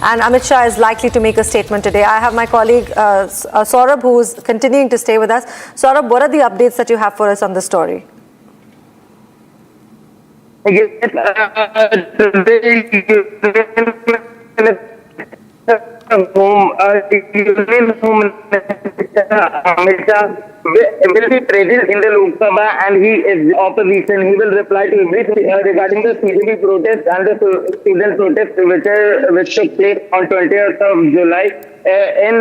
and Amit Shah is likely to make a statement today. I have my colleague Saurabh, who is continuing to stay with us. Saurabh, what are the updates that you have for us on the story? Yes, Union Home Minister Amit Shah will be present in the Lok Sabha, and he is opposition. He will reply to everything regarding the CGP protest and the student protest which took place on 20th of July in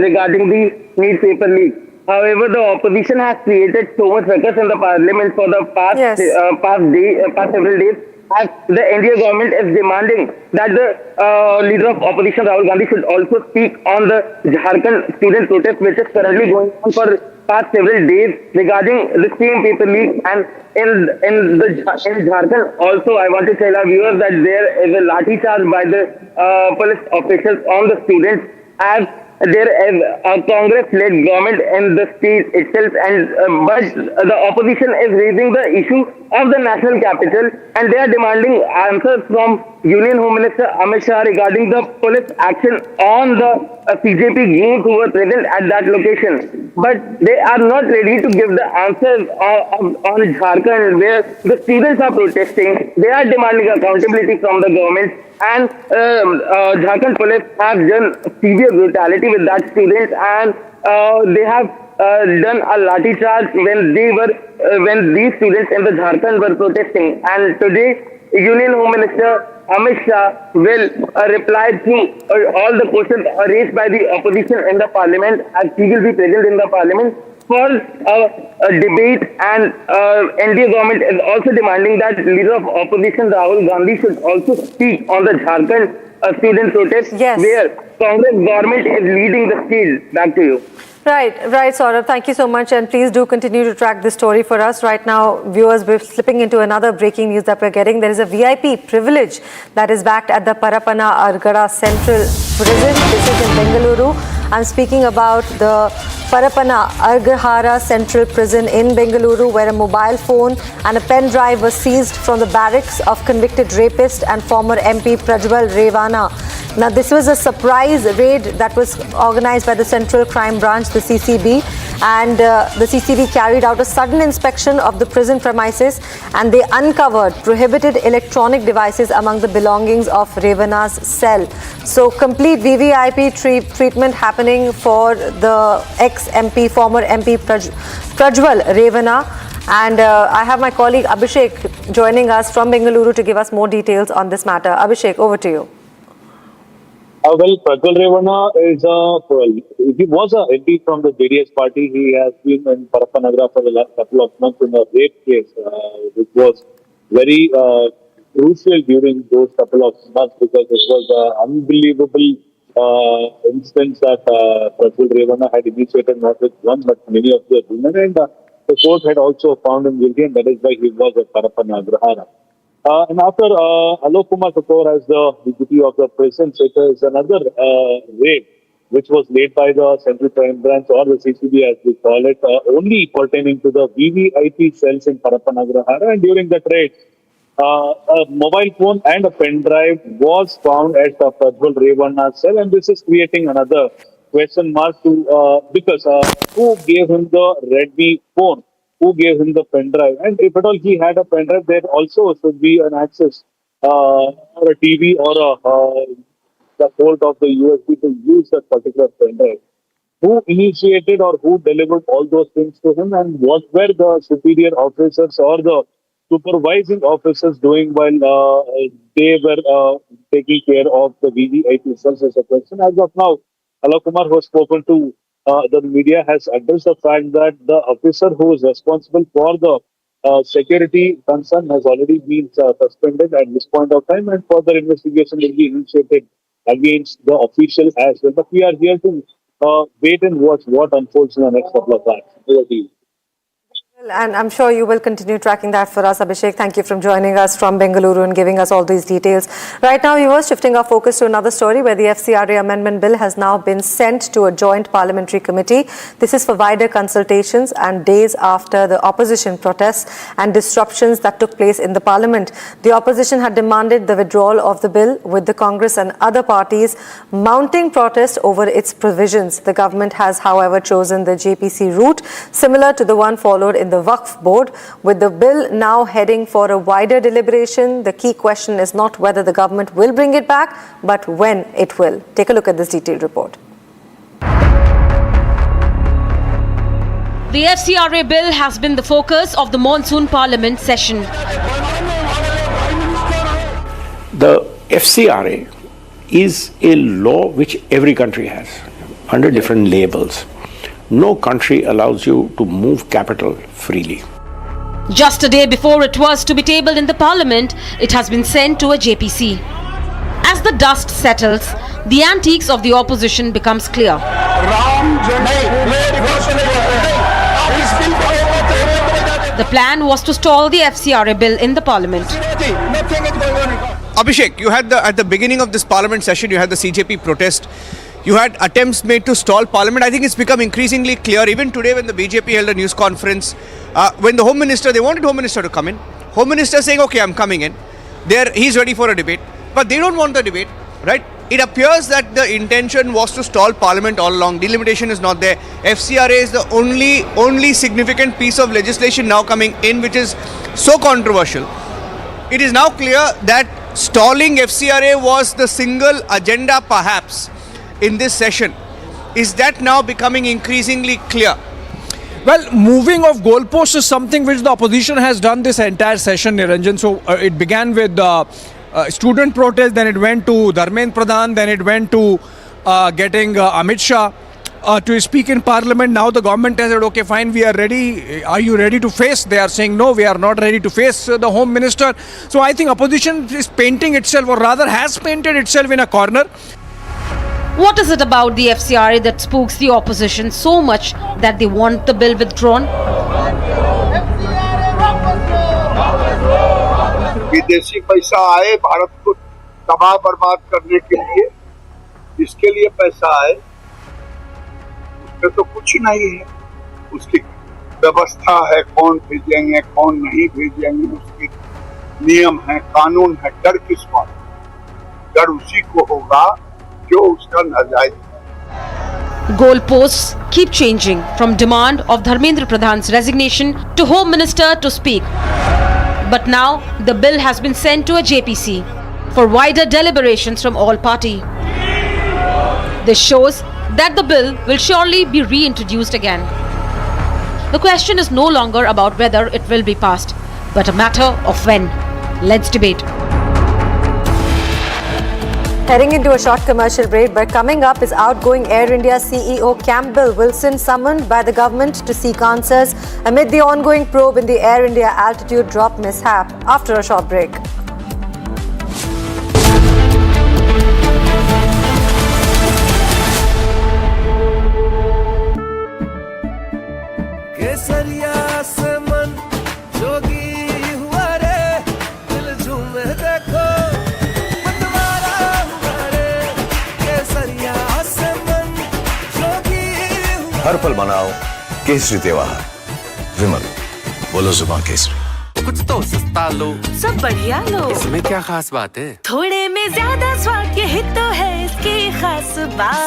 regarding the NEET paper leak. However, the opposition has created so much ruckus in the parliament for the past several days, as the India government is demanding that the leader of opposition, Rahul Gandhi, should also speak on the Jharkhand student protest, which is currently going on for past several days regarding the same paper leak. And in Jharkhand, also, I want to tell our viewers that there is a lathi charge by the police officials on the students, as there is a Congress-led government in the state itself, and but the opposition is raising the issue of the national capital, and they are demanding answers from Union Home Minister Amit Shah regarding the police action on the CJP youth who were present at that location. But they are not ready to give the answers on Jharkhand, where the students are protesting. They are demanding accountability from the government, and Jharkhand police have done severe brutality with that students, and they have done a lathi charge when these students in the Jharkhand were protesting. And today, Union Home Minister Amit Shah will reply to all the questions raised by the opposition in the parliament, as he will be present in the parliament for a debate. And NDA government is also demanding that leader of opposition Rahul Gandhi should also speak on the Jharkhand student protest, where Congress government is leading the stage. Back to you. Right, Saurabh. Thank you so much, and please do continue to track this story for us. Right now, viewers, we're slipping into another breaking news that we're getting. There is a VIP privilege that is backed at the Parapana Argara Central Prison. This is in Bengaluru. I'm speaking about the Parapana Argara Central Prison in Bengaluru, where a mobile phone and a pen drive was seized from the barracks of convicted rapist and former MP Prajwal Revana. Now, this was a surprise raid that was organized by the Central Crime Branch, the CCB, and the CCB carried out a sudden inspection of the prison premises, and they uncovered prohibited electronic devices among the belongings of Revana's cell. So, complete VVIP treatment happening for the ex-MP, former MP Prajwal Revana. And I have my colleague Abhishek joining us from Bengaluru to give us more details on this matter. Abhishek, over to you. Well, Prajwal Revana he was a MP from the JDS party. He has been in Parapanagra for the last couple of months in a rape case, which was very crucial during those couple of months, because it was an unbelievable instance that Prajwal Revana had initiated not with one but many of the women, and the court had also found him guilty, and that is why he was at Parapanagra. And after Alok Kumar as the deputy of the prison, it is another raid which was laid by the Central Crime Branch, or the CCB as we call it, only pertaining to the VVIP cells in Parapanagrahara. And during that raid, a mobile phone and a pen drive was found at Prajwal Revana's cell, and this is creating another question mark because who gave him the Redmi phone? Who gave him the pen drive? And if at all he had a pen drive, there also should be an access or a TV or the port of the USB to use that particular pen drive. Who initiated or who delivered all those things to him, and what were the superior officers or the supervising officers doing while they were taking care of the VVIP cells as a question? As of now, Alok Kumar, who has spoken to the media, has addressed the fact that the officer who is responsible for the security concern has already been suspended at this point of time, and further investigation will be initiated against the official as well. But we are here to wait and watch what unfolds in the next couple of hours. Over to you. And I'm sure you will continue tracking that for us, Abhishek. Thank you for joining us from Bengaluru and giving us all these details. Right now, viewers, shifting our focus to another story where the FCRA Amendment Bill has now been sent to a joint parliamentary committee. This is for wider consultations and days after the opposition protests and disruptions that took place in the parliament. The opposition had demanded the withdrawal of the bill, with the Congress and other parties mounting protest over its provisions. The government has, however, chosen the JPC route, similar to the one followed in the Waqf Board. With the bill now heading for a wider deliberation, the key question is not whether the government will bring it back, but when it will. Take a look at this detailed report. The FCRA bill has been the focus of the monsoon parliament session. The FCRA is a law which every country has under different labels. No country allows you to move capital freely. Just a day before it was to be tabled in the parliament, it has been sent to a JPC. As the dust settles, the antics of the opposition becomes clear. The plan was to stall the FCRA bill in the parliament. Abhishek, you had at the beginning of this parliament session, you had the CJP protest. You had attempts made to stall parliament. I think it's become increasingly clear, even today when the BJP held a news conference, when the Home Minister, they wanted Home Minister to come in. Home Minister saying, okay, I'm coming in. He's ready for a debate. But they don't want the debate, right? It appears that the intention was to stall parliament all along. Delimitation is not there. FCRA is the only significant piece of legislation now coming in, which is so controversial. It is now clear that stalling FCRA was the single agenda perhaps in this session. Is that now becoming increasingly clear? Well, moving of goalposts is something which the opposition has done this entire session, Niranjan. So it began with student protest, then it went to Dharmendra Pradhan, then it went to getting Amit Shah to speak in parliament. Now the government has said, okay, fine, we are ready. Are you ready to face? They are saying, no, we are not ready to face the Home Minister. So I think opposition is painting itself, or rather has painted itself in a corner. What is it about the FCRA that spooks the opposition so much that they want the bill withdrawn? विदेशी पैसा आए भारत को तबाह बर्बाद करने के लिए, जिसके लिए पैसा आए उसमें तो कुछ नहीं है. उसकी व्यवस्था है, कौन भेजेंगे कौन नहीं भेजेंगे, उसके नियम है, कानून है. डर किस बात? डर उसी को होगा जो उसका नाजायज. Goalposts keep changing from demand of Dharmendra Pradhan's resignation to Home Minister to speak. But now the bill has been sent to a JPC for wider deliberations from all parties. This shows that the bill will surely be reintroduced again. The question is no longer about whether it will be passed, but a matter of when. Let's debate. Heading into a short commercial break, but coming up is outgoing Air India CEO Campbell Wilson summoned by the government to seek answers amid the ongoing probe in the Air India altitude drop mishap. After a short break. हर पल मनाओ केसरी त्योहार. विमल, बोलो जुबान केसरी. कुछ तो सस्ता लो, सब बढ़िया लो. इसमें क्या खास बात है? थोड़े में ज्यादा स्वाद, यही तो है इसकी खास बात.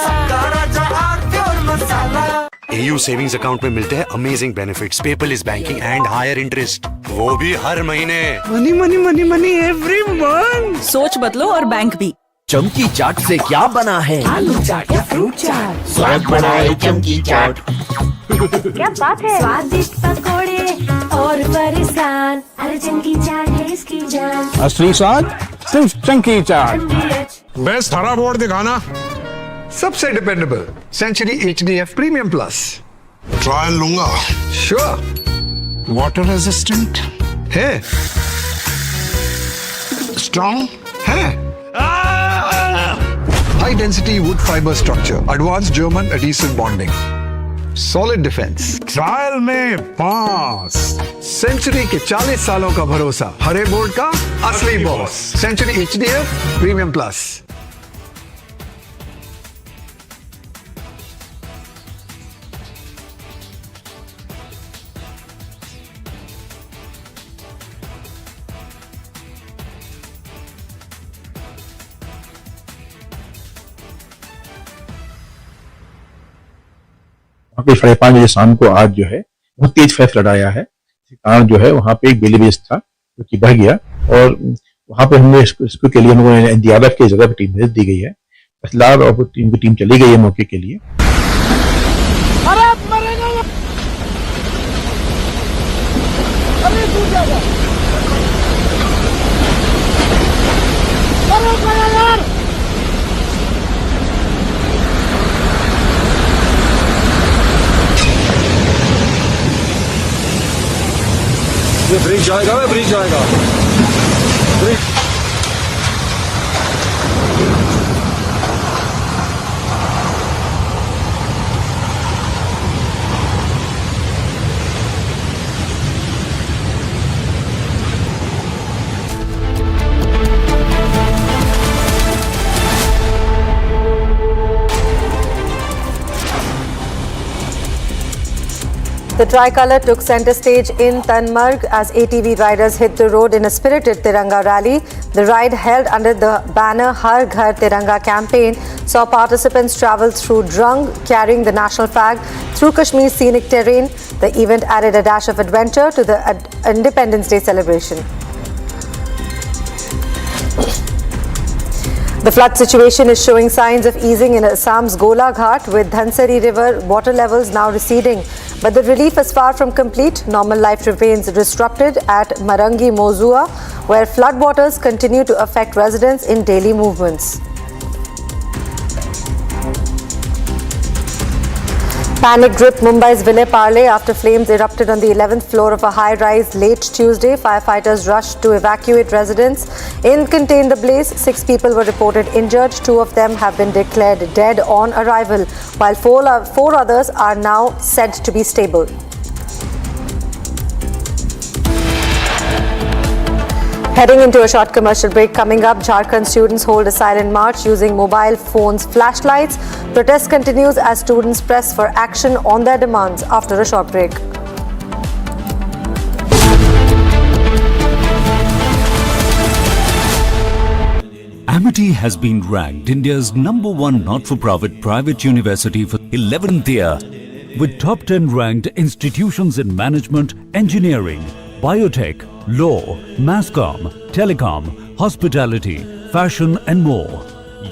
AU सेविंग्स अकाउंट में मिलते हैं amazing benefits, paperless banking and higher interest, वो भी हर महीने. Money money money money every month. सोच बदलो और बैंक भी. चमकी चाट से क्या बना है? आलू चाट या फ्रूट चाट, स्वाद बनाए चमकी चाट. क्या बात है? स्वादिष्ट पकोड़े और परेशान, अरे चमकी चाट है इसकी जान. असली स्वाद सिर्फ चमकी चाट. बेस्ट हरा बोर्ड दिखाना. सबसे dependable century HDF premium plus. Trial लूंगा. श्योर. वाटर रेजिस्टेंट है, स्ट्रॉन्ग है. High density wood fiber structure, advanced German adhesive bonding. Solid defence, trial में पास। सेंचुरी के 40 सालों का भरोसा, हरे बोर्ड का असली boss, century HDF premium plus. वहाँ पे 5:30 बजे शाम को आज जो है बहुत तेज फैसला लाया है। कारण जो है वहाँ पे एक बेली बेस था जो कि बह गया और वहाँ पे हमने इसको के लिए हम लोगों ने NDRF की जगह पे टीम भेज दी गई है। तहसीलदार और टीम की टीम चली गई है मौके के लिए। ये ब्रिज जाएगा, ब्रिज जाएगा, bridge. The tricolour took centre stage in Tanmarg as ATV riders hit the road in a spirited Tiranga rally. The ride, held under the banner Har Ghar Tiranga campaign, saw participants travel through Drang, carrying the national flag through Kashmir's scenic terrain. The event added a dash of adventure to the Independence Day celebration. The flood situation is showing signs of easing in Assam's Gola Ghat, with Dhansari River water levels now receding. But the relief is far from complete. Normal life remains disrupted at Marangi Mozua, where floodwaters continue to affect residents in daily movements. Panic gripped Mumbai's Ville Parle after flames erupted on the 11th floor of a high-rise late Tuesday. Firefighters rushed to evacuate residents and contain the blaze. 6 people were reported injured. 2 of them have been declared dead on arrival, while 4 others are now said to be stable. Heading into a short commercial break. Coming up, Jharkhand students hold a silent march using mobile phones' flashlights. Protest continues as students press for action on their demands after a short break. Amity has been ranked India's #1 not-for-profit private university for 11th year, with top 10 ranked institutions in management, engineering, biotech, law, masscom, telecom, hospitality, fashion and more.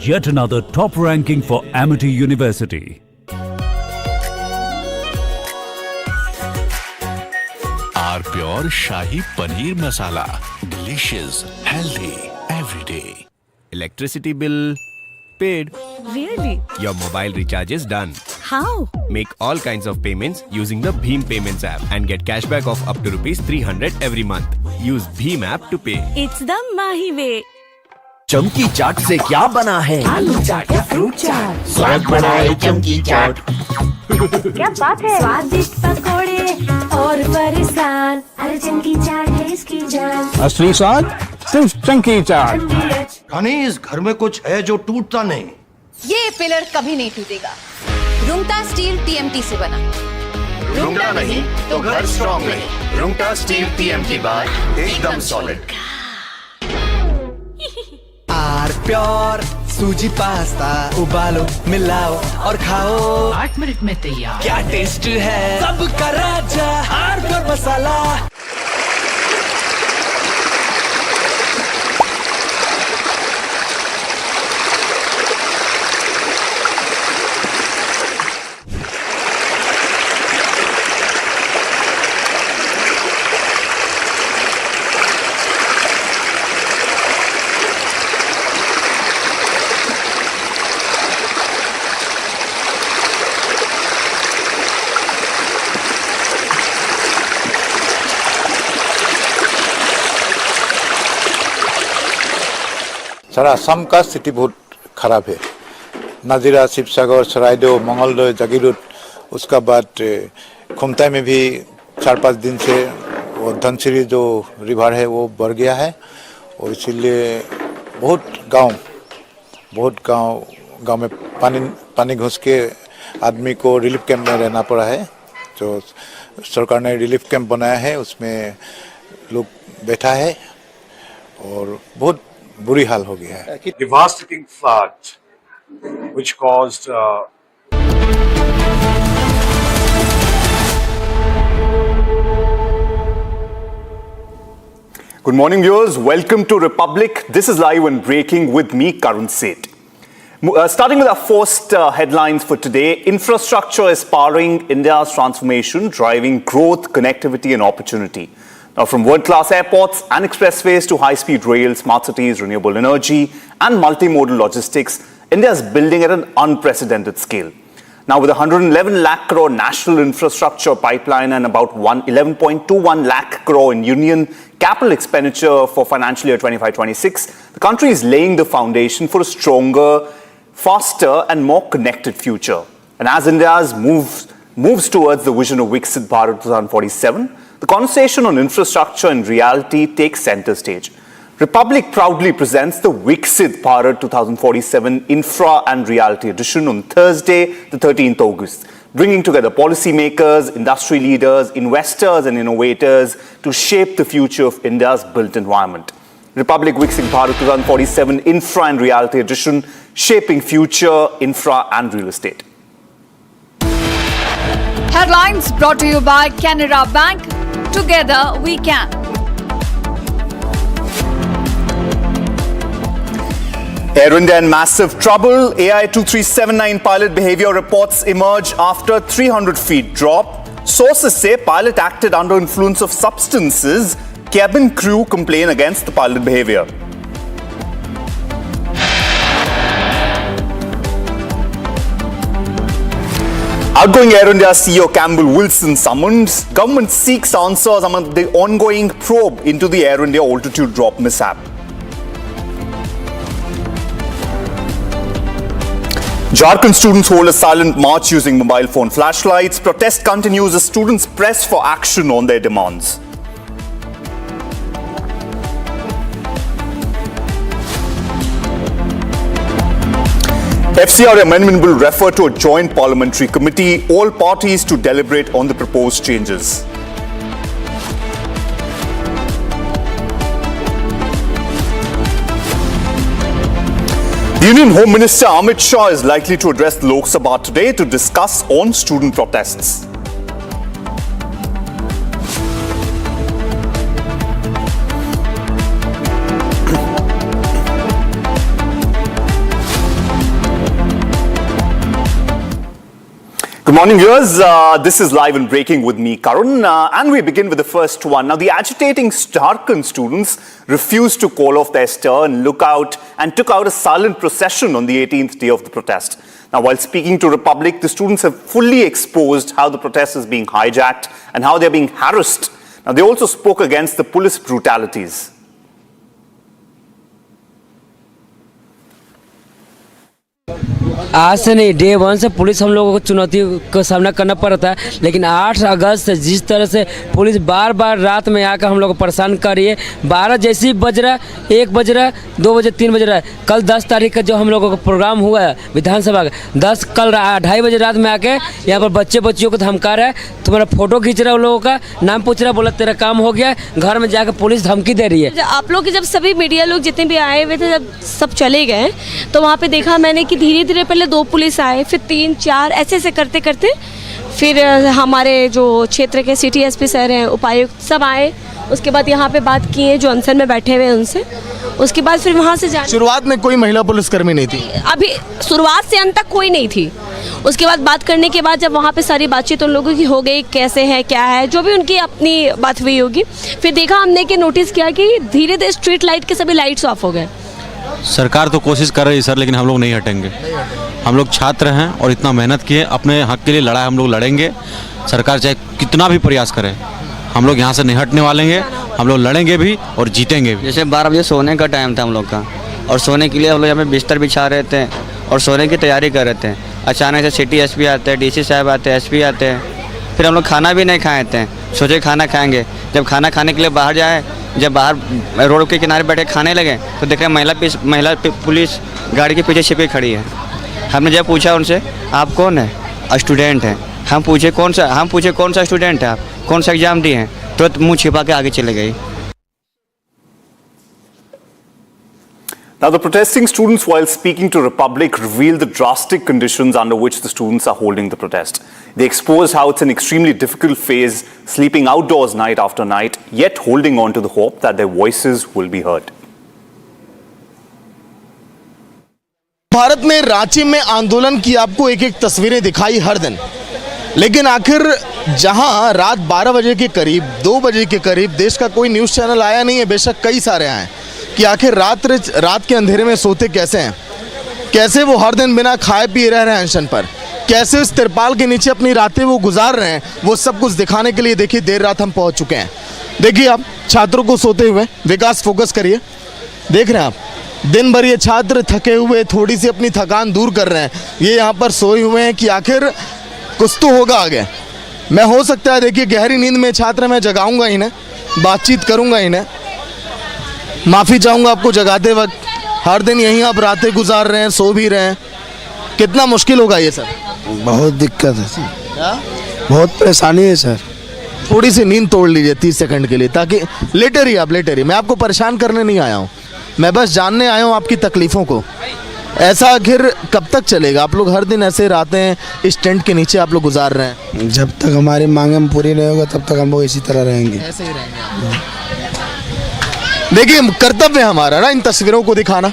Yet another top ranking for Amity University. Our pure Shahi Paneer Masala. Delicious, healthy, every day. Electricity bill paid. Really? Your mobile recharge is done. How? Make all kinds of payments using the Bheem Payments app and get cashback of up to ₹300 every month. Use Bheem app to pay. It's the Mahi way. चमकी चाट से क्या बना है? आलू चाट या fruit चाट, स्वाद बनाए चमकी चाट। क्या बात है? स्वादिष्ट पकोड़े और परेशान, अरे चमकी चाट है इसकी जान। असली स्वाद सिर्फ चमकी चाट। रानी, इस घर में कुछ है जो टूटता नहीं। ये पिलर कभी नहीं टूटेगा। रुंगटा स्टील TMT से बना। रुंगटा नहीं तो घर स्ट्रॉन्ग नहीं। रुंगटा स्टील TMT बार एकदम solid. Are pure sooji pasta, उबालो, मिलाओ और खाओ। 8 मिनट में तैयार। क्या टेस्ट है, सबका राजा R pure masala. Sir, Assam का स्थिति बहुत खराब है। नाजिरा, शिवसागर, सरायदेव, मंगलदय, जागीरोड उसका बाद खुमताई में भी 4-5 दिन से वो धनसिरी जो रिवर है वो बढ़ गया है और इसीलिए बहुत गांव में पानी घुस के आदमी को रिलीफ कैंप में रहना पड़ा है। तो सरकार ने रिलीफ कैंप बनाया है, उसमें लोग बैठा है और बहुत बुरी हाल हो गया है। Devastating flood which caused Good morning, viewers. Welcome to Republic. This is live and breaking with me, Karun Seth. Starting with our first headlines for today, infrastructure is powering India's transformation, driving growth, connectivity and opportunity. Now, from world-class airports and expressways to high-speed rail, smart cities, renewable energy and multimodal logistics, India is building at an unprecedented scale. Now, with 111 lakh crore national infrastructure pipeline and about 11.21 lakh crore in union capital expenditure for financial year 25-26, the country is laying the foundation for a stronger, faster and more connected future. And as India moves towards the vision of Viksit Bharat 2047, the conversation on infrastructure in reality takes center stage. Republic proudly presents the Viksit Bharat 2047 Infra and Reality Edition on Thursday, the 13th August, bringing together policymakers, industry leaders, investors and innovators to shape the future of India's built environment. Republic Viksit Bharat 2047 Infra and Reality Edition, shaping future infra and real estate. Headlines brought to you by Canara Bank. Together we can. Air India in massive trouble. AI 2379 pilot behavior reports emerge after 300 feet drop. Sources say pilot acted under influence of substances. Cabin crew complain against the pilot behavior. Outgoing Air India CEO Campbell Wilson summoned. Government seeks answers among the ongoing probe into the Air India altitude drop mishap. Jharkhand students hold a silent march using mobile phone flashlights. Protest continues as students press for action on their demands. FCR amendment will refer to a joint parliamentary committee, all parties to deliberate on the proposed changes. The Union Home Minister Amit Shah is likely to address the Lok Sabha today to discuss on student protests. Good morning, viewers. This is Live and Breaking with me, Karun, and we begin with the first one. Now, the agitating Jharkhand students refused to call off their stir and took out a silent procession on the 18th day of the protest. Now, while speaking to Republic, the students have fully exposed how the protest is being hijacked and how they're being harassed. Now, they also spoke against the police brutalities. आज से नहीं, day 1 से police हम लोगों को चुनौती का सामना करना पड़ा था, लेकिन 8 अगस्त से जिस तरह से पुलिस बार बार रात में आकर हम लोग को परेशान कर रही है, 12 जैसे ही बज रहा, 1 बज रहा, 2 बजे 3 बज रहा है। कल 10 तारीख का जो हम लोगों का प्रोग्राम हुआ है विधानसभा का, कल 2:30 बजे रात में आके यहाँ पर बच्चियों को धमका रहा है, तुम्हारा फोटो खींच रहा है उन लोगों का, नाम पूछ रहा है, बोला तेरा काम हो गया, घर में जाकर पुलिस धमकी दे रही है। आप लोग जब सभी मीडिया लोग जितने भी आए हुए थे, जब सब चले गए तो वहाँ पे देखा मैंने कि धीरे धीरे पहले 2 पुलिस आए, फिर 3, 4 ऐसे करते करते फिर हमारे जो क्षेत्र के सिटी एसपी सर हैं, उपायुक्त सब आए। उसके बाद यहाँ पे बात किए जो अनशन में बैठे हुए उनसे। उसके बाद फिर वहाँ से जाने, शुरुआत में कोई महिला पुलिसकर्मी नहीं थी, अभी शुरुआत से अंत तक कोई नहीं थी। उसके बाद बात करने के बाद जब वहाँ पे सारी बातचीत उन लोगों की हो गई, कैसे है क्या है, जो भी उनकी अपनी बात हुई होगी, फिर देखा हमने कि नोटिस किया कि धीरे धीरे स्ट्रीट लाइट के सभी लाइट्स ऑफ हो गए। सरकार तो कोशिश कर रही है सर, लेकिन हम लोग नहीं हटेंगे। हम लोग छात्र हैं और इतना मेहनत किए, अपने हक के लिए लड़ाई हम लोग लड़ेंगे। सरकार चाहे कितना भी प्रयास करे, हम लोग यहाँ से नहीं हटने वाले हैं। हम लोग लड़ेंगे भी और जीतेंगे भी। जैसे 12 बजे सोने का टाइम था हम लोग का, और सोने के लिए हम लोग यहाँ पे बिस्तर बिछा रहे थे और सोने की तैयारी कर रहे थे। अचानक से सिटी एसपी आते हैं, डीसी साहब आते हैं, एसपी आते हैं। फिर हम लोग खाना भी नहीं खाए थे, सोचे खाना खाएंगे। जब खाना खाने के लिए बाहर जाए, जब बाहर रोड के किनारे बैठे खाने लगे तो देखे महिला पुलिस गाड़ी के पीछे छिपे खड़ी है। हमने जब पूछा उनसे, आप कौन है? स्टूडेंट हैं। हम पूछे कौन सा स्टूडेंट है आप, कौन सा एग्जाम दिए हैं? तुरंत मुँह छिपा के आगे चले गई। Now, the protesting students, while speaking to Republic, revealed the drastic conditions under which the students are holding the protest. They exposed how it's an extremely difficult phase, sleeping outdoors night after night, yet holding on to the hope that their voices will be heard. Bharat में रांची में आंदोलन की आपको एक एक तस्वीरें दिखाई हर दिन, लेकिन आखिर जहां रात 12 बजे के करीब, 2 बजे के करीब देश का कोई न्यूज़ चैनल आया नहीं है, बेशक कई सारे आए, कि आखिर रात के अंधेरे में सोते कैसे हैं, कैसे वो हर दिन बिना खाए पिए रह रहे हैं अनशन पर, कैसे उस तिरपाल के नीचे अपनी रातें वो गुजार रहे हैं, वो सब कुछ दिखाने के लिए देखिए देर रात हम पहुंच चुके हैं। देखिए आप छात्रों को सोते हुए, विकास फोकस करिए, देख रहे हैं आप दिन भर ये छात्र थके हुए थोड़ी सी अपनी थकान दूर कर रहे हैं, ये यहाँ पर सोए हुए हैं कि आखिर कुछ तो होगा आगे। मैं हो सकता है देखिए गहरी नींद में छात्र, मैं जगाऊंगा इन्हें, बातचीत करूंगा इन्हें, माफ़ी चाहूँगा आपको जगाते वक्त। हर दिन यहीं आप रातें गुजार रहे हैं, सो भी रहे हैं, कितना मुश्किल होगा ये सर? बहुत दिक्कत है सर, बहुत परेशानी है सर। थोड़ी सी नींद तोड़ लीजिए 30 सेकंड के लिए, ताकि लेटे रहिए आप, लेटे रहिए। मैं आपको परेशान करने नहीं आया हूँ, मैं बस जानने आया हूँ आपकी तकलीफ़ों को। ऐसा आखिर कब तक चलेगा? आप लोग हर दिन ऐसे रातें इस टेंट के नीचे आप लोग गुजार रहे हैं। जब तक हमारी मांगें पूरी नहीं होगा तब तक हम लोग इसी तरह रहेंगे, ऐसे ही रहेंगे। देखिए कर्तव्य हमारा ना इन तस्वीरों को दिखाना।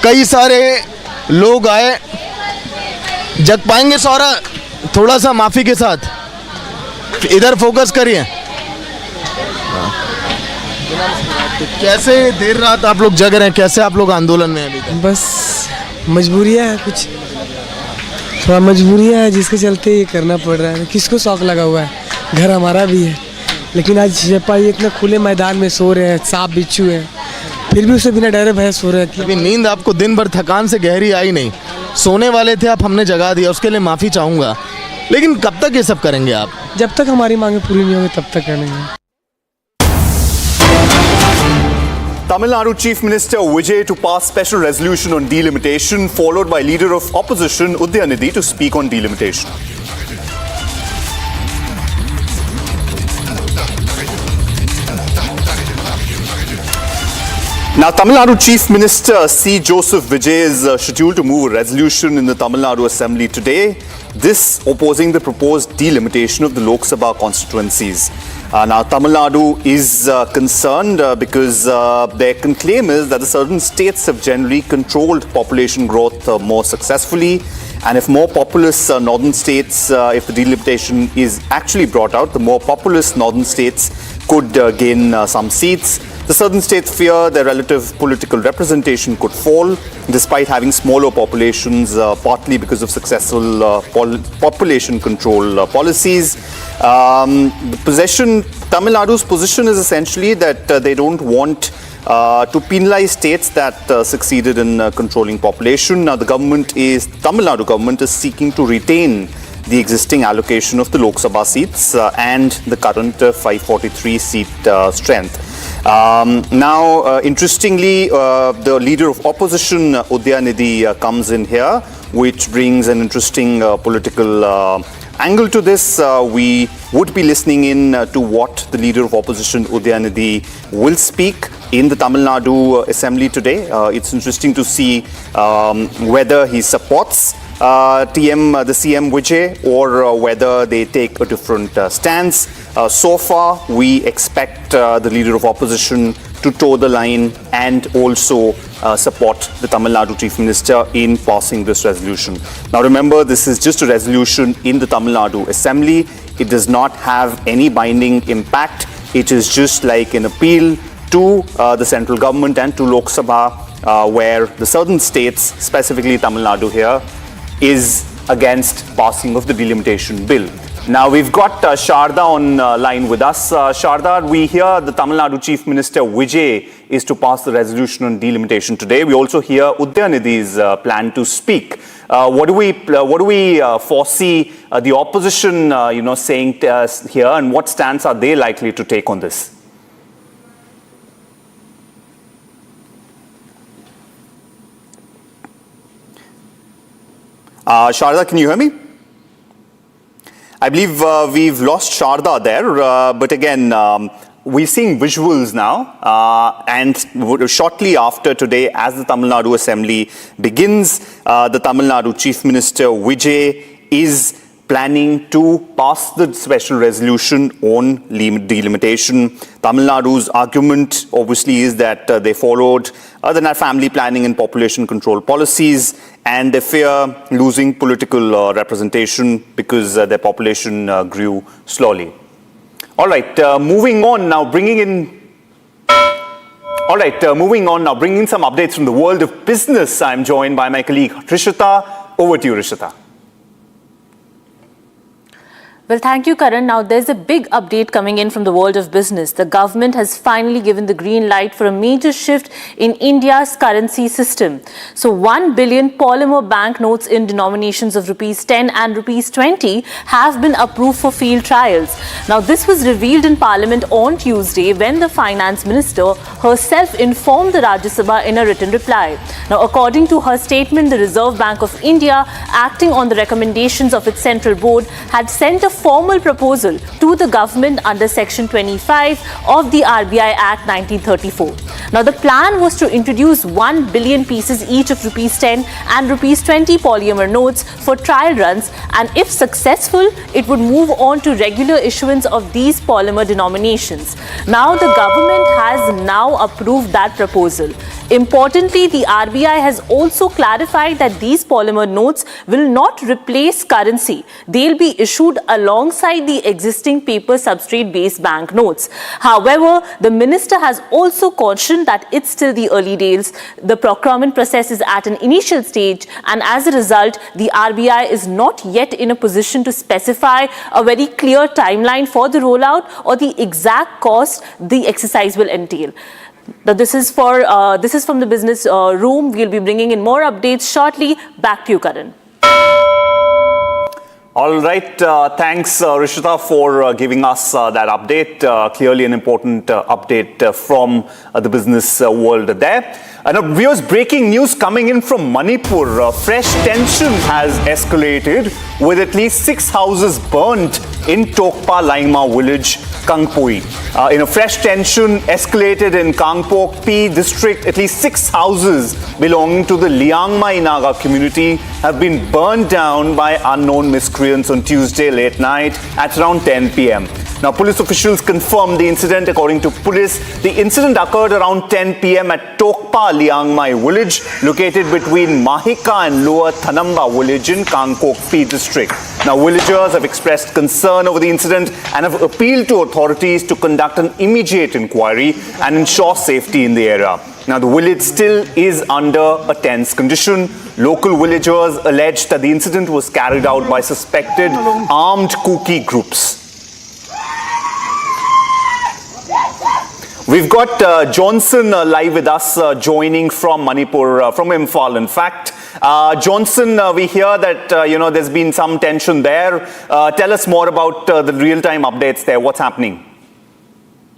कई सारे लोग आए, जग पाएंगे सौरा थोड़ा सा माफ़ी के साथ, इधर फोकस करिए। कैसे देर रात आप लोग जग रहे हैं, कैसे आप लोग आंदोलन में अभी? बस मजबूरियाँ है, कुछ थोड़ा मजबूरियाँ है जिसके चलते ये करना पड़ रहा है। किसको शौक लगा हुआ है, घर हमारा भी है, लेकिन आज सिपाही इतने खुले मैदान में सो रहे हैं, सांप बिच्छू है, फिर भी उसे बिना डरे भय सो रहे हैं। अभी नींद आपको दिन भर थकान से गहरी आई नहीं, सोने वाले थे आप, हमने जगा दिया, उसके लिए माफ़ी चाहूँगा। लेकिन कब तक ये सब करेंगे आप? जब तक हमारी मांगे पूरी नहीं होगी तब तक करेंगे। Tamil Nadu Chief Minister Vijay to pass special resolution on delimitation, followed by Leader of Opposition Udayanidhi to speak on delimitation. Now, Tamil Nadu Chief Minister C. Joseph Vijay is scheduled to move a resolution in the Tamil Nadu Assembly today. This opposing the proposed delimitation of the Lok Sabha constituencies. Now, Tamil Nadu is concerned because their claim is that the certain states have generally controlled population growth more successfully. And if more populous northern states, if the delimitation is actually brought out, the more populous northern states could gain some seats. The southern states fear their relative political representation could fall despite having smaller populations, partly because of successful population control policies. Tamil Nadu's position is essentially that they don't want to penalize states that succeeded in controlling population. Now, Tamil Nadu government is seeking to retain the existing allocation of the Lok Sabha seats and the current 543 seat strength. Interestingly, the leader of opposition, Udayanidhi, comes in here, which brings an interesting political angle to this. We would be listening in to what the leader of opposition, Udayanidhi, will speak in the Tamil Nadu Assembly today. It's interesting to see whether he supports the CM Vijay or whether they take a different stance. So far, we expect the leader of opposition to toe the line and also support the Tamil Nadu Chief Minister in passing this resolution. Now remember, this is just a resolution in the Tamil Nadu Assembly. It does not have any binding impact. It is just like an appeal to the central government and to Lok Sabha, where the southern states, specifically Tamil Nadu here, is against passing of the delimitation bill. Now we've got Sharda on line with us. Sharda, we hear the Tamil Nadu Chief Minister Vijay is to pass the resolution on delimitation today. We also hear Udyanidhi's plan to speak. What do we foresee the opposition, saying here, and what stance are they likely to take on this? Sharda, can you hear me? I believe we've lost Sharda there, but again, we're seeing visuals now, and shortly after today, as the Tamil Nadu Assembly begins, the Tamil Nadu Chief Minister Vijay is planning to pass the special resolution on delimitation. Tamil Nadu's argument obviously is that they followed the family planning and population control policies, and they fear losing political representation because their population grew slowly. All right, moving on now, bringing some updates from the world of business. I'm joined by my colleague Rishita. Over to you, Rishita. Well, thank you, Karan. Now, there's a big update coming in from the world of business. The government has finally given the green light for a major shift in India's currency system. So, 1 billion polymer banknotes in denominations of rupees 10 and rupees 20 have been approved for field trials. Now, this was revealed in Parliament on Tuesday when the Finance Minister herself informed the Rajya Sabha in a written reply. Now, according to her statement, the Reserve Bank of India, acting on the recommendations of its central board, had sent a formal proposal to the government under Section 25 of the RBI Act 1934. Now, the plan was to introduce 1 billion pieces each of rupees 10 and rupees 20 polymer notes for trial runs, and if successful, it would move on to regular issuance of these polymer denominations. Now, the government has now approved that proposal. Importantly, the RBI has also clarified that these polymer notes will not replace currency. They'll be issued alongside the existing paper substrate-based bank notes. However, the minister has also cautioned that it's still the early days. The procurement process is at an initial stage, and as a result, the RBI is not yet in a position to specify a very clear timeline for the rollout or the exact cost the exercise will entail. Now, this is from the business room. We'll be bringing in more updates shortly. Back to you, Karan. All right, thanks Rishita for giving us that update. Clearly an important update from the business world there. Now, viewers, breaking news coming in from Manipur. Fresh tension has escalated with at least 6 houses burnt in Tokpa Laingma village, Kangpui. Fresh tension escalated in Kangpokpi district. At least 6 houses belonging to the Liangma Inaga community have been burned down by unknown miscreants on Tuesday late night at around 10 p.m. Now, police officials confirmed the incident. According to police, the incident occurred around 10 p.m. at Tokpa Liangmai village, located between Mahika and Lower Thanamba village in Kangpokpi district. Now, villagers have expressed concern over the incident and have appealed to authorities to conduct an immediate inquiry and ensure safety in the area. Now, the village still is under a tense condition. Local villagers allege that the incident was carried out by suspected armed Kuki groups. We've got Johnson live with us, joining from Manipur, from Imphal, in fact. Johnson, we hear that, there's been some tension there. Tell us more about the real-time updates there. What's happening?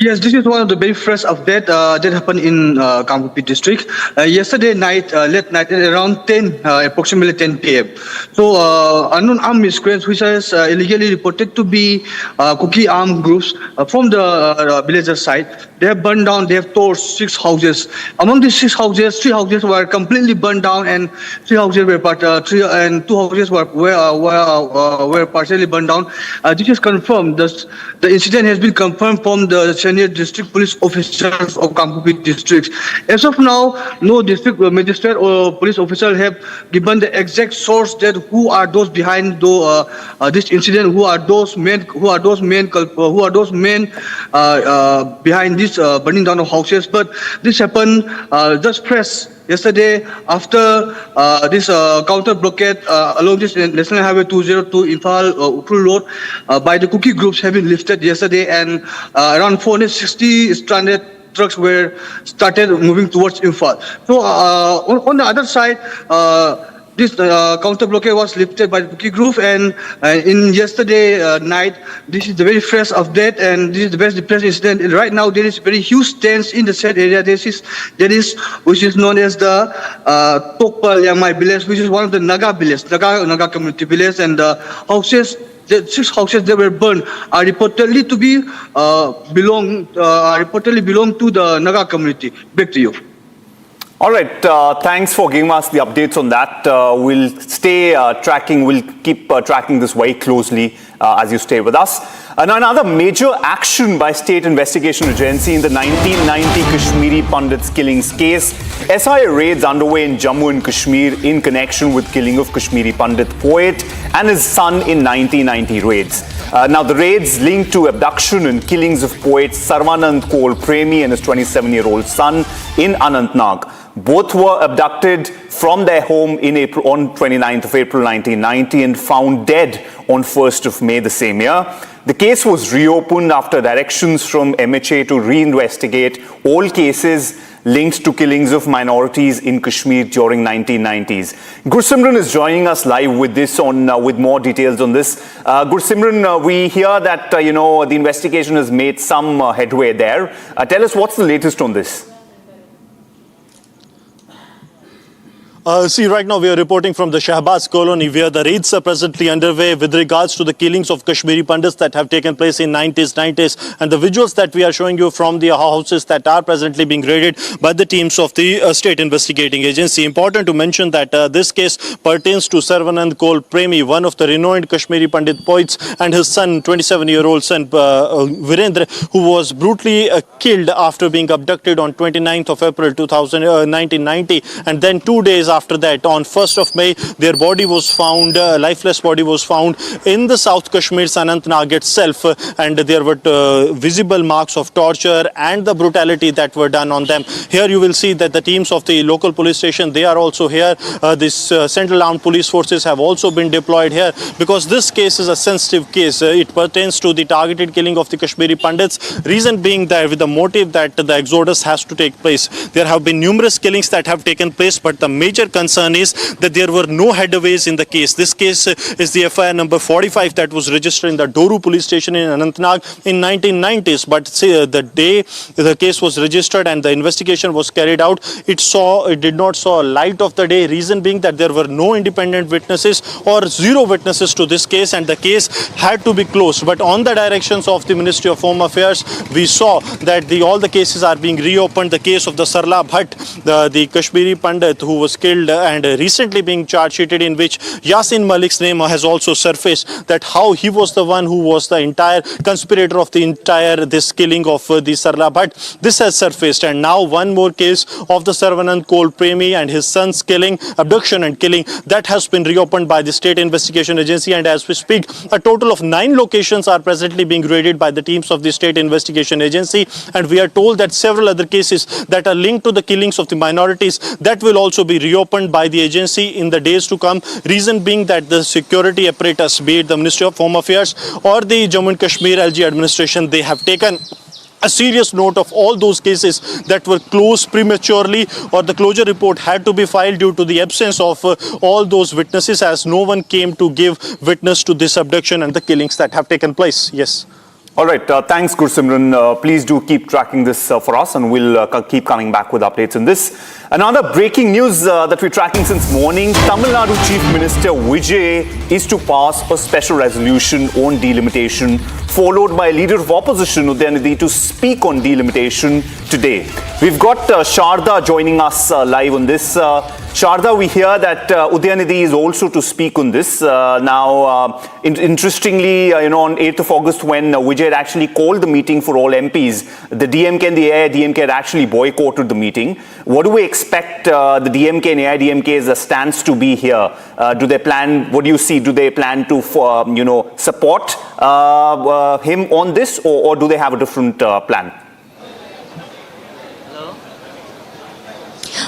Yes, this is one of the very fresh updates that happened in Kangpokpi district. Yesterday night, late night, around approximately 10 p.m. So, unknown armed miscreants, which is illegally reported to be Kuki armed groups from the villagers' side, they have burned down, they have torched 6 houses. Among these 6 houses, 3 houses were completely burned down, and 2 houses were partially burned down. This is confirmed. The incident has been confirmed from the senior district police officers of Kangpokpi district. As of now, no district magistrate or police official have given the exact source that who are those behind this incident, who are those men behind this burning down of houses. But this happened just fresh yesterday after this counter blockade along this National Highway 202 Imphal Ukrul Road by the Kuki groups have been lifted yesterday, and around 460 stranded trucks were started moving towards Imphal. So on the other side, this counter blockade was lifted by the Bukit Group, and in yesterday night, this is the very fresh update, and this is the best depressed incident. And right now, there is very huge tents in the said area. There is which is known as the Tokpal Yamai village, which is one of the Naga villages, Naga community village, and the houses. The 6 houses that were burned are reportedly belong to the Naga community. Back to you. All right, thanks for giving us the updates on that. We'll stay tracking, we'll keep tracking this very closely as you stay with us. And another major action by State Investigation Agency in the 1990 Kashmiri Pandits killings case. SIA raids underway in Jammu and Kashmir in connection with killing of Kashmiri Pandit poet and his son in 1990 raids. Now the raids linked to abduction and killings of poet Sarvanand Kaur Premi and his 27-year-old son in Anantnag. Both were abducted from their home in April, on 29th of April 1990 and found dead on 1st of May the same year. The case was reopened after directions from MHA to reinvestigate all cases linked to killings of minorities in Kashmir during 1990s. Gursimran is joining us live with this with more details on this. Gursimran, we hear that the investigation has made some headway there. Tell us what's the latest on this. See, right now we are reporting from the Shahbaz colony where the raids are presently underway with regards to the killings of Kashmiri Pandits that have taken place in 90s. And the visuals that we are showing you from the houses that are presently being raided by the teams of the State Investigating Agency. Important to mention that this case pertains to Sarvanand Kaur Premi, one of the renowned Kashmiri Pandit poets, and his son, 27-year-old son, Virendra, who was brutally killed after being abducted on 29th of April 1990. And then 2 days after that, on 1st of May, their body was found, lifeless body was found in the South Kashmir's Anantnag itself, and there were visible marks of torture and the brutality that were done on them. Here you will see that the teams of the local police station, they are also here. This Central Armed Police Forces have also been deployed here because this case is a sensitive case. It pertains to the targeted killing of the Kashmiri Pandits. Reason being that with the motive that the exodus has to take place. There have been numerous killings that have taken place, but the major concern is that there were no headaways in the case. This case is the FIR number 45 that was registered in the Doru police station in Anantnag in 1990s. But the day the case was registered and the investigation was carried out, it did not saw light of the day. Reason being that there were no independent witnesses or zero witnesses to this case, and the case had to be closed. But on the directions of the Ministry of Home Affairs, we saw that all the cases are being reopened. The case of the Sarla Bhatt, the Kashmiri Pandit who was killed and recently being charge sheeted, in which Yasin Malik's name has also surfaced, that how he was the one who was the entire conspirator of the entire this killing of the Sarla Bhatt. This has surfaced, and now one more case of the Sarvanand Kaur Premi and his son's killing, abduction and killing, that has been reopened by the State Investigation Agency, and as we speak, a total of 9 locations are presently being raided by the teams of the State Investigation Agency, and we are told that several other cases that are linked to the killings of the minorities that will also be reopened by the agency in the days to come. Reason being that the security apparatus, be it the Ministry of Home Affairs or the Jammu and Kashmir LG administration, they have taken a serious note of all those cases that were closed prematurely, or the closure report had to be filed due to the absence of all those witnesses, as no one came to give witness to this abduction and the killings that have taken place. Yes. All right, thanks Gursimran. Please do keep tracking this for us, and we'll keep coming back with updates on this. Another breaking news that we're tracking since morning: Tamil Nadu Chief Minister Vijay is to pass a special resolution on delimitation, followed by a leader of opposition Udayanidhi to speak on delimitation today. We've got Sharda joining us live on this. Sharda, we hear that Udayanidhi is also to speak on this. Interestingly, on 8th of August, when Vijay had actually called the meeting for all MPs, the DMK and the AIDMK had actually boycotted the meeting. What do we expect the DMK and AIDMK as a stance to be here? Do they plan, what do you see, do they plan to support him on this, or do they have a different plan?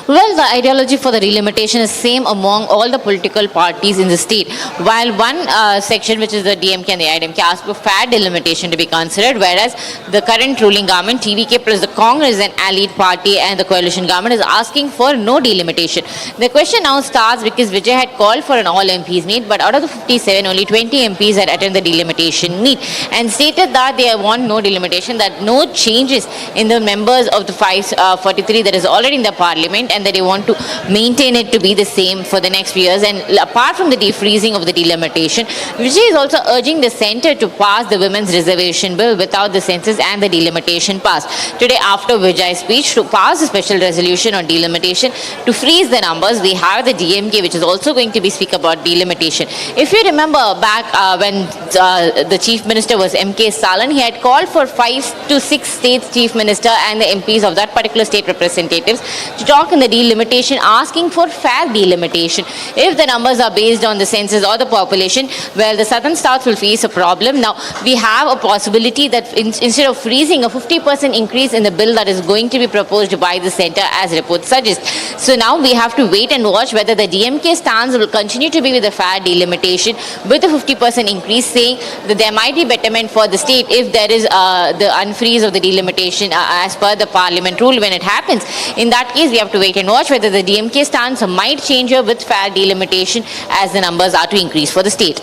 Well, the ideology for the delimitation is same among all the political parties in the state. While one section, which is the DMK and the AIDMK, asked for fair delimitation to be considered, whereas the current ruling government, TVK plus the Congress, an allied party, and the coalition government is asking for no delimitation. The question now starts because Vijay had called for an all MPs meet, but out of the 57, only 20 MPs had attended the delimitation meet and stated that they want no delimitation, that no changes in the members of the 543 that is already in the parliament, and that they want to maintain it to be the same for the next few years. And apart from the defreezing of the delimitation, Vijay is also urging the centre to pass the women's reservation bill without the census and the delimitation passed. Today, after Vijay's speech, to pass a special resolution on delimitation to freeze the numbers, we have the DMK, which is also going to be speak about delimitation. If you remember back when the Chief Minister was M.K. Stalin, he had called for 5 to 6 states Chief Minister and the MPs of that particular state representatives to talk in the delimitation, asking for fair delimitation. If the numbers are based on the census or the population, well, the southern states will face a problem. Now, we have a possibility that instead of freezing, a 50% increase in the bill that is going to be proposed by the centre, as reports suggest. So now we have to wait and watch whether the DMK stance will continue to be with a fair delimitation with a 50% increase, saying that there might be betterment for the state if there is the unfreeze of the delimitation as per the parliament rule when it happens. In that case, we have to wait and watch whether the DMK stance might change here with fair delimitation as the numbers are to increase for the state.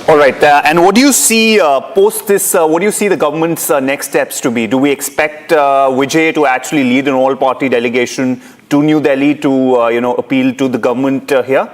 All right, and what do you see post this? What do you see the government's next steps to be? Do we expect Vijay to actually lead an all-party delegation to New Delhi to appeal to the government here?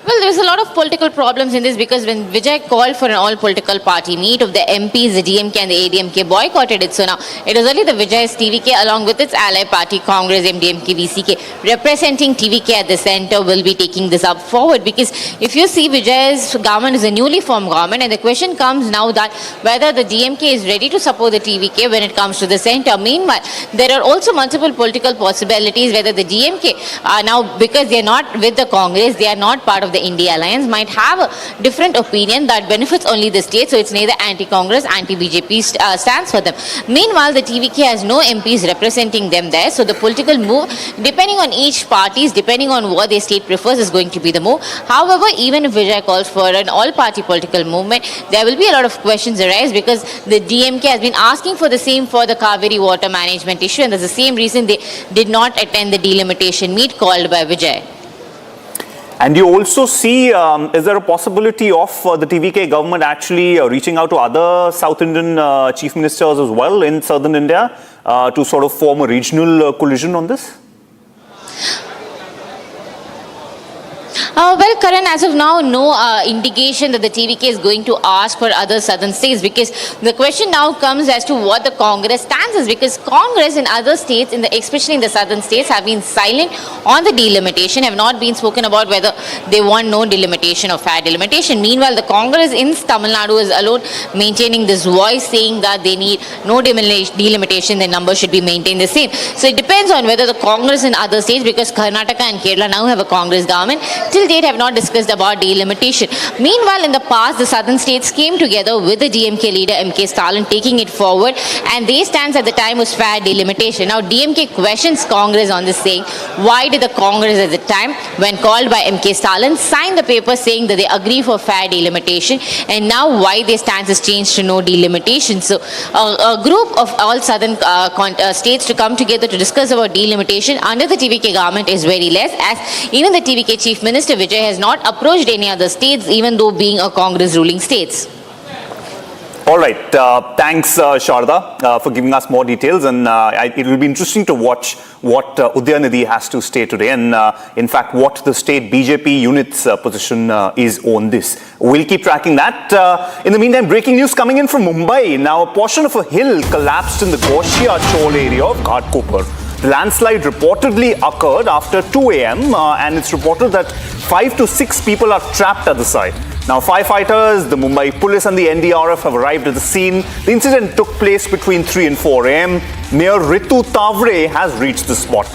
Well, there's a lot of political problems in this because when Vijay called for an all-political party meet of the MPs, the DMK and the ADMK boycotted it. So now it is only the Vijay's TVK along with its ally party, Congress, MDMK, VCK, representing TVK at the centre will be taking this up forward. Because if you see, Vijay's government is a newly formed government, and the question comes now that whether the DMK is ready to support the TVK when it comes to the centre. Meanwhile, there are also multiple political possibilities whether the DMK are now, because they are not with the Congress, they are not part of the India Alliance, might have a different opinion that benefits only the state, so it's neither anti-Congress, anti-BJP stands for them. Meanwhile, the TVK has no MPs representing them there, so the political move, depending on each party, depending on what their state prefers, is going to be the move. However, even if Vijay calls for an all-party political movement, there will be a lot of questions arise because the DMK has been asking for the same for the Kaveri water management issue, and that's the same reason they did not attend the delimitation meet called by Vijay. And you also see, is there a possibility of the TVK government actually reaching out to other South Indian chief ministers as well in southern India to sort of form a regional coalition on this? Well, Karan, as of now, no indication that the TVK is going to ask for other southern states, because the question now comes as to what the Congress stance is, because Congress in other states, especially in the southern states, have been silent on the delimitation, have not been spoken about whether they want no delimitation or fair delimitation. Meanwhile, the Congress in Tamil Nadu is alone maintaining this voice, saying that they need no delimitation, the numbers should be maintained the same. So it depends on whether the Congress in other states, because Karnataka and Kerala now have a Congress government, till date have not discussed about delimitation. Meanwhile, in the past, the southern states came together with the DMK leader M.K. Stalin taking it forward, and their stance at the time was fair delimitation. Now, DMK questions Congress on this, saying, why did the Congress at the time, when called by M.K. Stalin, sign the paper saying that they agree for fair delimitation, and now why their stance has changed to no delimitation? So, a group of all southern states to come together to discuss about delimitation under the TVK government is very less, as even the TVK Chief Minister Vijay has not approached any other states, even though being a Congress ruling states. All right. Thanks, Sharda, for giving us more details. And it will be interesting to watch what Udayanithi has to say today. And in fact, what the state BJP unit's position is on this. We'll keep tracking that. In the meantime, breaking news coming in from Mumbai. Now, a portion of a hill collapsed in the Goswami Chol area of Ghatkopar. The landslide reportedly occurred after 2 a.m. And it's reported that 5 to 6 people are trapped at the site. Now, firefighters, the Mumbai police and the NDRF have arrived at the scene. The incident took place between 3 and 4 a.m. Mayor Ritu Tavre has reached the spot.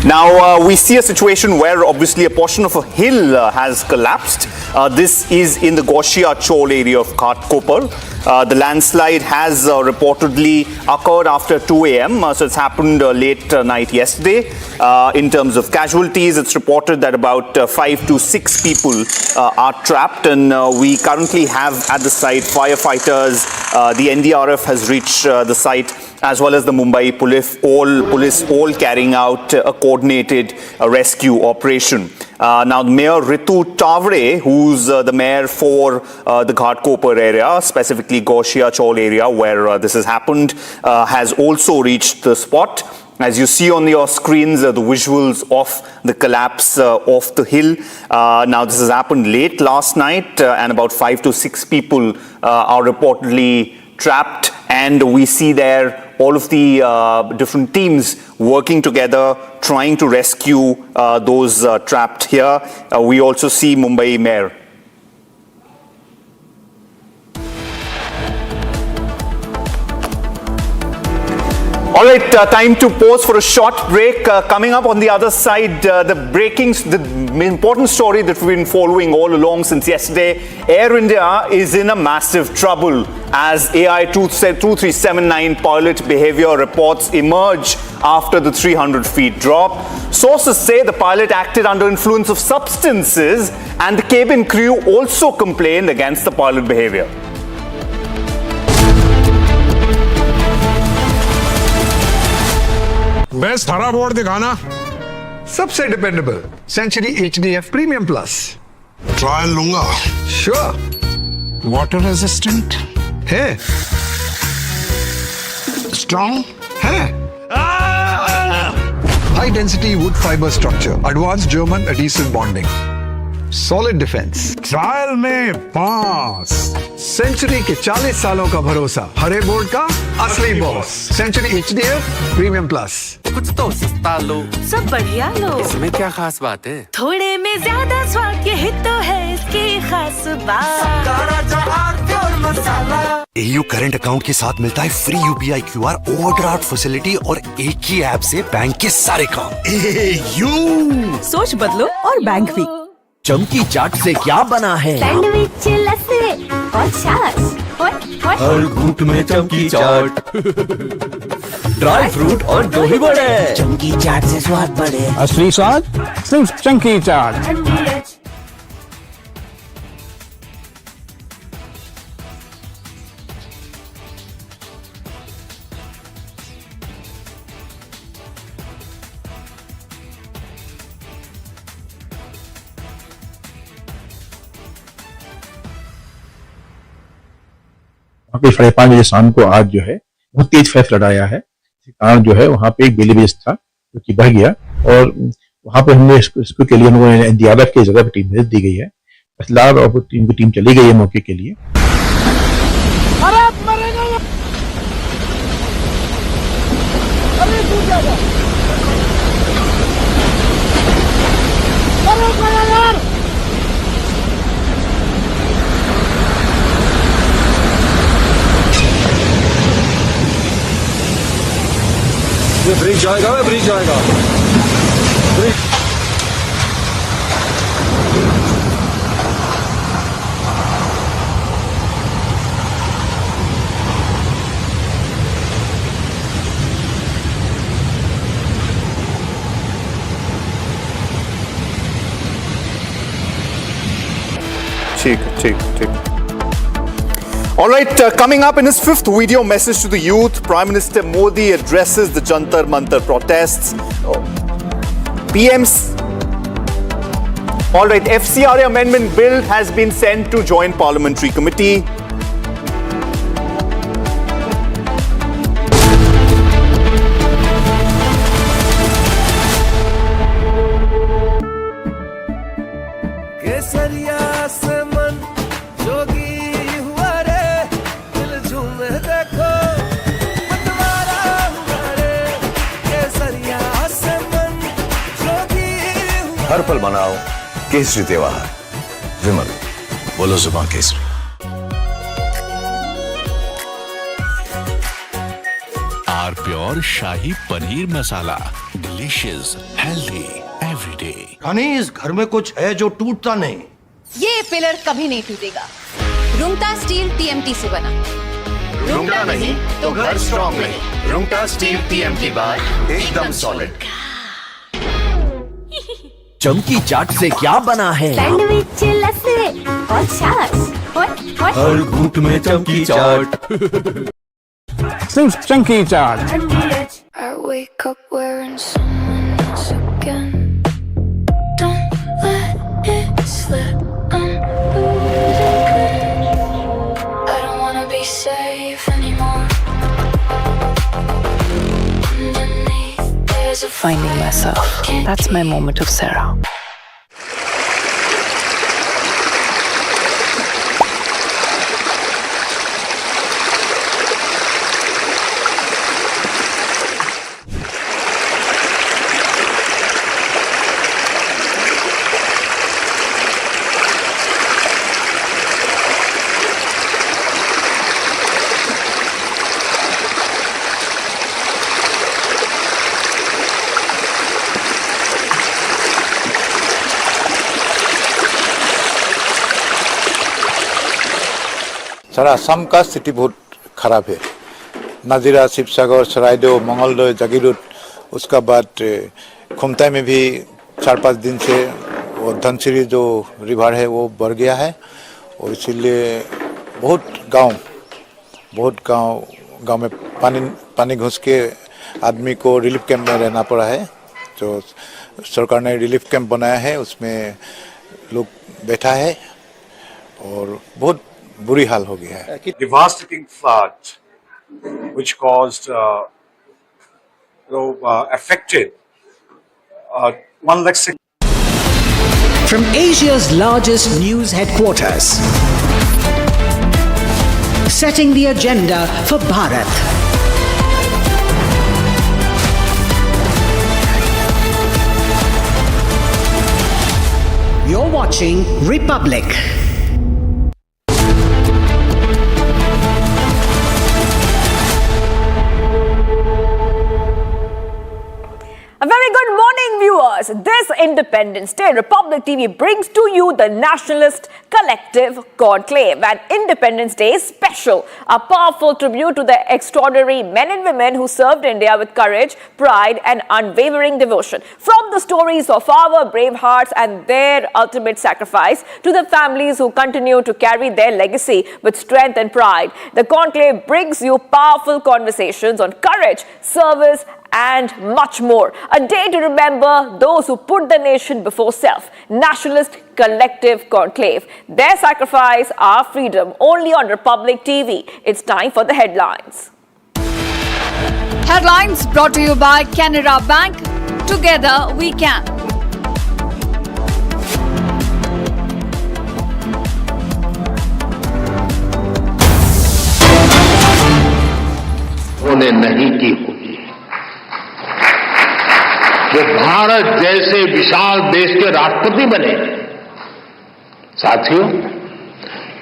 Now, we see a situation where obviously a portion of a hill has collapsed. This is in the Goswami Chol area of Ghatkopar. The landslide has reportedly occurred after 2 a.m. So it's happened late night yesterday. In terms of casualties, it's reported that about 5 to 6 people are trapped, and we currently have at the site firefighters. The NDRF has reached the site, as well as the Mumbai police, all carrying out a coordinated rescue operation. Now, Mayor Ritu Tavre, who's the mayor for the Ghatkopar area, specifically Goshia Chaul area where this has happened, has also reached the spot. As you see on your screens, the visuals of the collapse of the hill. Now, this has happened late last night, and about 5 to 6 people are reportedly trapped. And we see there all of the different teams working together, trying to rescue those trapped here. We also see Mumbai Mayor. All right, time to pause for a short break. Coming up on the other side, the important story that we've been following all along since yesterday. Air India is in a massive trouble as AI 2379 pilot behavior reports emerge after the 300 feet drop. Sources say the pilot acted under influence of substances, and the cabin crew also complained against the pilot behavior. Best हरा board दिखाना। सबसे dependable century HDF premium plus. Trial लूंगा। Sure. Water resistant है, strong है, high density wood fibre structure, advance German adhesive bonding, solid defence. Trial में pass. Century के 40 सालों का भरोसा, हरे बोर्ड का असली boss. Century HDF premium plus. कुछ तो सस्ता लो, सब बढ़िया लो। इसमें क्या खास बात है? थोड़े में ज्यादा स्वाद, यही तो है इसकी खास बात। AU करंट अकाउंट के साथ मिलता है free UPI QR overdraft facility और एक ही ऐप से बैंक के सारे काम। AU सोच बदलो और बैंक भी। चमकी चाट से क्या बना है? सैंडविच, लस्सी और छाछ। हर घूंट में चमकी चाट, ड्राई फ्रूट और दही बड़े। चमकी चाट से स्वाद बढ़े। असली स्वाद सिर्फ चमकी चाट। वहाँ पे 5:30 बजे शाम को आज जो है बहुत तेज फैसला आया है। कारण जो है वहाँ पे एक बेली बेस था जो कि बह गया, और वहाँ पे हमने इसको के लिए हम लोगों ने NDRF की जगह पे टीम भेज दी गई है। फिलहाल और टीम चली गई है मौके के लिए। ये ब्रिज जाएगा, ब्रिज जाएगा, ब्रिज। ठीक। All right, coming up in his 5th video message to the youth, Prime Minister Modi addresses the Jantar Mantar protests. PM's. All right, FCRA amendment bill has been sent to Joint Parliamentary Committee. हर पल मनाओ केसरी त्योहार। विमल, बोलो जुबान केसरी। Our pure shahi paneer masala, delicious, healthy, everyday. यानी इस घर में कुछ है जो टूटता नहीं। ये पिलर कभी नहीं टूटेगा। रुंगटा स्टील टीएमटी से बना। रुंगटा नहीं तो घर स्ट्रॉन्ग नहीं। रुंगटा स्टील टीएमटी बार एकदम सॉलिड। चमकी चाट से क्या बना है? सैंडविच लस्सी और छाछ। हर घूंट में चमकी चाट। सिर्फ चंकी चाट। I wake up wearing someone else again. Don't let it slip. I'm losing. I don't wanna be safe anymore. Underneath there's a Finding myself. That's my moment of Sarah. सारा असम का स्थिति बहुत खराब है। नाजिरा, शिवसागर, सरायदेव, मंगलदोय, जागीरोड, उसका बाद खुमताई में भी 4-5 दिन से वो धनसिरी जो रिवर है वो बढ़ गया है और इसीलिए बहुत गांव में पानी घुस के आदमी को रिलीफ कैंप में रहना पड़ा है। जो सरकार ने रिलीफ कैंप बनाया है उसमें लोग बैठा है और बहुत बुरी हाल हो गया है। Devastating flood which caused affected 1,600,000. From Asia's largest news headquarters, setting the agenda for Bharat. You're watching Republic. A very good morning, viewers. This Independence Day, Republic TV brings to you the Nationalist Collective Conclave. And Independence Day is special, a powerful tribute to the extraordinary men and women who served India with courage, pride and unwavering devotion. From the stories of our brave hearts and their ultimate sacrifice to the families who continue to carry their legacy with strength and pride, the Conclave brings you powerful conversations on courage, service and much more. A day to remember those who put the nation before self. Nationalist Collective Conclave. Their sacrifice, our freedom. Only on Republic TV. It's time for the headlines. Headlines brought to you by Canara Bank. Together we can. उन्हें नहीं की होगी। वो भारत जैसे विशाल देश के राष्ट्रपति बने। साथियों,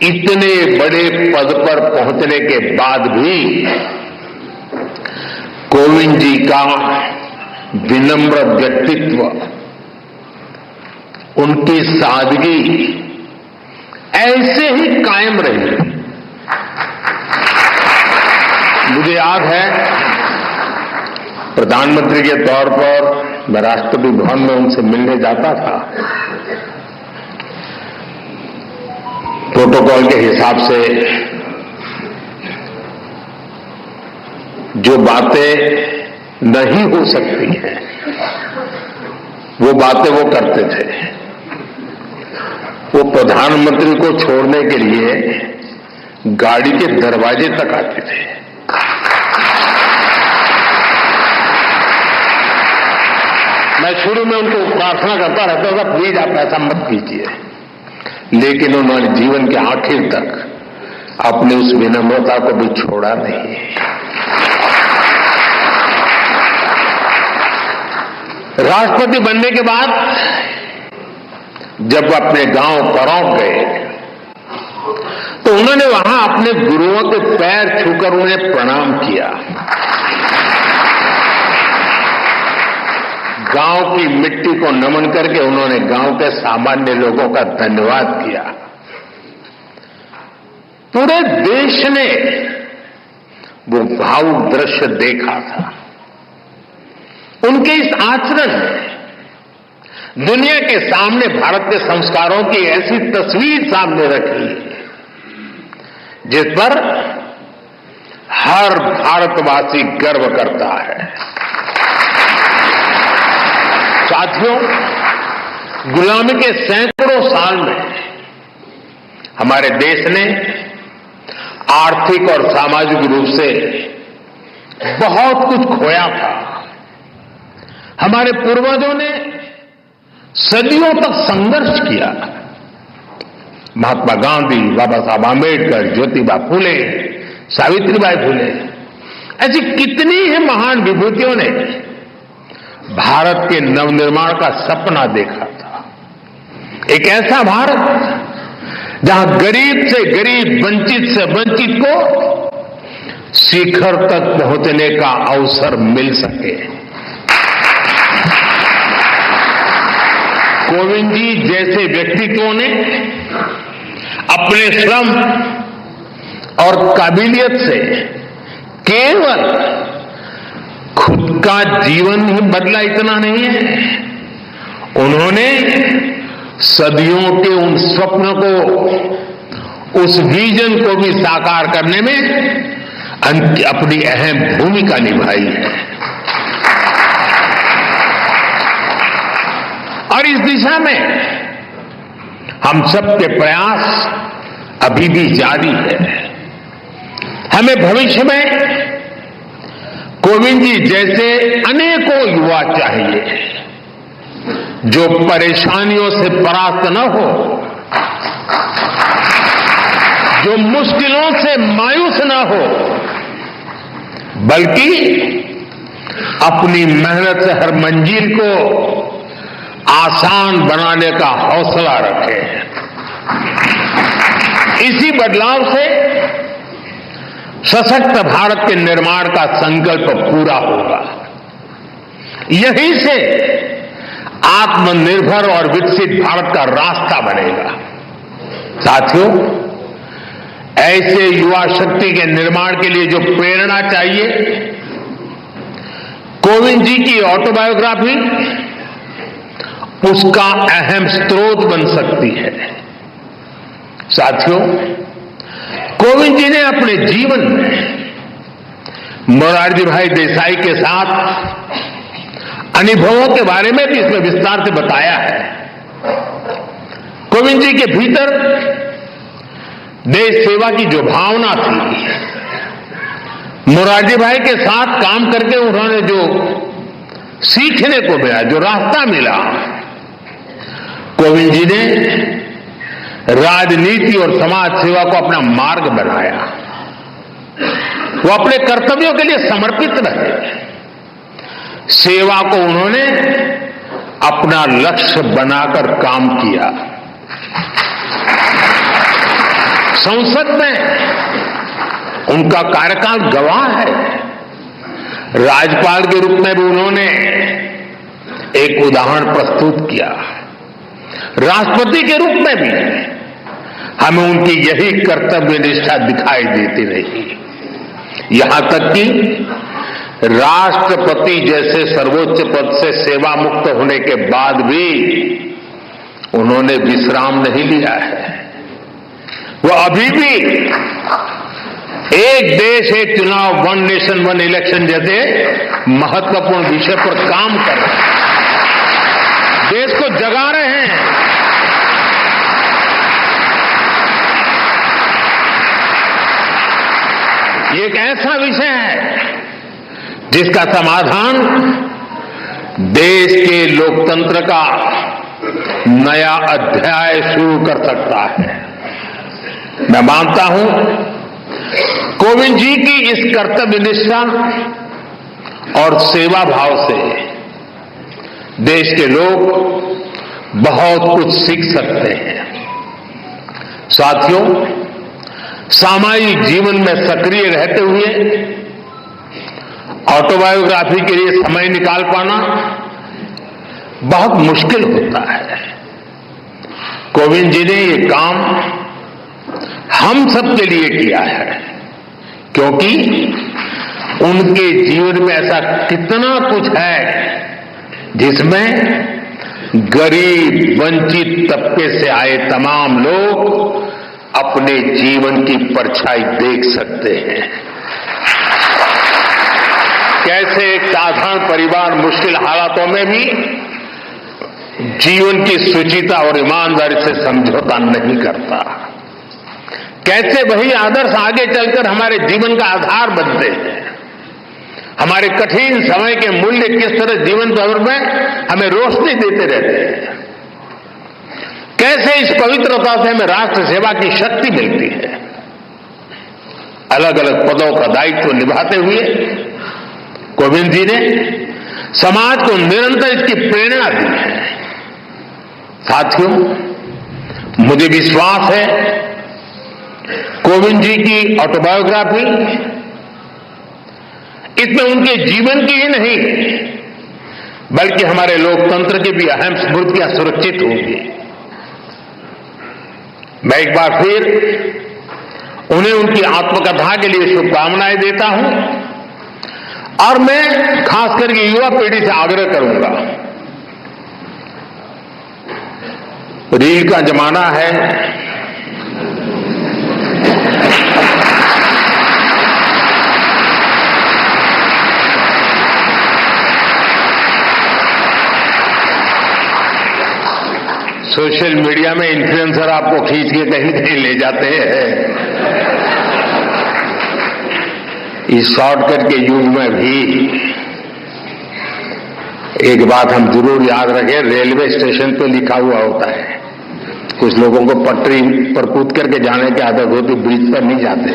इतने बड़े पद पर पहुंचने के बाद भी कोविंद जी का विनम्र व्यक्तित्व, उनकी सादगी ऐसे ही कायम रही। मुझे याद है प्रधानमंत्री के तौर पर मैं राष्ट्रपति भवन में उनसे मिलने जाता था। प्रोटोकॉल के हिसाब से जो बातें नहीं हो सकती हैं वो बातें वो करते थे। वो प्रधानमंत्री को छोड़ने के लिए गाड़ी के दरवाजे तक आते थे। मैं शुरू में उनको प्रार्थना करता रहता था, प्लीज आप ऐसा मत कीजिए, लेकिन उन्होंने जीवन के आखिर तक अपनी उस विनम्रता को भी छोड़ा नहीं। राष्ट्रपति बनने के बाद जब अपने गांव परौंक गए तो उन्होंने वहां अपने गुरुओं के पैर छूकर उन्हें प्रणाम किया। गांव की मिट्टी को नमन करके उन्होंने गांव के सामान्य लोगों का धन्यवाद किया। पूरे देश ने वो भावुक दृश्य देखा था। उनके इस आचरण ने दुनिया के सामने भारत के संस्कारों की ऐसी तस्वीर सामने रखी जिस पर हर भारतवासी गर्व करता है। साथियों, गुलामी के सैकड़ों साल में हमारे देश ने आर्थिक और सामाजिक रूप से बहुत कुछ खोया था। हमारे पूर्वजों ने सदियों तक संघर्ष किया। महात्मा गांधी, बाबा साहब आंबेडकर, ज्योतिबा फूले, सावित्रीबाई फूले, ऐसी कितनी ही महान विभूतियों ने भारत के नवनिर्माण का सपना देखा था। एक ऐसा भारत जहां गरीब से गरीब, वंचित से वंचित को शिखर तक पहुंचने का अवसर मिल सके। कोविंद जी जैसे व्यक्तित्वों ने अपने श्रम और काबिलियत से केवल खुद का जीवन ही बदला इतना नहीं है, उन्होंने सदियों के उन स्वप्नों को, उस विजन को भी साकार करने में अपनी अहम भूमिका निभाई है। और इस दिशा में हम सबके प्रयास अभी भी जारी है। हमें भविष्य में कोविंद जी जैसे अनेकों युवा चाहिए जो परेशानियों से परास्त न हो, जो मुश्किलों से मायूस न हो, बल्कि अपनी मेहनत से हर मंजिल को आसान बनाने का हौसला रखे। इसी बदलाव से सशक्त भारत के निर्माण का संकल्प पूरा होगा। यहीं से आत्मनिर्भर और विकसित भारत का रास्ता बनेगा। साथियों, ऐसे युवा शक्ति के निर्माण के लिए जो प्रेरणा चाहिए, कोविंद जी की ऑटोबायोग्राफी उसका अहम स्रोत बन सकती है। साथियों, कोविंद जी ने अपने जीवन में मोरारजी भाई देसाई के साथ अनुभवों के बारे में भी इसमें विस्तार से बताया है। कोविंद जी के भीतर देश सेवा की जो भावना थी, मोरारजी भाई के साथ काम करके उन्होंने जो सीखने को मिला, जो रास्ता मिला, कोविंद जी ने राजनीति और समाज सेवा को अपना मार्ग बनाया। वो अपने कर्तव्यों के लिए समर्पित रहे। सेवा को उन्होंने अपना लक्ष्य बनाकर काम किया। संसद में उनका कार्यकाल गवाह है। राज्यपाल के रूप में भी उन्होंने एक उदाहरण प्रस्तुत किया। राष्ट्रपति के रूप में भी हमें उनकी यही कर्तव्य निष्ठा दिखाई देती रही। यहां तक कि राष्ट्रपति जैसे सर्वोच्च पद से सेवा मुक्त होने के बाद भी उन्होंने विश्राम नहीं लिया है। वो अभी भी एक देश एक चुनाव, वन नेशन वन इलेक्शन जैसे महत्वपूर्ण विषय पर काम कर रहे हैं, देश को जगा रहे हैं। ये एक ऐसा विषय है जिसका समाधान देश के लोकतंत्र का नया अध्याय शुरू कर सकता है। मैं मानता हूं कोविंद जी की इस कर्तव्य निष्ठा और सेवा भाव से देश के लोग बहुत कुछ सीख सकते हैं। साथियों, सामाजिक जीवन में सक्रिय रहते हुए ऑटोबायोग्राफी के लिए समय निकाल पाना बहुत मुश्किल होता है। कोविंद जी ने ये काम हम सबके लिए किया है, क्योंकि उनके जीवन में ऐसा कितना कुछ है जिसमें गरीब वंचित तबके से आए तमाम लोग अपने जीवन की परछाई देख सकते हैं। कैसे एक साधारण परिवार मुश्किल हालातों में भी जीवन की शुचिता और ईमानदारी से समझौता नहीं करता, कैसे वही आदर्श आगे चलकर हमारे जीवन का आधार बनते हैं, हमारे कठिन समय के मूल्य किस तरह जीवन भर में हमें रोशनी देते रहते हैं, कैसे इस पवित्रता से हमें राष्ट्र सेवा की शक्ति मिलती है। अलग अलग पदों का दायित्व निभाते हुए कोविंद जी ने समाज को निरंतर इसकी प्रेरणा दी है। साथियों, मुझे विश्वास है कोविंद जी की ऑटोबायोग्राफी इसमें उनके जीवन की ही नहीं बल्कि हमारे लोकतंत्र की भी अहम स्मृतियां सुरक्षित होंगी। मैं एक बार फिर उन्हें उनकी आत्मकथा के लिए शुभकामनाएं देता हूं और मैं खास करके युवा पीढ़ी से आग्रह करूंगा, रील का जमाना है, सोशल मीडिया में इन्फ्लुएंसर आपको खींच के कहीं कहीं ले जाते हैं। इस शॉर्टकट के युग में भी एक बात हम जरूर याद रखें, रेलवे स्टेशन पे लिखा हुआ होता है, कुछ लोगों को पटरी पर कूद करके जाने की आदत होती, ब्रिज पर नहीं जाते,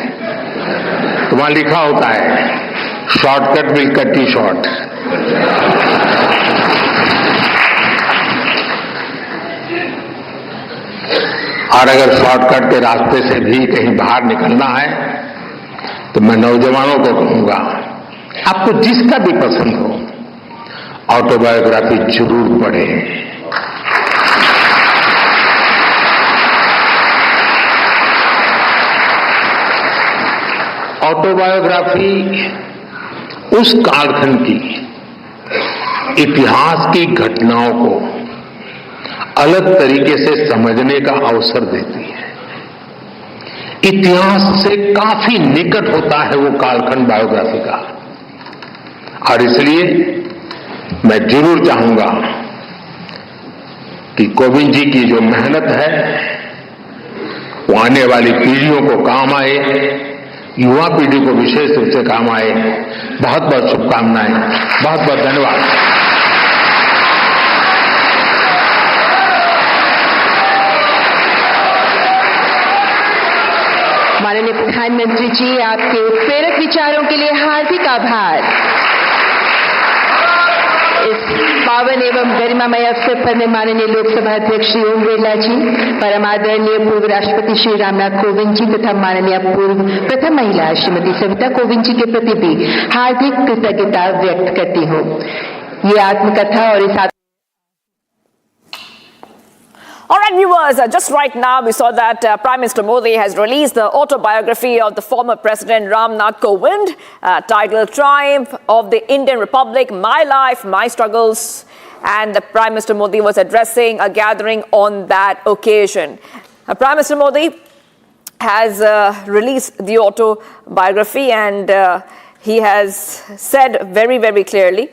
तो वहां लिखा होता है shortcut will cut you short. और अगर शॉर्टकट के रास्ते से भी कहीं बाहर निकलना है तो मैं नौजवानों को कहूंगा, आपको जिसका भी पसंद हो ऑटोबायोग्राफी जरूर पढ़ें। ऑटोबायोग्राफी उस कालखंड की इतिहास की घटनाओं को अलग तरीके से समझने का अवसर देती है। इतिहास से काफी निकट होता है वो कालखंड बायोग्राफी का, और इसलिए मैं जरूर चाहूंगा कि कोविंद जी की जो मेहनत है वो आने वाली पीढ़ियों को काम आए, युवा पीढ़ी को विशेष रूप से काम आए। बहुत बहुत शुभकामनाएं, बहुत बहुत धन्यवाद। माननीय प्रधानमंत्री जी, आपके प्रेरक विचारों के लिए हार्दिक आभार। इस पावन एवं गरिमामय अवसर पर मैं माननीय लोकसभा अध्यक्ष श्री ओम बिरला जी, परम आदरणीय पूर्व राष्ट्रपति श्री रामनाथ कोविंद जी तथा माननीय पूर्व प्रथम महिला श्रीमती सविता कोविंद जी के प्रति भी हार्दिक कृतज्ञता व्यक्त करती हूँ। ये आत्मकथा और इस All right, viewers, just right now we saw that Prime Minister Modi has released the autobiography of the former President Ram Nath Kovind, titled Triumph of the Indian Republic, My Life, My Struggles. And the Prime Minister Modi was addressing a gathering on that occasion. Prime Minister Modi has released the autobiography, and he has said very, very clearly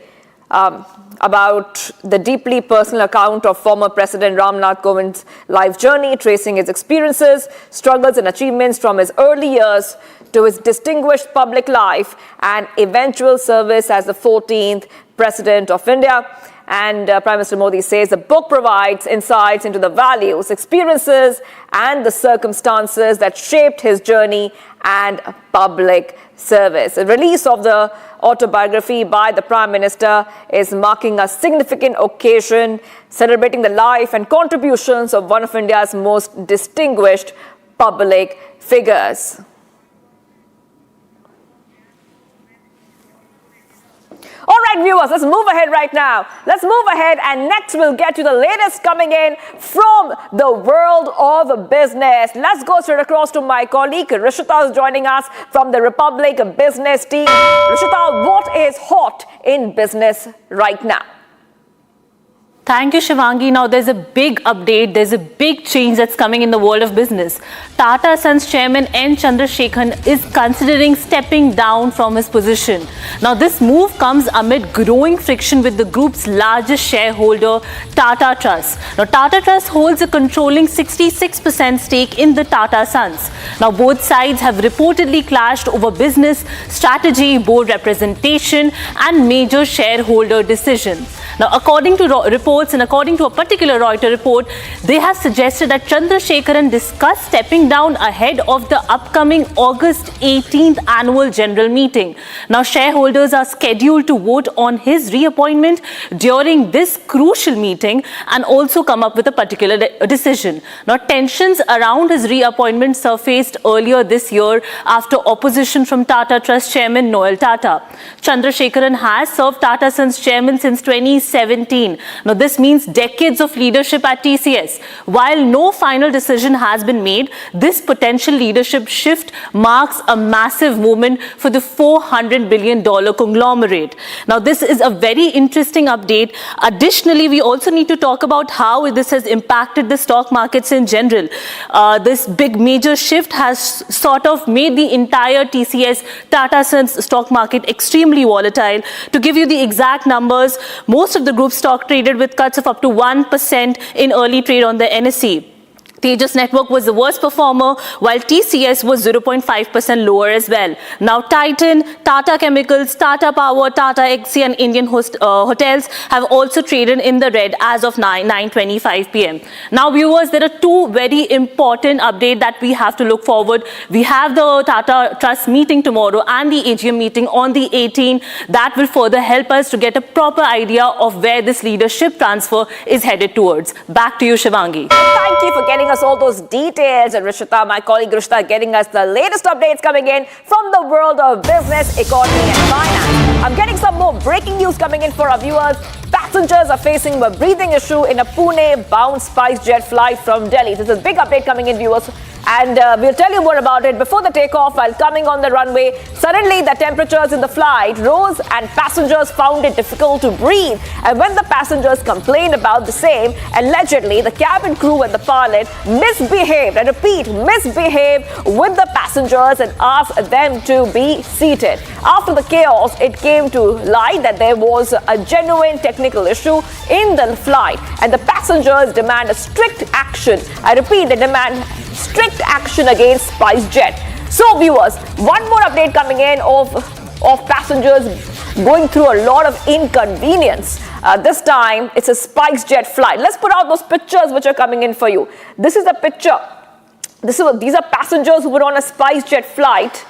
about the deeply personal account of former President Ram Nath Kovind's life journey, tracing his experiences, struggles and achievements from his early years to his distinguished public life and eventual service as the 14th President of India. And Prime Minister Modi says the book provides insights into the values, experiences and the circumstances that shaped his journey and public service. The release of the autobiography by the Prime Minister is marking a significant occasion, celebrating the life and contributions of one of India's most distinguished public figures. All right. right, viewers, let's move ahead right now. Let's move ahead, and next we'll get to the latest coming in from the world of business. Let's go straight across to my colleague Rishita is joining us from the Republic Business team. Rishita, what is hot in business right now? Thank you, Shivangi. Now, there's a big update. There's a big change that's coming in the world of business. Tata Sons chairman N. Chandrasekharan is considering stepping down from his position. Now, this move comes amid growing friction with the group's largest shareholder, Tata Trust. Now, Tata Trust holds a controlling 66% stake in the Tata Sons. Now, both sides have reportedly clashed over business, strategy, board representation, and major shareholder decisions. Now, according to reports and according to a particular Reuters report, they have suggested that Chandrasekharan discussed stepping down ahead of the upcoming August 18th annual general meeting. Now, shareholders are scheduled to vote on his reappointment during this crucial meeting and also come up with a particular decision. Now, tensions around his reappointment surfaced earlier this year after opposition from Tata Trust chairman Noel Tata. Chandrasekharan has served Tata Sons chairman since 2017. Now, this means decades of leadership at TCS. While no final decision has been made, this potential leadership shift marks a massive moment for the $400 billion conglomerate. Now, this is a very interesting update. Additionally, we also need to talk about how this has impacted the stock markets in general. This big major shift has sort of made the entire TCS Tata Sons stock market extremely volatile. To give you the exact numbers, most of the group stock traded with cuts of up to 1% in early trade on the NSE. Tejas Network was the worst performer, while TCS was 0.5% lower as well. Now, Titan, Tata Chemicals, Tata Power, Tata Exi and Indian Hotels have also traded in the red as of 9:25 p.m. Now, viewers, there are two very important updates that we have to look forward. We have the Tata Trust meeting tomorrow and the AGM meeting on the 18th. That will further help us to get a proper idea of where this leadership transfer is headed towards. Back to you, Shivangi. Thank you for getting us all those details, and Rishita, my colleague Rishita, getting us the latest updates coming in from the world of business, economy and finance. I'm getting some more breaking news coming in for our viewers. Passengers are facing a breathing issue in a Pune-bound SpiceJet flight from Delhi. This is a big update coming in, viewers, and we'll tell you more about it. Before the takeoff, while coming on the runway, suddenly the temperatures in the flight rose and passengers found it difficult to breathe. And when the passengers complained about the same, allegedly the cabin crew and the pilot misbehaved, I repeat, misbehaved with the passengers and asked them to be seated. After the chaos, it came to light that there was a genuine technical issue in the flight, and the passengers demand a strict action. I repeat, they demand strict action against SpiceJet. So, viewers, one more update coming in of passengers going through a lot of inconvenience. This time, it's a SpiceJet flight. Let's put out those pictures which are coming in for you. This is a picture. These are passengers who were on a SpiceJet flight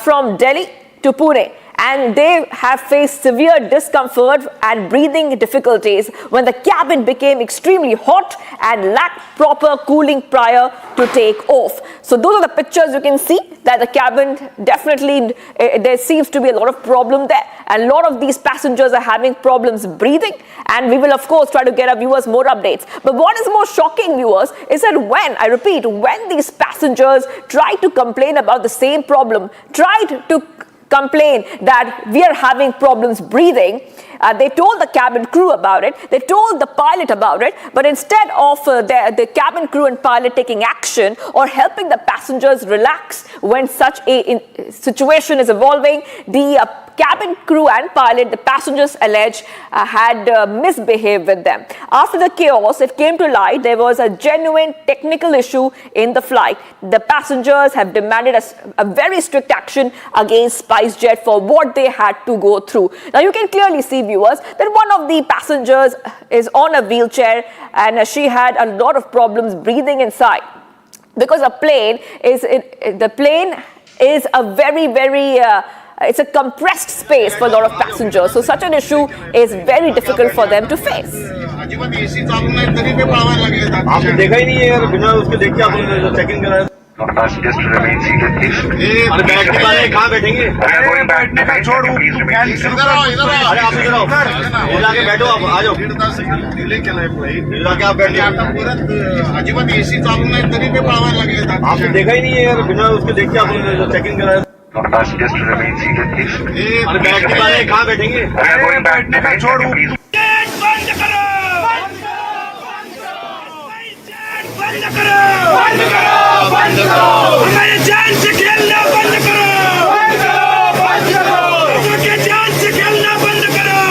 from Delhi to Pune, and they have faced severe discomfort and breathing difficulties when the cabin became extremely hot and lacked proper cooling prior to take off. So those are the pictures. You can see that the cabin definitely, there seems to be a lot of problem there, and a lot of these passengers are having problems breathing, and we will of course try to get our viewers more updates. But what is more shocking, viewers, is that when these passengers tried to complain about the same problem, tried to complain that we are having problems breathing, they told the cabin crew about it, they told the pilot about it, but instead of the cabin crew and pilot taking action or helping the passengers relax when such a situation is evolving, the cabin crew and pilot, the passengers allege, had misbehaved with them. After the chaos, it came to light there was a genuine technical issue in the flight. The passengers have demanded a very strict action against SpiceJet for what they had to go through. Now, you can clearly see, viewers, that one of the passengers is on a wheelchair, and she had a lot of problems breathing inside because the plane is a very it's a compressed space for a lot of passengers. So such an issue is very difficult for them to face. Just remain seated, please. अरे बैठने वाले कहाँ बैठेंगे? बैठने का छोड़, अरे आप इधर आओ, इधर आके बैठो, आप आ जाओ, इधर आके आप बैठिए। अजिबात एसी चालू नाही तरी ते पळायला लागले. आपने देखा ही नहीं है यार, बिना उसके देख के आपने चेकिंग कराया। Just remain seated, please. अरे बैठने वाले कहाँ बैठेंगे? बैठने का छोड़, हमारे जान से खेलना बंद करो, उनके जान से खेलना बंद करो,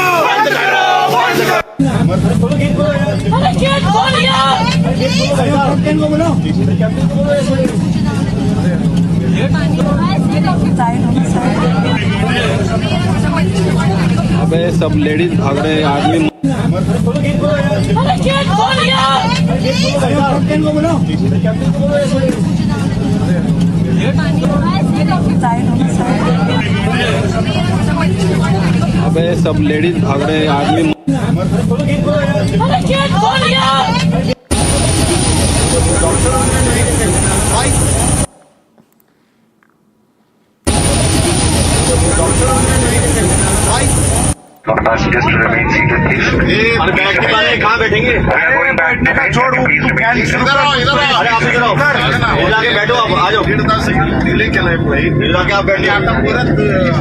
अरे गेट खोल यार, अबे सब लेडीज भाग रहे, आदमी अरे गेट खोल यार, अबे सब लेडीज भाग रहे, आदमी अरे गेट खोल यार। Just remain seated, please. अरे बैठने वाले कहाँ बैठेंगे? बैठने का छोड़, अरे आप इधर आओ, इधर आके बैठो, आप आ जाओ, इधर आके आप बैठिए।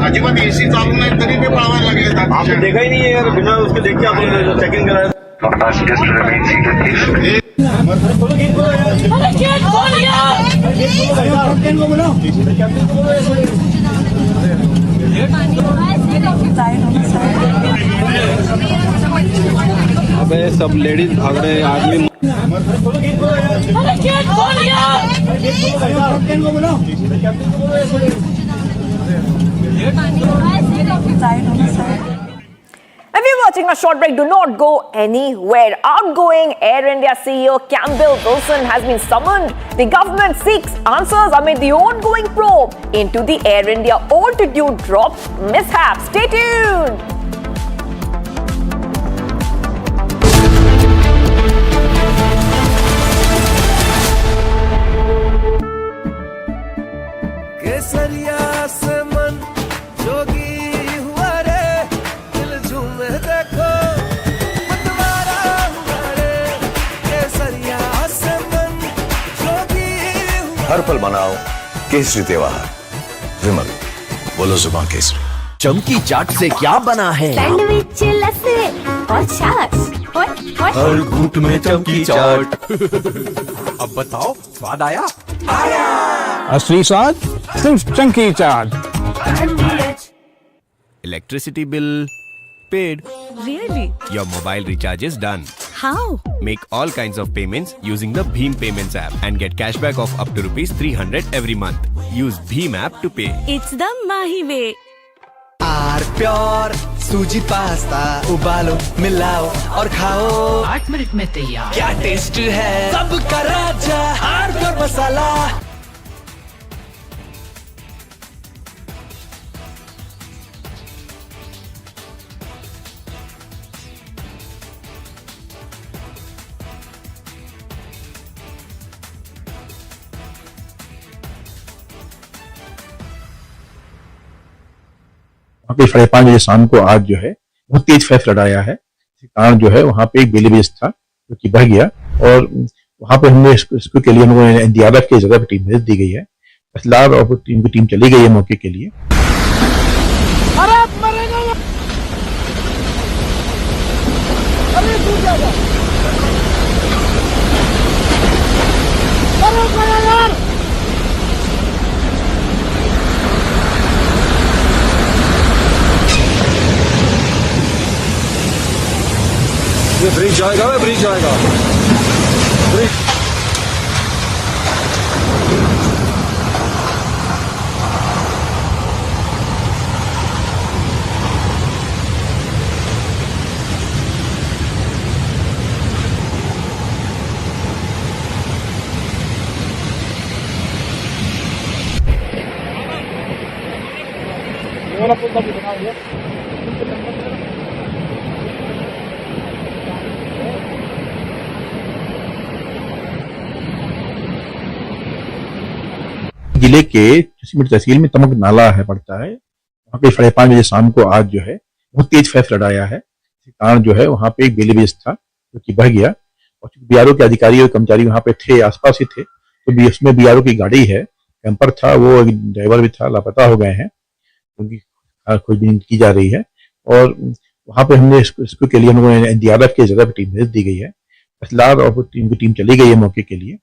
अजिबात एसी चालू नाही तरी ते पळायला लागले. आपने देखा ही नहीं है यार, बिना उसके देख के आपने चेकिंग कराया। Just remain seated, please. अरे गेट खोल यार, अबे सब लेडीज भाग रहे, आदमी अरे गेट खोल यार, If you're watching a short break, do not go anywhere. Outgoing Air India CEO Campbell Wilson has been summoned. The government seeks answers amid the ongoing probe into the Air India altitude drop mishap. Stay tuned. केसरिया से मन जोगी हुआ रे, दिल झूमे देखो मतवारा हुआ रे, केसरिया से मन जोगी हुआ। हर पल मनाओ केसरी त्योहार। विमल, बोलो जुबान केसरी। चमकी चाट से क्या बना है? सैंडविच लस्सी और छाछ हर घूंट में चमकी चाट। अब बताओ स्वाद आया? असली स्वाद सिर्फ चंकी चाट। Electricity bill paid. Really? Your mobile recharge is done. How? Make all kinds of payments using the Bheem Payments app and get cashback of up to ₹300 every month. Use Bheem app to pay. It's the Mahi way. Our pure sooji pasta उबालो मिलाओ और खाओ, 8 minute में तैयार। क्या taste है सबका राजा आर प्योर मसाला। वहाँ पे 5:30 बजे शाम को आज जो है बहुत तेज फैसला आया है। इस कारण जो है वहाँ पे एक बेलीबेज था जो कि बह गया और वहाँ पे हमने इसको के लिए हम लोगों ने एनडीआरएफ की जगह पे टीम भेज दी गई है। फिलहाल और टीम की टीम चली गई है मौके के लिए। ये ब्रिज जाएगा, ब्रिज जाएगा, ब्रिज। जिले के सिमट तहसील में तमक नाला है पड़ता है, वहाँ पे 5:30 बजे शाम को आज जो है बहुत तेज फेफड़ आया है। इस कारण जो है वहाँ पे एक बेली ब्रिज था जो कि बह गया, और बीआरओ के अधिकारी और कर्मचारी वहाँ पे थे, आसपास ही थे, तो उसमें बीआरओ की गाड़ी है, कैंपर था, वो ड्राइवर भी था, लापता हो गए हैं, उनकी खोजबीन की जा रही है। और वहाँ पे हमने इसको के लिए हम लोगों ने एनडीआरएफ की जगह पे टीम भेज दी गई है, असलार और टीम चली गई है मौके के लिए।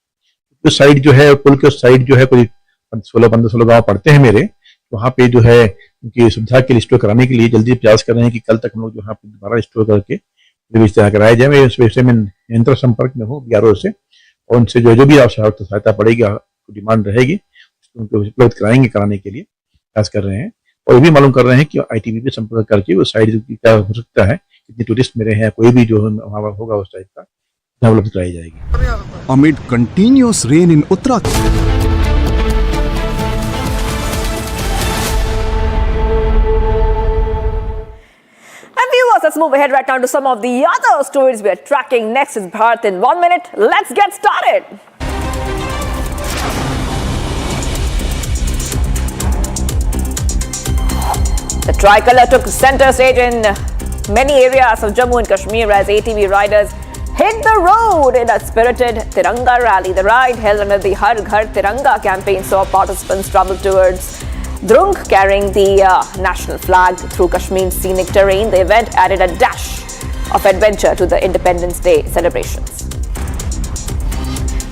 उस साइड जो है पुल के उस साइड जो है कोई 16 गाँव पड़ते हैं मेरे, वहाँ पे जो है उनकी सुविधा के लिए स्टोर कराने के लिए जल्दी प्रयास कर रहे हैं कि कल तक हम लोग यहाँ पे दोबारा स्टोर करके व्यवस्था कराया जाए। मैं इस विषय में निरंतर संपर्क में हूँ बीआरओ से, और उनसे जो भी सहायता पड़ेगी, डिमांड रहेगी, उनको उपलब्ध कराएंगे, कराने के लिए प्रयास कर रहे हैं। और ये भी मालूम कर रहे हैं कि आईटीबी पे संपर्क करके उस साइड क्या हो सकता है, कितने टूरिस्ट मेरे हैं, कोई भी जो वहाँ होगा उस टाइप का उपलब्ध कराई जाएगी। Amid continuous rain in Uttarakhand. And viewers, let's move ahead right now to some of the other stories we are tracking. Next is Bharat in 1 minute. Let's get started. The tricolour took centre stage in many areas of Jammu and Kashmir as ATV riders hit the road in a spirited Tiranga rally. The ride, held under the Har Ghar Tiranga campaign, saw participants travel towards Drung, carrying the national flag through Kashmir's scenic terrain. The event added a dash of adventure to the Independence Day celebrations.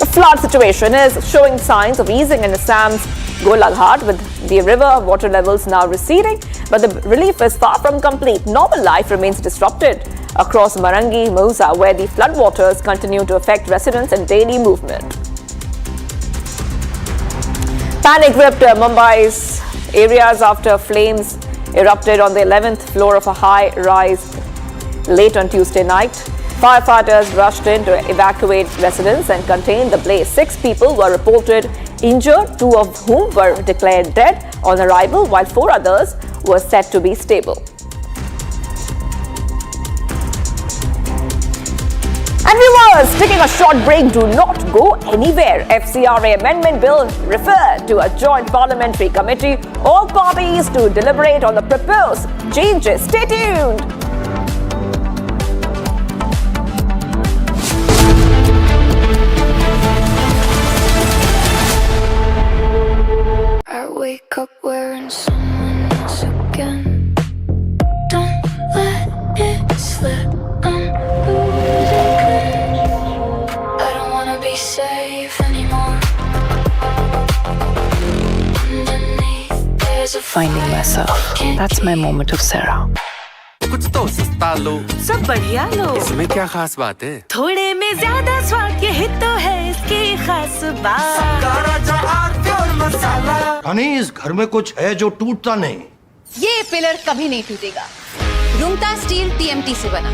The flood situation is showing signs of easing in Assam's Golaghat, with the river water levels now receding, but the relief is far from complete. Normal life remains disrupted across Marangi, Mausa, where the floodwaters continue to affect residents and daily movement. Panic gripped Mumbai's areas after flames erupted on the 11th floor of a high-rise late on Tuesday night. Firefighters rushed in to evacuate residents and contain the blaze. 6 people were reported injured, 2 of whom were declared dead on arrival, while 4 others were said to be stable. And viewers, taking a short break, do not go anywhere. FCRA amendment bill referred to a joint parliamentary committee. All parties to deliberate on the proposed changes. Stay tuned. I wake up wearing someone else again. Don't let it slip. I'm losing control. I don't wanna be safe anymore. Underneath there's a Finding myself. That's my moment of Sarah. कुछ तो सस्ता लो, सब बढ़िया लो, इसमें क्या खास बात है? थोड़े में ज्यादा स्वाद, यही तो है इसकी खास बात। रानी, इस घर में कुछ है जो टूटता नहीं। ये पिलर कभी नहीं टूटेगा। रुंगटा स्टील टीएमटी से बना।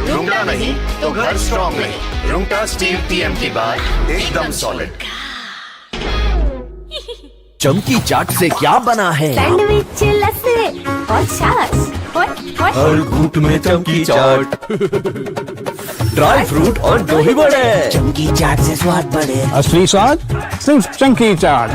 रुंगटा नहीं तो घर स्ट्रॉन्ग नहीं। रुंगटा स्टील टीएमटी बार एकदम सॉलिड। चमकी चाट से क्या बना है? सैंडविच, लस्सी और छाछ। हर घूंट में चमकी चाट। ड्राई फ्रूट और दही बड़े। चमकी चाट से स्वाद बढ़े। असली स्वाद सिर्फ चमकी चाट।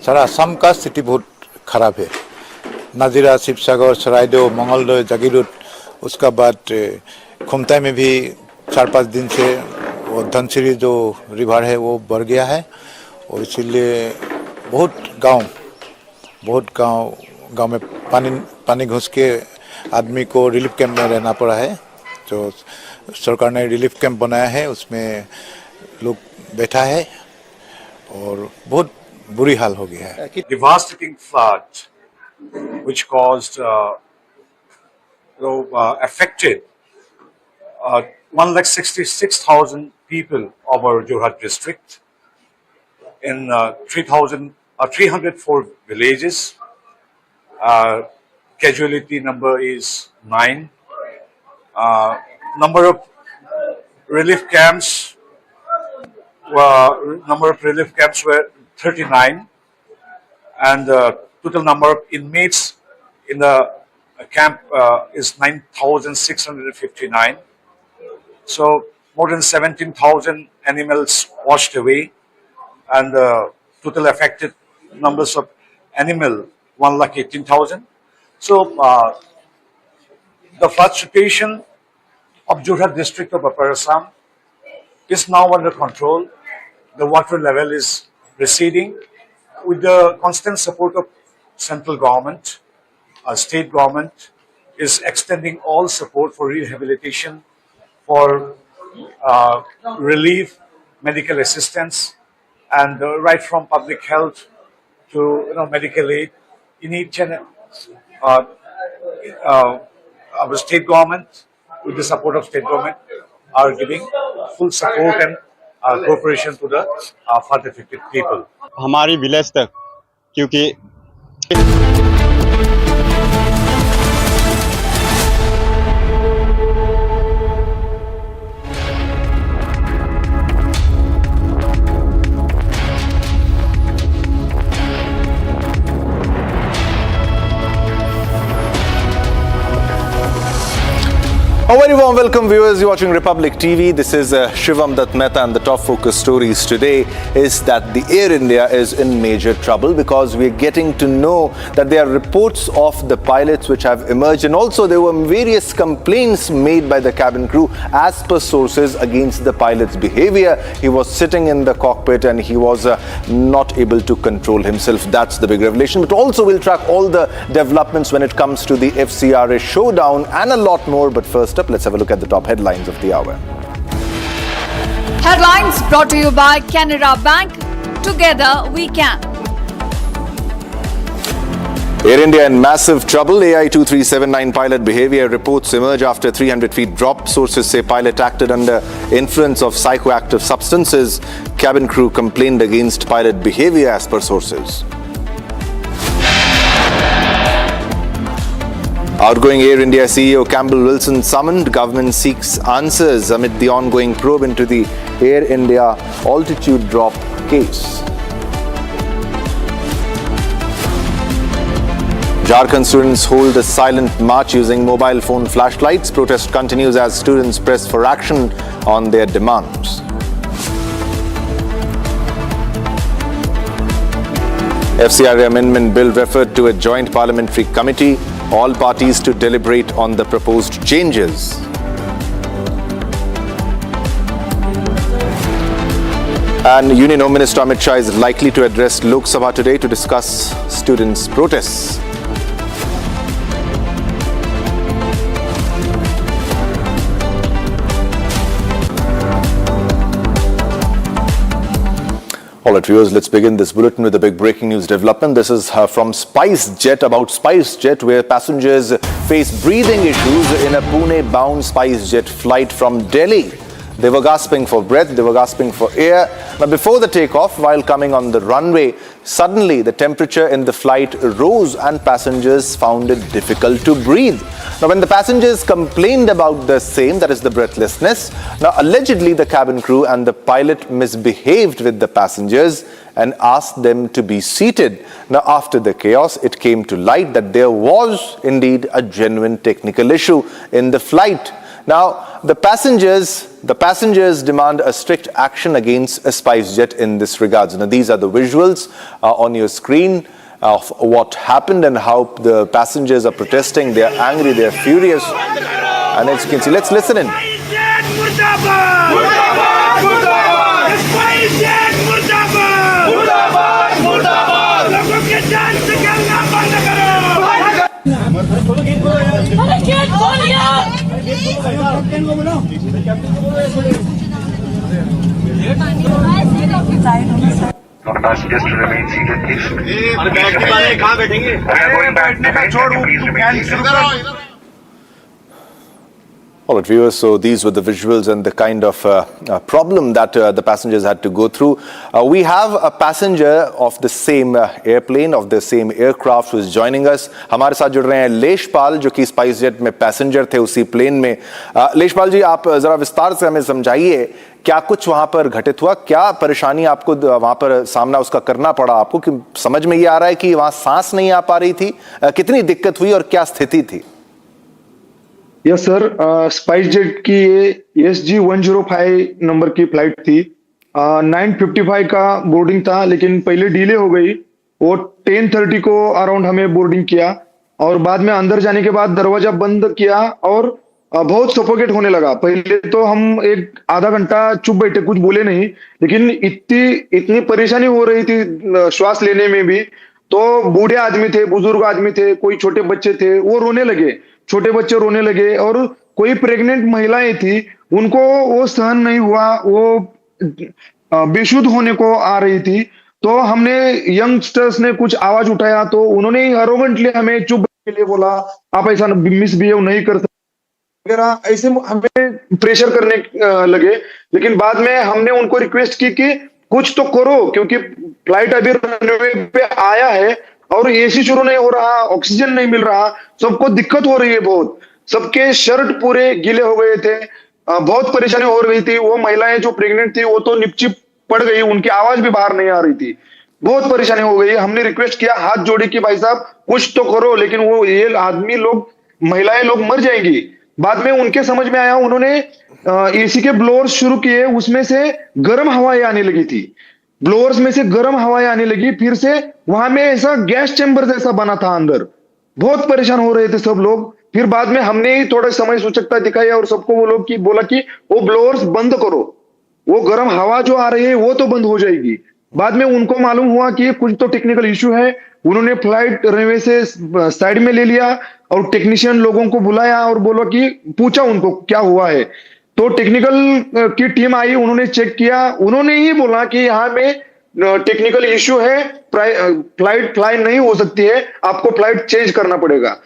सारा असम का स्थिति बहुत खराब है। नाजिरा, शिवसागर, सरायदो, मंगलदो, जागीरोड, उसका बाद खुमताई में भी 4-5 दिन से वो धनसिरी जो रिवर है वो बढ़ गया है, और इसीलिए बहुत गांव में पानी घुस के आदमी को रिलीफ कैंप में रहना पड़ा है। जो सरकार ने रिलीफ कैंप बनाया है उसमें लोग बैठा है और बहुत बुरी हाल हो गया है। Devastating flood, which caused, affected 166,000 people of our Jorhat district in 304 villages. Casualty number is 9. Number of relief camps were 39, and total number of inmates in the camp is 9,659. So more than 17,000 animals washed away, and total affected numbers of animal 1,18,000. So the flood situation of Jorhat district of Upper Assam is now under control. The water level is receding with the constant support of central government. State government is extending all support for rehabilitation, for relief, medical assistance, and right from public health to medical aid in each and our state government, with the support of state government, are giving full support and cooperation to the flood affected people. हमारी village तक, क्योंकि A very warm welcome, viewers. You're watching Republic TV. This is Shivam Dutt Mehta, and the top focus stories today is that the Air India is in major trouble because we're getting to know that there are reports of the pilots which have emerged, and also there were various complaints made by the cabin crew as per sources against the pilot's behavior. He was sitting in the cockpit and he was not able to control himself. That's the big revelation. But also we'll track all the developments when it comes to the FCRA showdown and a lot more. But first up, let's have a look at the top headlines of the hour. Headlines brought to you by Canara Bank. Together we can. Air India in massive trouble. AI 2379 pilot behavior reports emerge after 300 feet drop. Sources say pilot acted under influence of psychoactive substances. Cabin crew complained against pilot behavior as per sources. Outgoing Air India CEO Campbell Wilson summoned. Government seeks answers amid the ongoing probe into the Air India altitude drop case. Jharkhand students hold a silent march using mobile phone flashlights. Protest continues as students press for action on their demands. FCRA amendment bill referred to a joint parliamentary committee. All parties to deliberate on the proposed changes. And Union Home Minister Amit Shah is likely to address Lok Sabha today to discuss students' protests. All right, viewers, let's begin this bulletin with a big breaking news development. This is from SpiceJet, about SpiceJet, where passengers face breathing issues in a Pune-bound SpiceJet flight from Delhi. They were gasping for breath, they were gasping for air. Now, before the takeoff, while coming on the runway, suddenly the temperature in the flight rose and passengers found it difficult to breathe. Now, when the passengers complained about the same, that is the breathlessness, now allegedly the cabin crew and the pilot misbehaved with the passengers and asked them to be seated. Now, after the chaos, it came to light that there was indeed a genuine technical issue in the flight. Now, the passengers demand a strict action against SpiceJet in this regard. Now, these are the visuals on your screen of what happened and how the passengers are protesting. They are angry, they are furious. And as you can see, let's listen in. Passengers to remain seated, please. We are going back to base. Please remain seated. All right, viewers, so these were the visuals and the kind of problem that the passengers had to go through. We have a passenger of the same airplane, of the same aircraft who is joining us. हमारे साथ जुड़ रहे हैं लेशपाल, जो कि spice jet में passenger थे उसी प्लेन में. लेशपाल जी, आप जरा विस्तार से हमें समझाइए क्या कुछ वहां पर घटित हुआ, क्या परेशानी आपको वहां पर सामना उसका करना पड़ा आपको, कि समझ में ये आ रहा है कि वहां सांस नहीं आ पा रही थी, कितनी दिक्कत हुई और क्या स्थिति थी? यस सर, स्पाइस जेट की ये SG 105 नंबर की फ्लाइट थी. 9:55 का बोर्डिंग था, लेकिन पहले डिले हो गई. वो 10:30 को अराउंड हमें बोर्डिंग किया और बाद में अंदर जाने के बाद दरवाजा बंद किया और बहुत सफोकेट होने लगा. पहले तो हम एक आधा घंटा चुप बैठे, कुछ बोले नहीं, लेकिन इतनी परेशानी हो रही थी श्वास लेने में भी. तो बूढ़े आदमी थे, बुजुर्ग आदमी थे, कोई छोटे बच्चे थे, वो रोने लगे, छोटे बच्चे रोने लगे, और कोई प्रेग्नेंट महिलाएं थी, उनको वो सहन नहीं हुआ, वो बेशुद्ध होने को आ रही थी. तो हमने यंगस्टर्स ने कुछ आवाज उठाया, तो उन्होंने एरोगेंटली हमें चुप के लिए बोला, आप ऐसा मिसबिहेव नहीं कर सकते वगैरह, ऐसे हमें प्रेशर करने लगे. लेकिन बाद में हमने उनको रिक्वेस्ट की कि कुछ तो करो, क्योंकि फ्लाइट अभी रनवे पे आया है और एसी शुरू नहीं हो रहा, ऑक्सीजन नहीं मिल रहा, सबको दिक्कत हो रही है बहुत. सबके शर्ट पूरे गीले हो गए थे, बहुत परेशानी हो रही थी. वो महिलाएं जो प्रेग्नेंट थी वो तो निपची पड़ गई, उनकी आवाज भी बाहर नहीं आ रही थी, बहुत परेशानी हो गई. हमने रिक्वेस्ट किया हाथ जोड़े कि भाई साहब कुछ तो करो, लेकिन वो ये आदमी लोग, महिलाएं लोग मर जाएंगी. बाद में उनके समझ में आया, उन्होंने एसी के ब्लोअर्स शुरू किए, उसमें से गर्म हवाएं आने लगी थी, ब्लोअर्स में से गर्म हवाएं आने लगी. फिर से वहां में ऐसा गैस चैम्बर जैसा बना था अंदर, बहुत परेशान हो रहे थे सब लोग. फिर बाद में हमने ही थोड़ा समय सूचकता दिखाई और सबको बोला कि वो ब्लोअर्स बंद करो, वो गर्म हवा जो आ रही है वो तो बंद हो जाएगी. बाद में उनको मालूम हुआ कि कुछ तो टेक्निकल इश्यू है. उन्होंने फ्लाइट रनवे से साइड में ले लिया और टेक्नीशियन लोगों को बुलाया और बोला कि पूछा उनको क्या हुआ है. तो टेक्निकल की टीम आई, उन्होंने चेक किया, उन्होंने ही बोला कि यहाँ में टेक्निकल इश्यू है, फ्लाइट फ्लाई नहीं हो सकती है, आपको फ्लाइट चेंज करना पड़ेगा.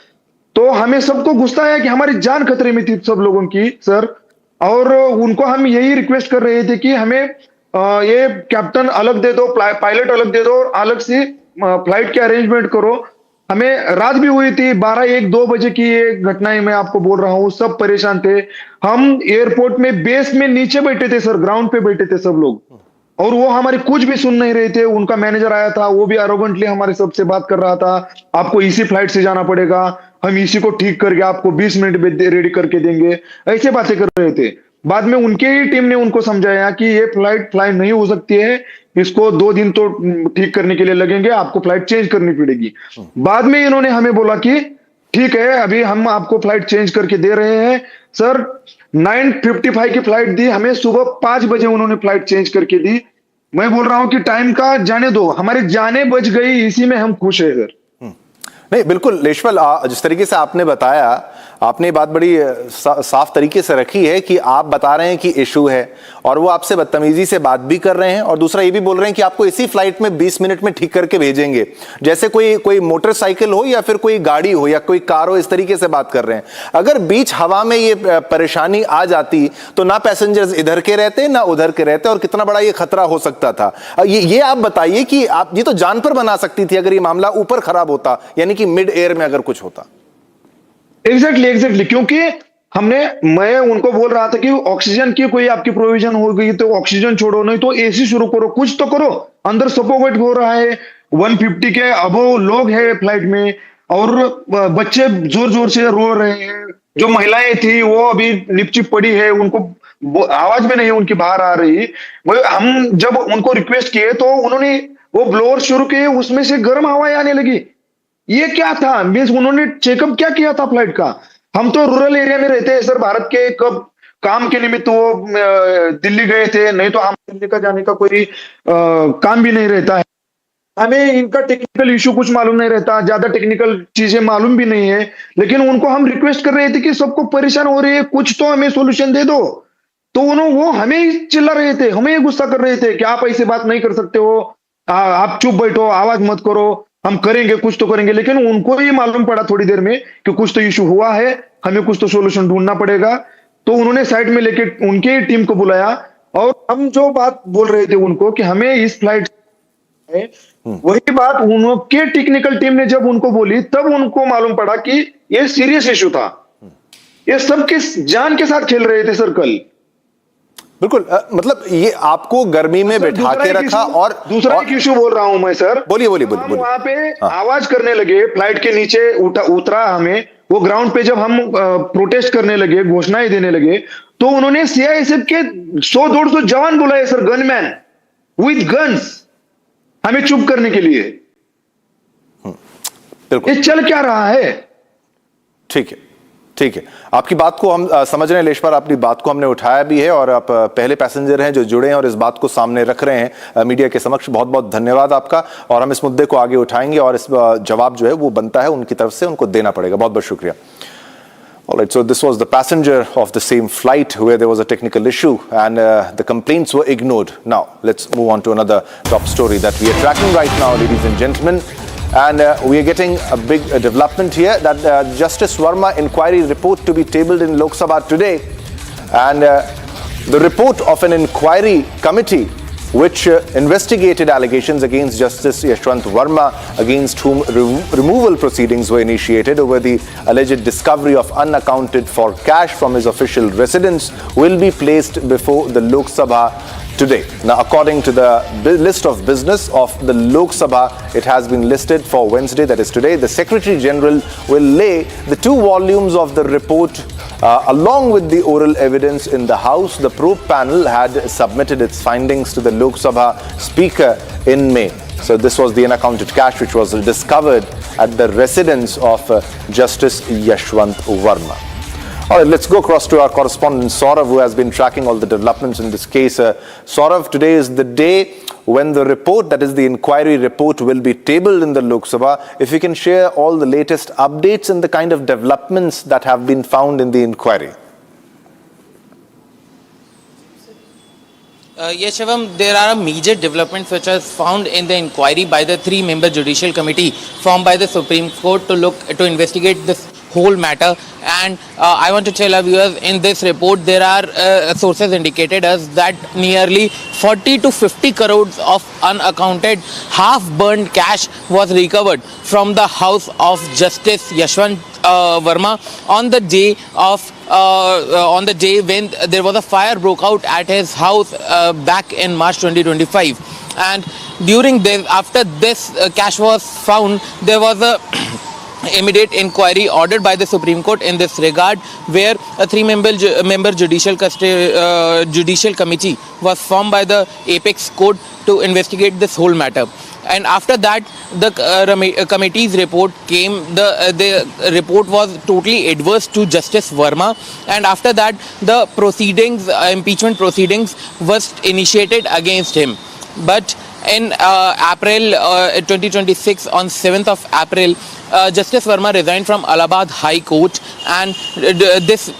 तो हमें सबको गुस्सा आया कि हमारी जान खतरे में थी सब लोगों की सर, और उनको हम यही रिक्वेस्ट कर रहे थे कि हमें ये कैप्टन अलग दे दो, पायलट अलग दे दो, और अलग से फ्लाइट के अरेंजमेंट करो. हमें रात भी हुई थी, 12-1-2 बजे की ये घटनाएं मैं आपको बोल रहा हूँ. सब परेशान थे. हम एयरपोर्ट में बेस में नीचे बैठे थे सर, ग्राउंड पे बैठे थे सब लोग, और वो हमारे कुछ भी सुन नहीं रहे थे. उनका मैनेजर आया था, वो भी एरोगेंटली हमारे सबसे बात कर रहा था, आपको इसी फ्लाइट से जाना पड़ेगा, हम इसी को ठीक करके आपको 20 मिनट में रेडी करके देंगे, ऐसे बातें कर रहे थे. बाद में उनके ही टीम ने उनको समझाया कि ये फ्लाइट फ्लाई नहीं हो सकती है, इसको 2 दिन तो ठीक करने के लिए लगेंगे, आपको फ्लाइट चेंज करनी पड़ेगी. बाद में इन्होंने हमें बोला कि ठीक है, अभी हम आपको फ्लाइट चेंज करके दे रहे हैं. सर 9:55 की फ्लाइट दी, हमें सुबह 5 बजे उन्होंने फ्लाइट चेंज करके दी. मैं बोल रहा हूं कि टाइम का जाने दो, हमारी जाने बच गई, इसी में हम खुश है सर. नहीं, बिल्कुल लेशपाल, जिस तरीके से आपने बताया, आपने बात बड़ी साफ तरीके से रखी है कि आप बता रहे हैं कि इशू है और वो आपसे बदतमीजी से बात भी कर रहे हैं, और दूसरा ये भी बोल रहे हैं कि आपको इसी फ्लाइट में 20 मिनट में ठीक करके भेजेंगे, जैसे कोई मोटरसाइकिल हो या फिर कोई गाड़ी हो या कोई कार हो, इस तरीके से बात कर रहे हैं. अगर बीच हवा में ये परेशानी आ जाती तो ना पैसेंजर्स इधर के रहते ना उधर के रहते, और कितना बड़ा ये खतरा हो सकता था. ये आप बताइए कि आप, ये तो जान पर बना सकती थी अगर ये मामला ऊपर खराब होता, यानी कि मिड एयर में अगर कुछ होता. एग्जैक्टली, क्योंकि मैं उनको बोल रहा था कि ऑक्सीजन की कोई आपकी प्रोविजन हो गई तो ऑक्सीजन छोड़ो, नहीं तो एसी शुरू करो, कुछ तो करो. अंदर सफोकेट हो रहा है, 150 के अबव लोग हैं फ्लाइट में, और बच्चे जोर जोर से रो रहे हैं. जो महिलाएं थी वो अभी निपची पड़ी है, उनको आवाज भी नहीं उनकी बाहर आ रही. हम जब उनको रिक्वेस्ट किए तो उन्होंने वो ब्लोअर शुरू किए, उसमें से गर्म हवाएं आने लगी. ये क्या था, मीन्स उन्होंने चेकअप क्या किया था फ्लाइट का? हम तो रूरल एरिया में रहते हैं सर, भारत के, कब काम के निमित्त वो दिल्ली गए थे, नहीं तो हम दिल्ली का जाने का कोई काम भी नहीं रहता है. हमें इनका टेक्निकल इश्यू कुछ मालूम नहीं रहता, ज्यादा टेक्निकल चीजें मालूम भी नहीं है, लेकिन उनको हम रिक्वेस्ट कर रहे थे कि सबको परेशान हो रही है, कुछ तो हमें सोल्यूशन दे दो. तो वो हमें चिल्ला रहे थे, हमें गुस्सा कर रहे थे कि आप ऐसे बात नहीं कर सकते हो, आप चुप बैठो, आवाज मत करो, हम करेंगे, कुछ तो करेंगे. लेकिन उनको ये मालूम पड़ा थोड़ी देर में कि कुछ तो इश्यू हुआ है, हमें कुछ तो सोल्यूशन ढूंढना पड़ेगा. तो उन्होंने साइड में लेके उनके टीम को बुलाया और हम जो बात बोल रहे थे उनको कि हमें इस फ्लाइट वही बात उनके टेक्निकल टीम ने जब उनको बोली तब उनको मालूम पड़ा कि ये सीरियस इशू था। ये सब किस जान के साथ खेल रहे थे सर कल। बिल्कुल मतलब ये आपको गर्मी में बैठा के रखा और दूसरा एक इशू बोल रहा हूं मैं सर। बोलिए बोलिए हम वहां पे आवाज करने लगे, फ्लाइट के नीचे उतरा हमें, वो ग्राउंड पे जब हम प्रोटेस्ट करने लगे, घोषणाएं देने लगे, तो उन्होंने सीआईएसएफ के 100-150 जवान बुलाए सर, गनमैन विद गन्स, हमें चुप करने के लिए। ये चल क्या रहा है? ठीक है, ठीक है, आपकी बात को हम समझ रहे हैं लेशपाल, आपकी बात को हमने उठाया भी है और आप पहले पैसेंजर हैं जो जुड़े हैं और इस बात को सामने रख रहे हैं मीडिया के समक्ष। बहुत बहुत धन्यवाद आपका और हम इस मुद्दे को आगे उठाएंगे और इस जवाब जो है वो बनता है उनकी तरफ से, उनको देना पड़ेगा। बहुत बहुत शुक्रिया। All right, so this was the passenger of the same flight where there was a technical issue and the complaints were ignored. Now, let's move on to another top story that we are tracking right now, ladies and gentlemen. And we are getting a big development here that Justice Varma inquiry report to be tabled in Lok Sabha today. And the report of an inquiry committee which investigated allegations against Justice Yashwant Varma, against whom removal proceedings were initiated over the alleged discovery of unaccounted-for cash from his official residence, will be placed before the Lok Sabha today. Now, according to the list of business of the Lok Sabha, it has been listed for Wednesday, that is today. The Secretary General will lay the 2 volumes of the report along with the oral evidence in the House. The probe panel had submitted its findings to the Lok Sabha Speaker in May. So this was the unaccounted cash which was discovered at the residence of Justice Yashwant Varma. All right, let's go across to our correspondent Saurav, who has been tracking all the developments in this case. Saurav, today is the day when the report, that is the inquiry report, will be tabled in the Lok Sabha. If you can share all the latest updates and the kind of developments that have been found in the inquiry. Yes, Shivam, there are major developments which are found in the inquiry by the 3-member Judicial Committee formed by the Supreme Court to investigate this whole matter. And I want to tell our viewers, in this report there are sources indicated us that nearly 40 to 50 crores of unaccounted half-burned cash was recovered from the house of Justice Yashwant Varma on the day when there was a fire broke out at his house back in March 2025. And during this, after this cash was found, there was a immediate inquiry ordered by the Supreme Court in this regard, where a 3-member Judicial Committee was formed by the Apex Court to investigate this whole matter. And after that, the committee's report came. The report was totally adverse to Justice Varma, and after that, the proceedings, impeachment proceedings, was initiated against him. But in April 2026, on 7th of April, Justice Varma resigned from Allahabad High Court, and this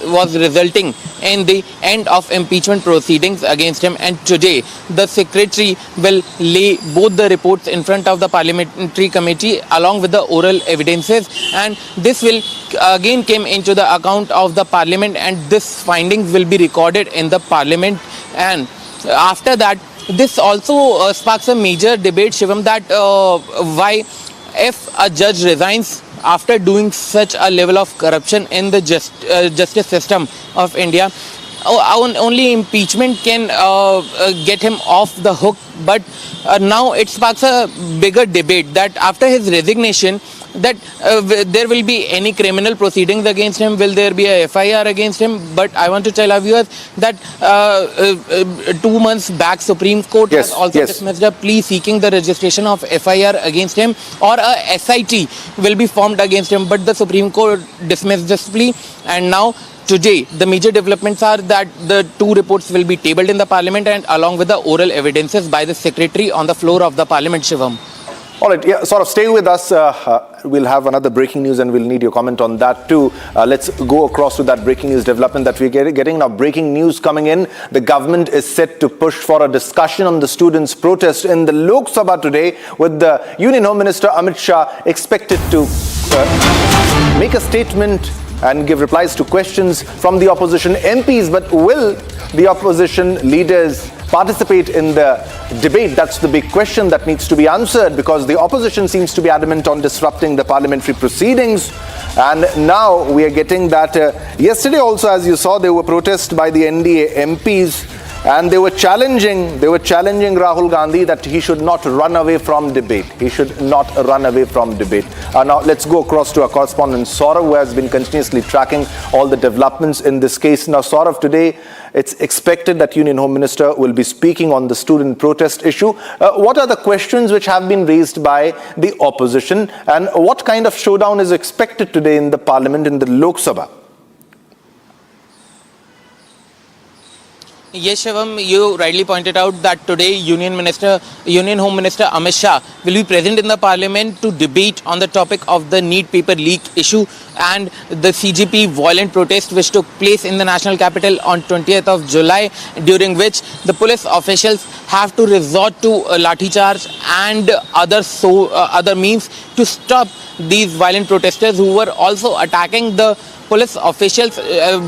was resulting in the end of impeachment proceedings against him. And today, the Secretary will lay both the reports in front of the Parliamentary Committee along with the oral evidences, and this will again came into the account of the Parliament, and this findings will be recorded in the Parliament. And after that, this also sparks a major debate, Shivam, that why, if a judge resigns after doing such a level of corruption in the justice system of India, only impeachment can get him off the hook. But now it sparks a bigger debate that after his resignation, that there will be any criminal proceedings against him, will there be a FIR against him? But I want to tell our viewers that 2 months back, Supreme Court has also dismissed a plea seeking the registration of FIR against him, or a SIT will be formed against him. But the Supreme Court dismissed this plea, and now today, the major developments are that the 2 reports will be tabled in the Parliament, and along with the oral evidences by the Secretary on the floor of the Parliament, Shivam. All right, yeah, sort of stay with us. We'll have another breaking news and we'll need your comment on that too. Let's go across to that breaking news development that we're getting now. Breaking news coming in. The government is set to push for a discussion on the students' protest in the Lok Sabha today, with the Union Home Minister Amit Shah expected to make a statement and give replies to questions from the opposition MPs. But will the opposition leaders participate in the debate? That's the big question that needs to be answered, because the opposition seems to be adamant on disrupting the parliamentary proceedings. And now we are getting that yesterday also, as you saw, there were protests by the NDA MPs, and they were challenging Rahul Gandhi that he should not run away from debate. He should not run away from debate. Now let's go across to our correspondent Saurav, who has been continuously tracking all the developments in this case. Now Saurav, today it's expected that Union Home Minister will be speaking on the student protest issue. What are the questions which have been raised by the opposition, and what kind of showdown is expected today in the parliament, in the Lok Sabha? Yes, Shivam, you rightly pointed out that today Union Home Minister Amit Shah will be present in the parliament to debate on the topic of the NEET paper leak issue and the CGP violent protest which took place in the national capital on 20th of July, during which the police officials have to resort to lathi charge and other means to stop these violent protesters who were also attacking the police officials,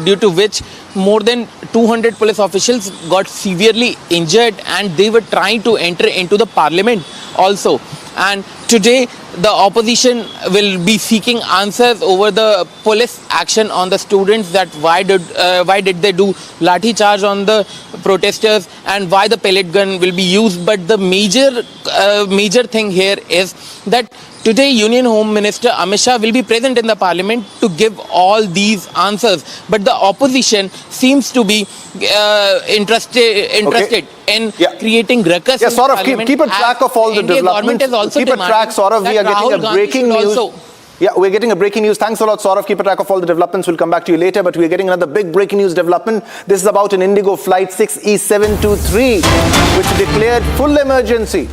due to which more than 200 police officials got severely injured, and they were trying to enter into the parliament also. And today the opposition will be seeking answers over the police action on the students, that why did they do lathi charge on the protesters and why the pellet gun will be used. But the major thing here is that today Union Home Minister Amit Shah will be present in the parliament to give all these answers, but the opposition seems to be interested in creating ruckus. Yes, sort of keep a track of all the developments. Keep a track, Saurav. We are getting a breaking news. Yeah, we're getting a breaking news. Thanks a lot, Saurav. Keep a track of all the developments. We'll come back to you later, but we're getting another big breaking news development. This is about an Indigo flight 6E723, which declared full emergency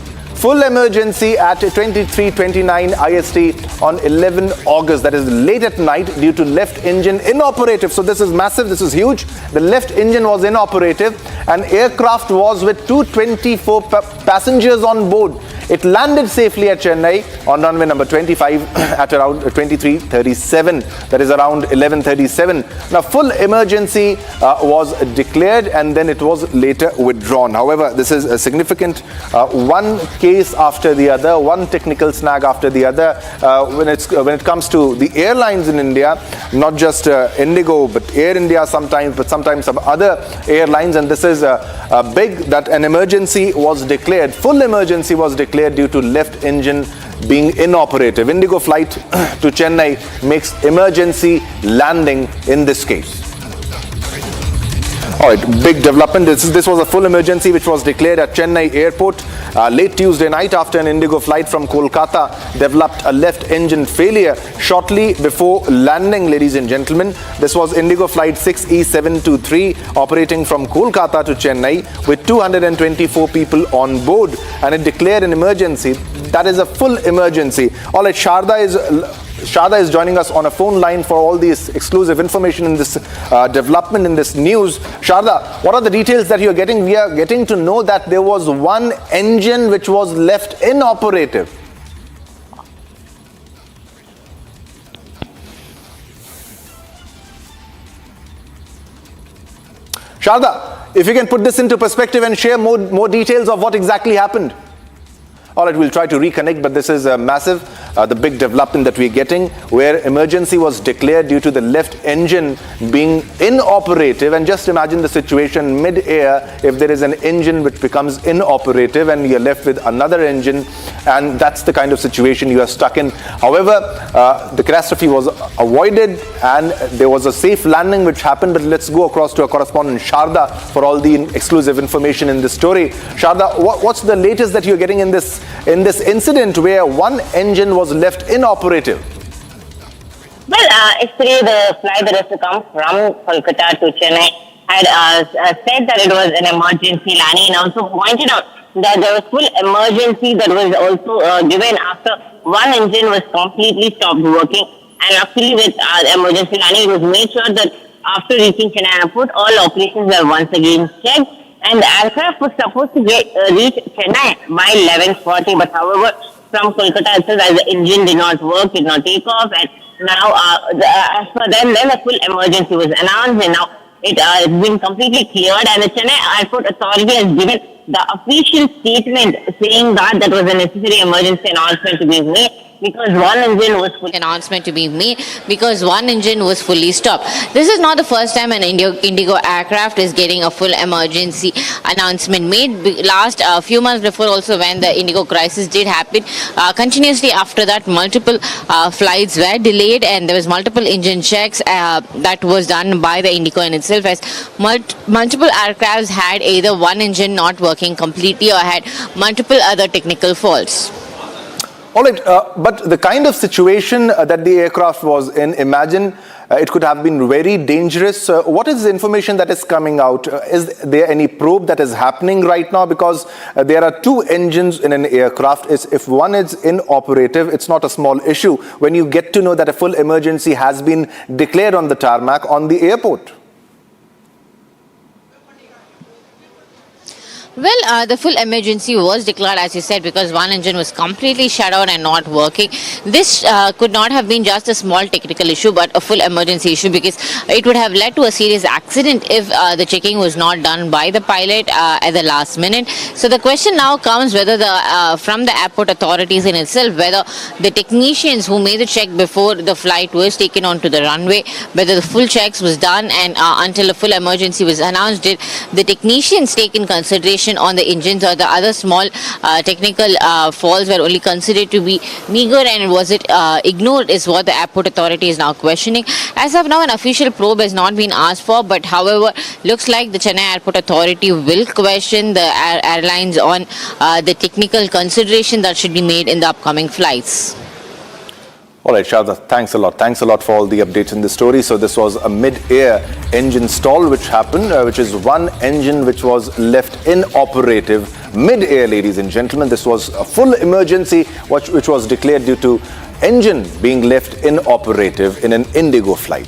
at 23:29 IST on 11 August. That is late at night, due to left engine inoperative. So this is massive. This is huge. The left engine was inoperative. An aircraft was with 224 passengers on board. It landed safely at Chennai on runway number 25 at around 23:37. That is around 11:37. Now, full emergency was declared, and then it was later withdrawn. However, this is a significant one case after the other, one technical snag after the other. When it comes to the airlines in India, not just Indigo, but Air India sometimes, but sometimes some other airlines, and this is big that an emergency was declared. Full emergency was declared due to left engine being inoperative. Indigo flight to Chennai makes emergency landing in this case. All right, big development. This was a full emergency which was declared at Chennai airport late Tuesday night after an Indigo flight from Kolkata developed a left engine failure shortly before landing, ladies and gentlemen. This was Indigo flight 6E723 operating from Kolkata to Chennai with 224 people on board, and it declared an emergency. That is a full emergency. All right, Sharda is joining us on a phone line for all this exclusive information in this development, in this news. Sharda, what are the details that you're getting? We are getting to know that there was one engine which was left inoperative. Sharda, if you can put this into perspective and share more details of what exactly happened. All right, we'll try to reconnect, but this is massive, the big development that we're getting, where emergency was declared due to the left engine being inoperative. And just imagine the situation mid-air, if there is an engine which becomes inoperative and you're left with another engine, and that's the kind of situation you are stuck in. However, the catastrophe was avoided and there was a safe landing which happened. But let's go across to our correspondent Sharda for all the exclusive information in this story. Sharda, what's the latest that you're getting in this incident where one engine was left inoperative? Well, actually the flight that has to come from Kolkata to Chennai had said that it was an emergency landing, and also pointed out that there was full emergency that was also given after one engine was completely stopped working. And actually with emergency landing, it was made sure that after reaching Chennai airport, all operations were once again checked. And the aircraft was supposed to reach Chennai by 11:40, but however, from Kolkata itself, as the engine did not work, did not take off, and now as for them, then a full emergency was announced, and now it's been completely cleared, and the Chennai Airport Authority has given the official statement saying that was a necessary emergency announcement to be made because one engine was fully stopped. This is not the first time an Indigo aircraft is getting a full emergency announcement made. Last few months before also, when the Indigo crisis did happen, continuously after that multiple flights were delayed, and there was multiple engine checks that was done by the Indigo in itself, as multiple aircrafts had either one engine not working completely or had multiple other technical faults. All right, but the kind of situation that the aircraft was in, imagine it could have been very dangerous. What is the information that is coming out? Is there any probe that is happening right now? Because there are two engines in an aircraft. If one is inoperative, it's not a small issue when you get to know that a full emergency has been declared on the tarmac on the airport. Well, the full emergency was declared, as you said, because one engine was completely shut down and not working. This could not have been just a small technical issue, but a full emergency issue, because it would have led to a serious accident if the checking was not done by the pilot at the last minute. So the question now comes whether from the airport authorities in itself, whether the technicians who made the check before the flight was taken onto the runway, whether the full checks was done, and until a full emergency was announced, did the technicians take in consideration on the engines, or the other small technical faults were only considered to be meager, and was it ignored, is what the airport authority is now questioning. As of now, an official probe has not been asked for, but however, looks like the Chennai Airport Authority will question the airlines on the technical consideration that should be made in the upcoming flights. All right, Shada, thanks a lot. Thanks a lot for all the updates in this story. So this was a mid-air engine stall which happened, which is one engine which was left inoperative mid-air, ladies and gentlemen. This was a full emergency which was declared due to engine being left inoperative in an Indigo flight.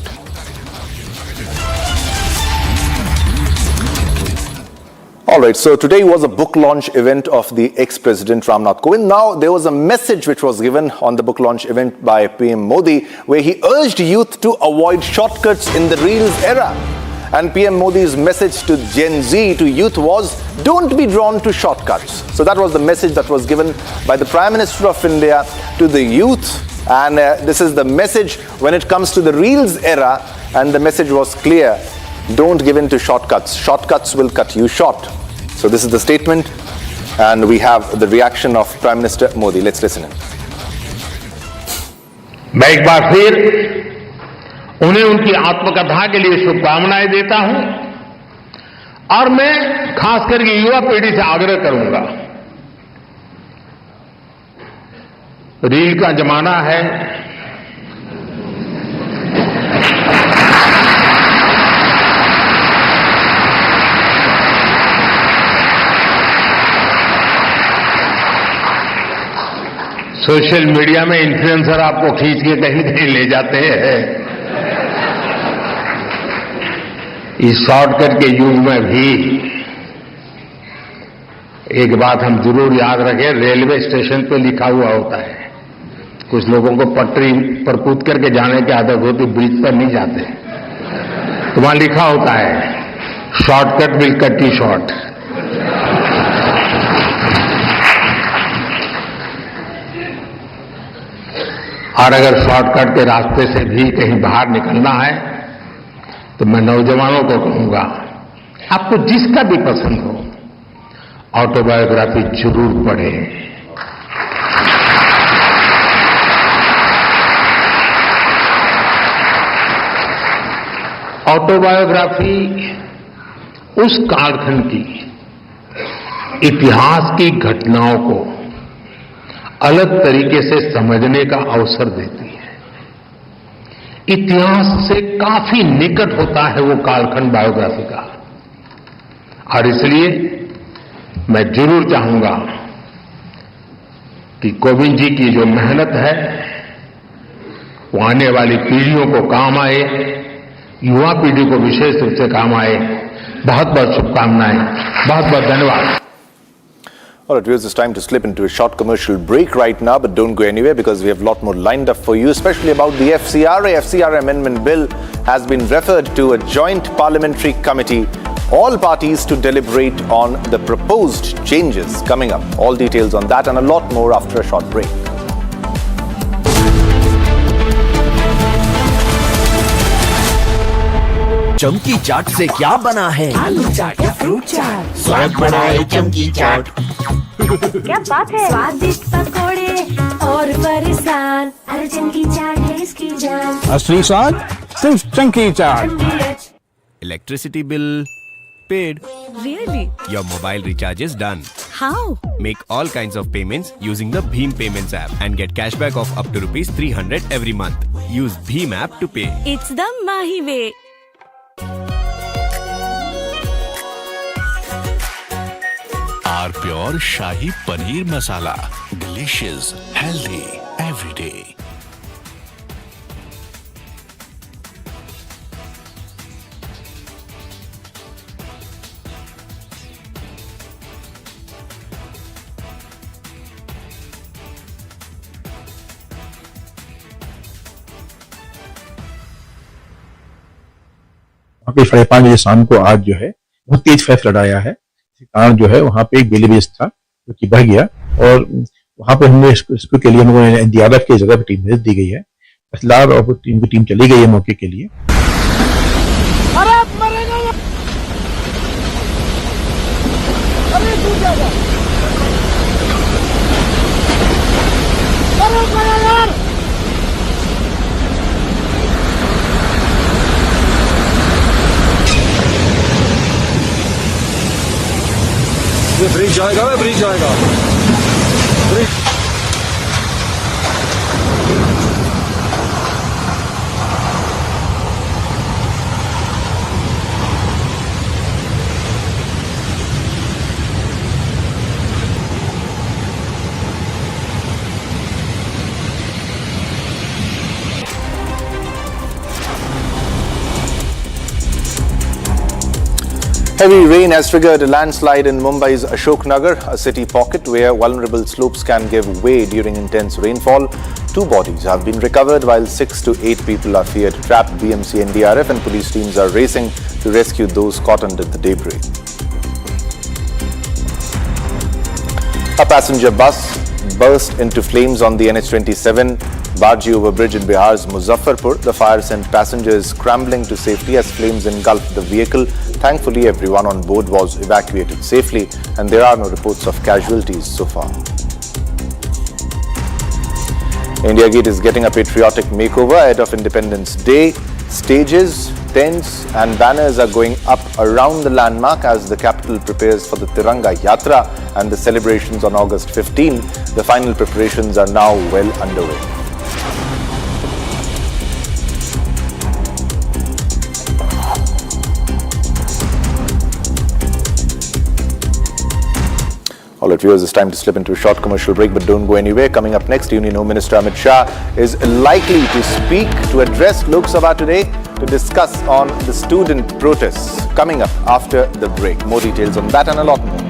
All right, so today was a book launch event of the ex-President Ramnath Kovind. Now, there was a message which was given on the book launch event by PM Modi, where he urged youth to avoid shortcuts in the Reels era. And PM Modi's message to Gen Z, to youth, was don't be drawn to shortcuts. So that was the message that was given by the Prime Minister of India to the youth. And this is the message when it comes to the Reels era. And the message was clear. Don't give in to shortcuts. Shortcuts will cut you short. So this is the statement, and we have the reaction of Prime Minister Modi. Let's listen in. मैं एक बार फिर उन्हें उनकी आत्मकथा के लिए शुभकामनाएं देता हूं, और मैं खास करके युवा पीढ़ी से आग्रह करूंगा, रील का जमाना है, सोशल मीडिया में इन्फ्लुएंसर आपको खींच के कहीं कहीं ले जाते हैं। इस शॉर्टकट के युग में भी एक बात हम जरूर याद रखें, रेलवे स्टेशन पे लिखा हुआ होता है। कुछ लोगों को पटरी पर कूद करके जाने की आदत होती, ब्रिज पर नहीं जाते, तो वहां लिखा होता है shortcut will cut you short. और अगर शॉर्टकट के रास्ते से भी कहीं बाहर निकलना है, तो मैं नौजवानों को कहूंगा, आपको जिसका भी पसंद हो, ऑटोबायोग्राफी जरूर पढ़ें। ऑटोबायोग्राफी उस कालखंड की इतिहास की घटनाओं को अलग तरीके से समझने का अवसर देती है। इतिहास से काफी निकट होता है वो कालखंड बायोग्राफी का, और इसलिए मैं जरूर चाहूंगा कि कोविंद जी की जो मेहनत है वो आने वाली पीढ़ियों को काम आए, युवा पीढ़ी को विशेष रूप से काम आए। बहुत बहुत शुभकामनाएं, बहुत बहुत धन्यवाद। All right, viewers, it's time to slip into a short commercial break right now, but don't go anywhere because we have a lot more lined up for you, especially about the FCRA. FCRA Amendment Bill has been referred to a joint parliamentary committee. All parties to deliberate on the proposed changes coming up. All details on that and a lot more after a short break. चमकी चाट से क्या बना है? आलू चाट या fruit चाट, स्वाद बढ़ाए चमकी चाट। क्या बात है? स्वादिष्ट पकोड़े और परेशान, अरे चमकी चाट है इसकी जान। असली स्वाद सिर्फ चमकी चाट। Electricity bill paid. Really? Your mobile recharge is done. How? Make all kinds of payments using the Bheem Payments app and get cashback of up to rupees 300 every month. Use Bheem app to pay. It's the Mahi way. Our Pure Shahi Paneer Masala. Delicious, healthy, every day. वहाँ पे 5:30 बजे शाम को आज जो है बहुत तेज फैसला आया है। इस कारण जो है वहाँ पे एक बेली बेस था जो कि बढ़ गया और वहाँ पे हमने इसको के लिए हम लोगों ने एनडीआरएफ की जगह पे टीम भेज दी गई है। फिलहाल और टीम चली गई है मौके के लिए। ये ब्रिज जाएगा, ब्रिज जाएगा, bridge. Heavy rain has triggered a landslide in Mumbai's Ashoknagar, a city pocket where vulnerable slopes can give way during intense rainfall. 2 bodies have been recovered while 6 to 8 people are feared trapped. BMC, NDRF and police teams are racing to rescue those caught under the debris. A passenger bus burst into flames on the NH27 Barji overbridge in Bihar's Muzaffarpur. The fire sent passengers scrambling to safety as flames engulfed the vehicle. Thankfully, everyone on board was evacuated safely and there are no reports of casualties so far. India Gate is getting a patriotic makeover ahead of Independence Day. Stages, tents and banners are going up around the landmark as the capital prepares for the Tiranga Yatra and the celebrations on August 15. The final preparations are now well underway. All right, viewers, it's time to slip into a short commercial break, but don't go anywhere. Coming up next, Union Home Minister Amit Shah is likely to speak to address Lok Sabha today to discuss on the student protests. Coming up after the break. More details on that and a lot more.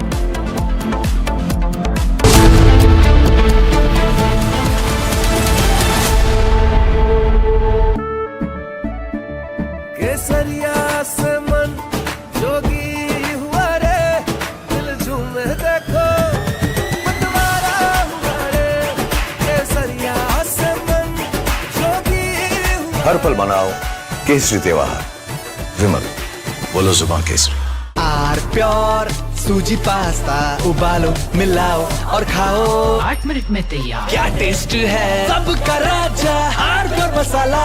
हर पल मनाओ केसरी त्योहार। विमल, बोलो जुबान केसरी। Our pure sooji pasta उबालो मिलाओ और खाओ 8 मिनट में तैयार। क्या टेस्ट है सबका राजा R pure masala.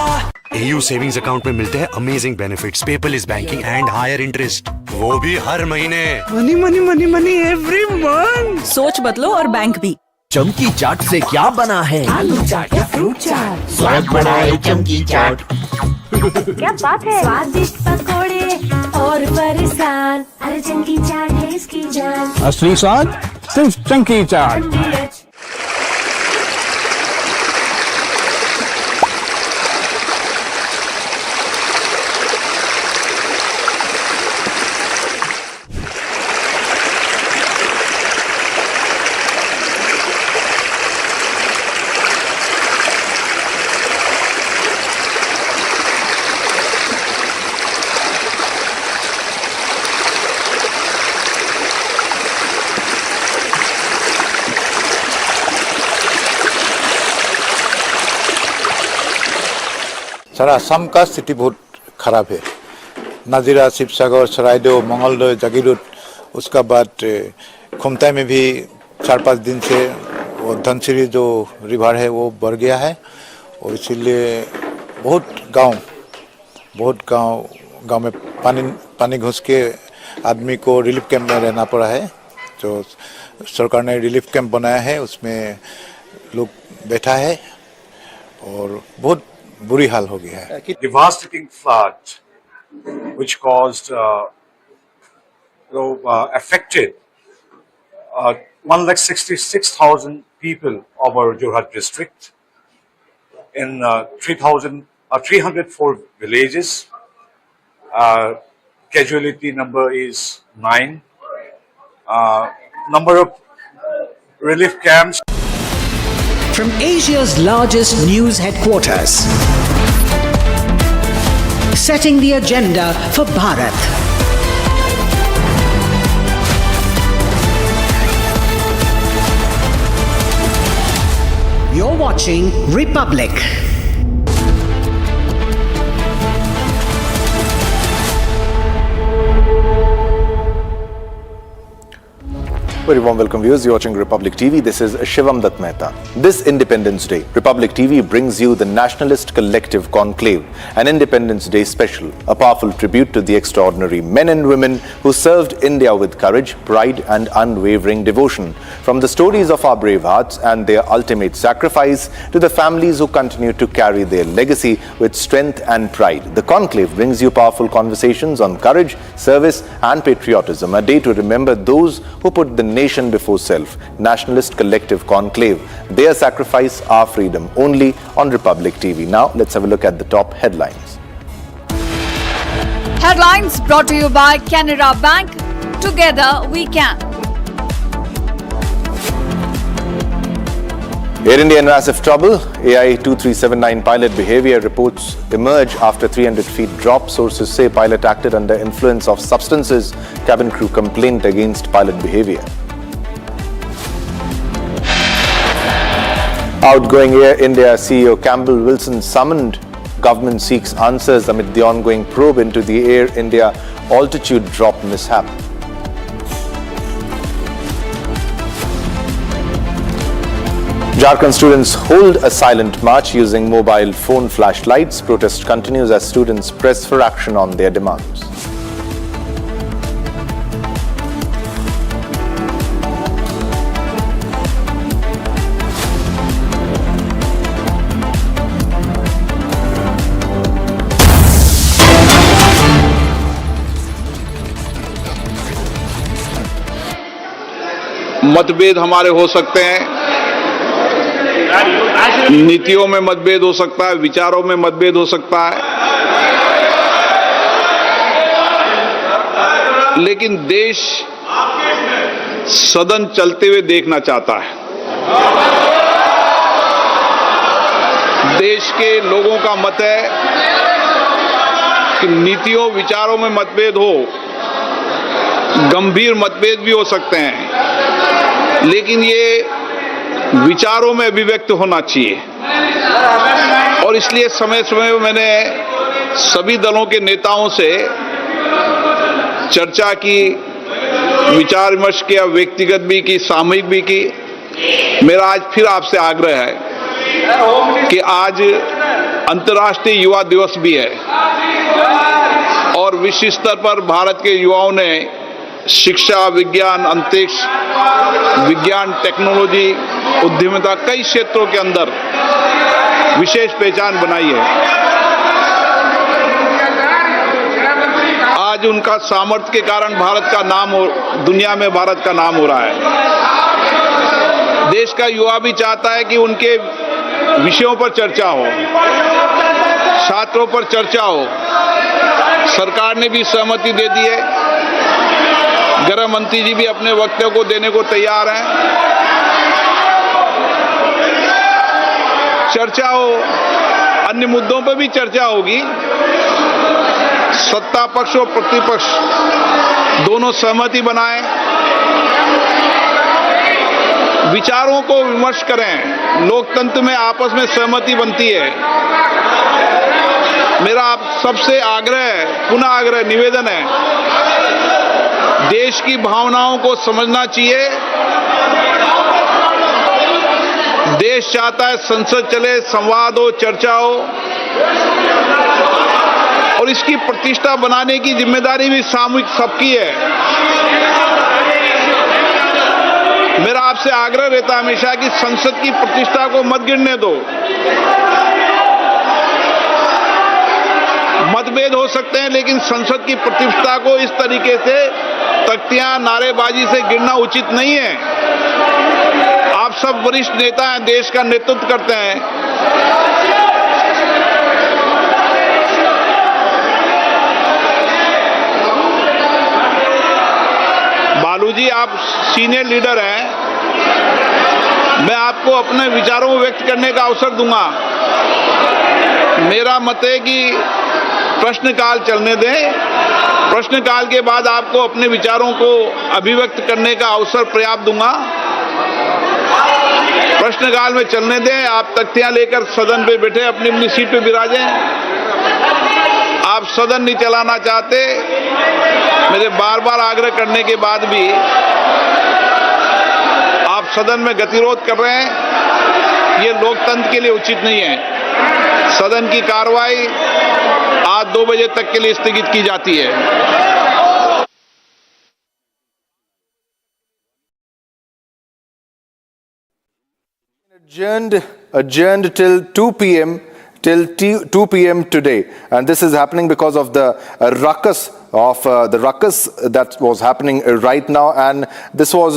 AU savings account में मिलते हैं amazing benefits, paperless banking and higher interest, वो भी हर महीने। Money money money money every month. सोच बदलो और बैंक भी। चमकी चाट से क्या बना है? आलू चाट या फ्रूट चाट, स्वाद बढ़ाए चमकी चाट। क्या बात है? स्वादिष्ट पकोड़े और परेशान, अरे चमकी चाट है इसकी जान। असली स्वाद सिर्फ चमकी चाट। सारा असम का स्थिति बहुत खराब है। नाजिरा, शिवसागर, सरायदेव, मंगलदोय, जागीरोड, उसका बाद खुमताई में भी 4-5 दिन से वो धनसिरी जो रिवर है वो बढ़ गया है और इसीलिए बहुत गांव में पानी घुस के आदमी को रिलीफ कैंप में रहना पड़ा है। जो सरकार ने रिलीफ कैंप बनाया है उसमें लोग बैठा है और बहुत बुरी हाल हो गया है। Devastating flood which caused affected 1,66,000 people of our Jorhat district in 304 villages. Casualty number is 9. Number of relief camps. From Asia's largest news headquarters, setting the agenda for Bharat. You're watching Republic. Very warm welcome viewers, you're watching Republic TV. This is Shivam Dutt Mehta. This Independence Day, Republic TV brings you the Nationalist Collective Conclave, an Independence Day special, a powerful tribute to the extraordinary men and women who served India with courage, pride and unwavering devotion. From the stories of our brave hearts and their ultimate sacrifice to the families who continue to carry their legacy with strength and pride. The Conclave brings you powerful conversations on courage, service and patriotism, a day to remember those who put the nation before self. Nationalist Collective Conclave, their sacrifice, our freedom, only on Republic TV. Now let's have a look at the top headlines. Headlines brought to you by Canara Bank. Together we can. Air India in massive trouble. AI 2379 pilot behavior reports emerge after 300 feet drop. Sources say pilot acted under influence of substances. Cabin crew complaint against pilot behavior. Outgoing Air India CEO Campbell Wilson summoned. Government seeks answers amid the ongoing probe into the Air India altitude drop mishap. Jharkhand students hold a silent march using mobile phone flashlights. Protest continues as students press for action on their demands. मतभेद हमारे हो सकते हैं, नीतियों में मतभेद हो सकता है, विचारों में मतभेद हो सकता है, लेकिन देश सदन चलते हुए देखना चाहता है। देश के लोगों का मत है कि नीतियों विचारों में मतभेद हो, गंभीर मतभेद भी हो सकते हैं, लेकिन ये विचारों में अभिव्यक्त होना चाहिए। और इसलिए समय समय मैंने सभी दलों के नेताओं से चर्चा की, विचार विमर्श किया, व्यक्तिगत भी की, सामूहिक भी की। मेरा आज फिर आपसे आग्रह है कि आज अंतर्राष्ट्रीय युवा दिवस भी है और विश्व स्तर पर भारत के युवाओं ने शिक्षा, विज्ञान, अंतरिक्ष विज्ञान, टेक्नोलॉजी, उद्यमिता, कई क्षेत्रों के अंदर विशेष पहचान बनाई है। आज उनका सामर्थ्य के कारण भारत का नाम दुनिया में भारत का नाम हो रहा है। देश का युवा भी चाहता है कि उनके विषयों पर चर्चा हो, छात्रों पर चर्चा हो। सरकार ने भी सहमति दे दी है, गृह मंत्री जी भी अपने वक्तव्य को देने को तैयार हैं। चर्चा हो, अन्य मुद्दों पर भी चर्चा होगी। सत्ता पक्ष और प्रतिपक्ष दोनों सहमति बनाएं, विचारों को विमर्श करें। लोकतंत्र में आपस में सहमति बनती है। मेरा आप सबसे पुनः आग्रह निवेदन है, देश की भावनाओं को समझना चाहिए। देश चाहता है संसद चले, संवाद हो, चर्चा हो, और इसकी प्रतिष्ठा बनाने की जिम्मेदारी भी सामूहिक सबकी है। मेरा आपसे आग्रह रहता है हमेशा कि संसद की प्रतिष्ठा को मत गिरने दो। मतभेद हो सकते हैं, लेकिन संसद की प्रतिष्ठा को इस तरीके से तख्तियां, नारेबाजी से गिरना उचित नहीं है। आप सब वरिष्ठ नेता हैं, देश का नेतृत्व करते हैं। बालूजी, आप सीनियर लीडर हैं, मैं आपको अपने विचारों को व्यक्त करने का अवसर दूंगा। मेरा मत है कि प्रश्नकाल चलने दें, प्रश्नकाल के बाद आपको अपने विचारों को अभिव्यक्त करने का अवसर पर्याप्त दूंगा। प्रश्नकाल में चलने दें, आप तख्तियां लेकर सदन पे बैठे अपनी अपनी सीट पे विराजें। आप सदन नहीं चलाना चाहते, मेरे बार बार आग्रह करने के बाद भी आप सदन में गतिरोध कर रहे हैं, ये लोकतंत्र के लिए उचित नहीं है। सदन की कार्रवाई आज 2 बजे तक के लिए स्थगित की जाती है। Adjourned till 2 p.m. till 2 p.m. today, and this is happening because of the ruckus that was happening right now, and this was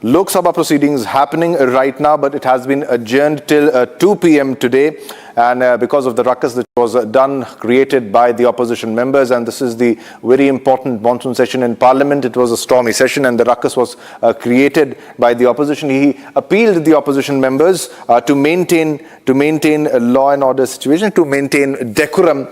Lok Sabha proceedings happening right now, but it has been adjourned till 2 p.m. today, and because of the ruckus that was created by the opposition members, and this is the very important monsoon session in Parliament. It was a stormy session, and the ruckus was created by the opposition. He appealed the opposition members to maintain a law and order situation, to maintain decorum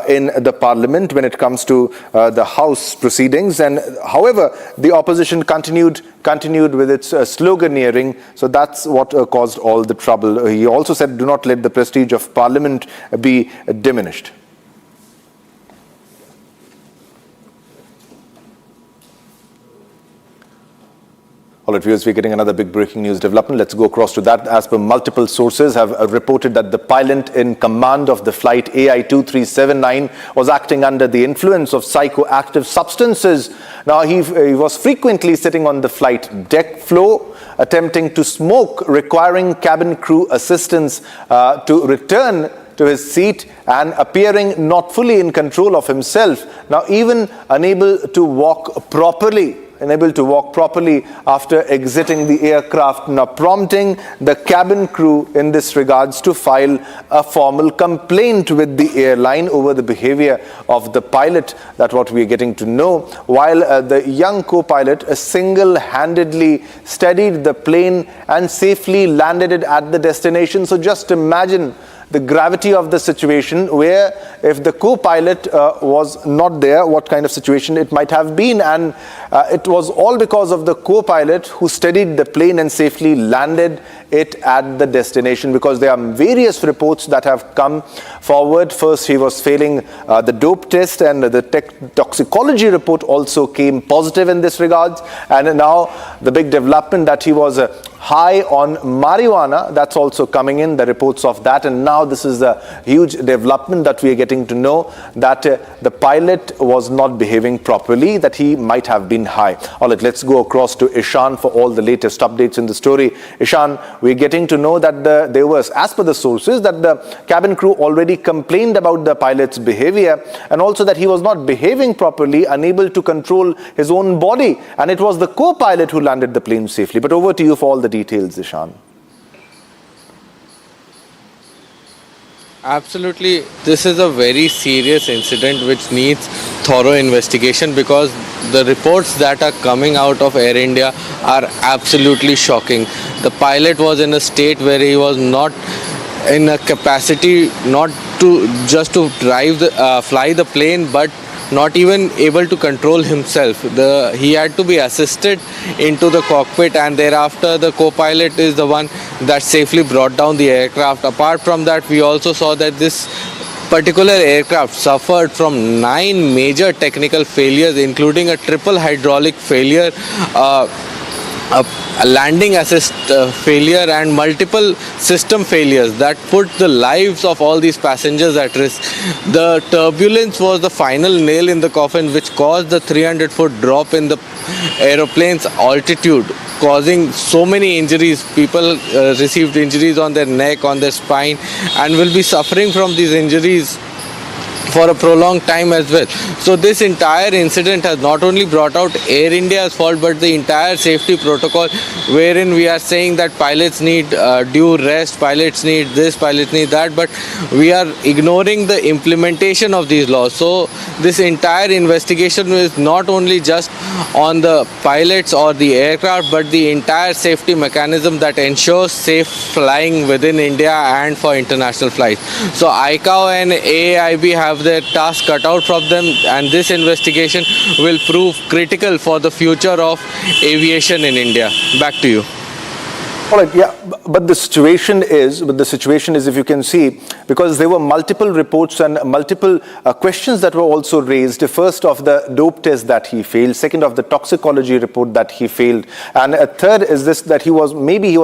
in the Parliament when it comes to the House proceedings. And however, the opposition continued with its sloganeering, so that's what caused all the trouble. He also said, do not let the prestige of Parliament be diminished. All right, viewers, we're getting another big breaking news development. Let's go across to that. As per multiple sources have reported that the pilot in command of the flight AI-2379 was acting under the influence of psychoactive substances. Now, he was frequently sitting on the flight deck floor, attempting to smoke, requiring cabin crew assistance to return to his seat, and appearing not fully in control of himself. Now, even unable to walk properly after exiting the aircraft, now prompting the cabin crew in this regards to file a formal complaint with the airline over the behavior of the pilot. That's what we are getting to know. While the young co-pilot single-handedly steadied the plane and safely landed it at the destination. So just imagine the gravity of the situation, where if the co-pilot was not there, what kind of situation it might have been. And it was all because of the co-pilot who steadied the plane and safely landed it at the destination, because there are various reports that have come forward. First, he was failing the dope test, and the toxicology report also came positive in this regards. And now the big development that he was high on marijuana, that's also coming in, the reports of that. And now this is a huge development that we are getting to know, that the pilot was not behaving properly, that he might have been high. All right, let's go across to Ishan for all the latest updates in the story. Ishan, we're getting to know that there was, as per the sources, that the cabin crew already complained about the pilot's behavior, and also that he was not behaving properly, unable to control his own body, and it was the co-pilot who landed the plane safely. But over to you for all the details, Ishan. Absolutely, this is a very serious incident which needs thorough investigation, because the reports that are coming out of Air India are absolutely shocking. The pilot was in a state where he was not in a capacity not to just to fly the plane, but not even able to control himself. He had to be assisted into the cockpit, and thereafter the co-pilot is the one that safely brought down the aircraft. Apart from that, we also saw that this particular aircraft suffered from 9 major technical failures, including a triple hydraulic failure, a landing assist failure, and multiple system failures that put the lives of all these passengers at risk. The turbulence was the final nail in the coffin, which caused the 300-foot drop in the aeroplane's altitude, causing so many injuries. People received injuries on their neck, on their spine, and will be suffering from these injuries for a prolonged time as well. So this entire incident has not only brought out Air India's fault, but the entire safety protocol, wherein we are saying that pilots need due rest, pilots need this, pilots need that, but we are ignoring the implementation of these laws. So this entire investigation is not only just on the pilots or the aircraft, but the entire safety mechanism that ensures safe flying within India and for international flights. So ICAO and AAIB have their task cut out from them, and this investigation will prove critical for the future of aviation in India. Back to you. All right, yeah, but the situation is, if you can see, because there were multiple reports and multiple questions that were also raised. First, of the dope test that he failed. Second, of the toxicology report that he failed. And a third is this, that he was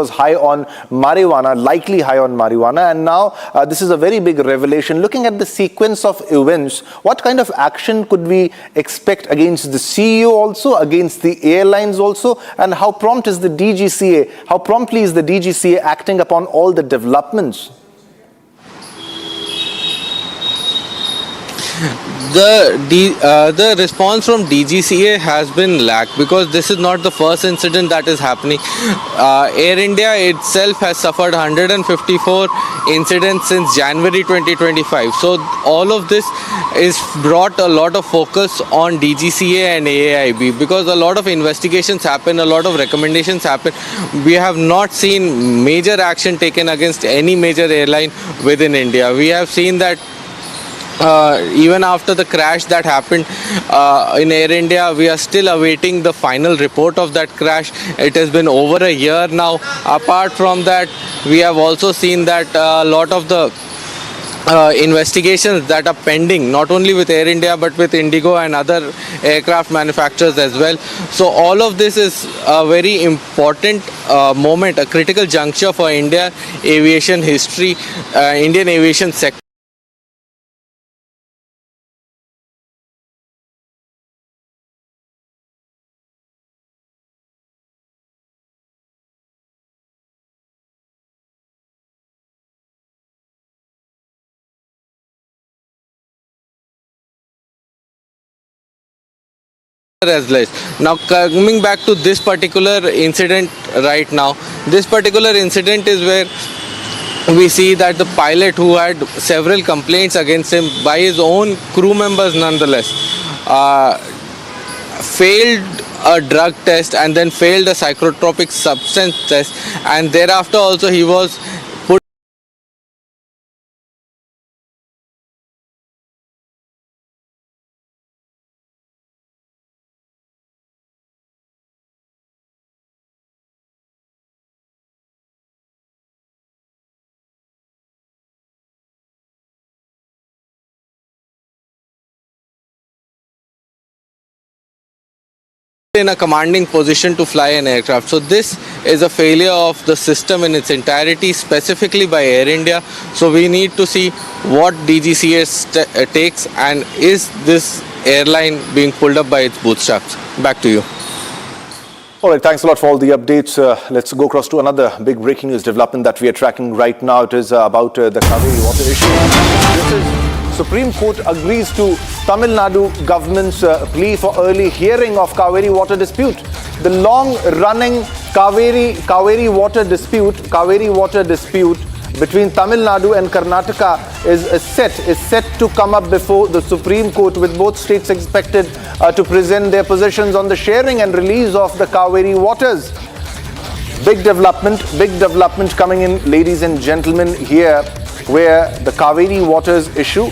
high on marijuana, likely high on marijuana. And now this is a very big revelation. Looking at the sequence of events, what kind of action could we expect against the CEO also, against the airlines also? And how prompt is the DGCA? How promptly is the DGCA acting upon all the developments? The response from DGCA has been lack, because this is not the first incident that is happening. Air India itself has suffered 154 incidents since January 2025. So all of this is brought a lot of focus on DGCA and AAIB, because a lot of investigations happen, a lot of recommendations happen. We have not seen major action taken against any major airline within India. We have seen that even after the crash that happened in Air India, we are still awaiting the final report of that crash. It has been over a year now. Apart from that, we have also seen that a lot of the investigations that are pending, not only with Air India but with Indigo and other aircraft manufacturers as well. So all of this is a very important moment, a critical juncture for India aviation history, Indian aviation sector. Now coming back to this particular incident right now, this particular incident is where we see that the pilot, who had several complaints against him by his own crew members nonetheless, failed a drug test and then failed a psychotropic substance test, and thereafter also he was put in a commanding position to fly an aircraft. So this is a failure of the system in its entirety, specifically by Air India. So we need to see what DGCA takes, and is this airline being pulled up by its bootstraps. Back to you. All right, thanks a lot for all the updates. Let's go across to another big breaking news development that we are tracking right now. It is about the Kaveri water issue. This is Supreme Court agrees to Tamil Nadu government's plea for early hearing of Kaveri water dispute. The long-running Kaveri water dispute between Tamil Nadu and Karnataka is set to come up before the Supreme Court, with both states expected to present their positions on the sharing and release of the Kaveri waters. Big development coming in, ladies and gentlemen, here, where the Kaveri waters issue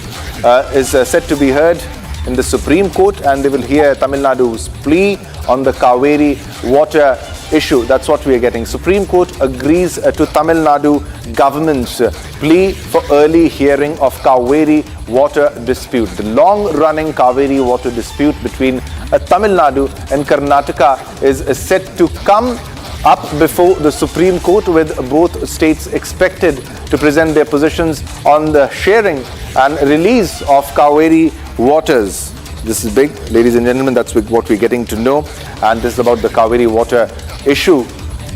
is set to be heard in the Supreme Court, and they will hear Tamil Nadu's plea on the Kaveri water issue. That's what we are getting. Supreme Court agrees to Tamil Nadu government's plea for early hearing of Kaveri water dispute. The long-running Kaveri water dispute between Tamil Nadu and Karnataka is set to come up before the Supreme Court, with both states expected to present their positions on the sharing and release of Kaveri waters. This is big, ladies and gentlemen. That's what we're getting to know. And this is about the Kaveri water issue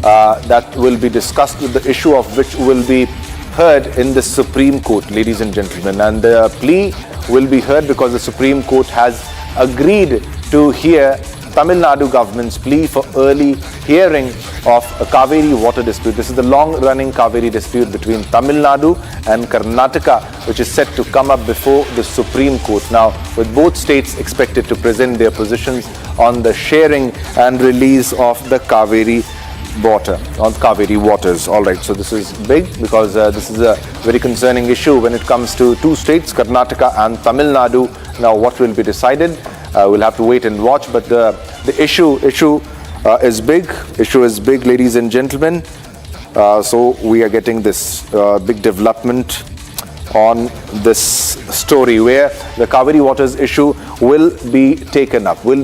that will be discussed, with the issue of which will be heard in the Supreme Court, ladies and gentlemen. And the plea will be heard because the Supreme Court has agreed to hear Tamil Nadu government's plea for early hearing of a Kaveri water dispute. This is the long-running Kaveri dispute between Tamil Nadu and Karnataka, which is set to come up before the Supreme Court. Now, with both states expected to present their positions on the sharing and release of the Kaveri water, on Kaveri waters. All right, so this is big because this is a very concerning issue when it comes to two states, Karnataka and Tamil Nadu. Now, what will be decided? We'll have to wait and watch, but the issue is big. Issue is big, ladies and gentlemen. So we are getting this big development on this story, where the Kaveri waters issue will be taken up by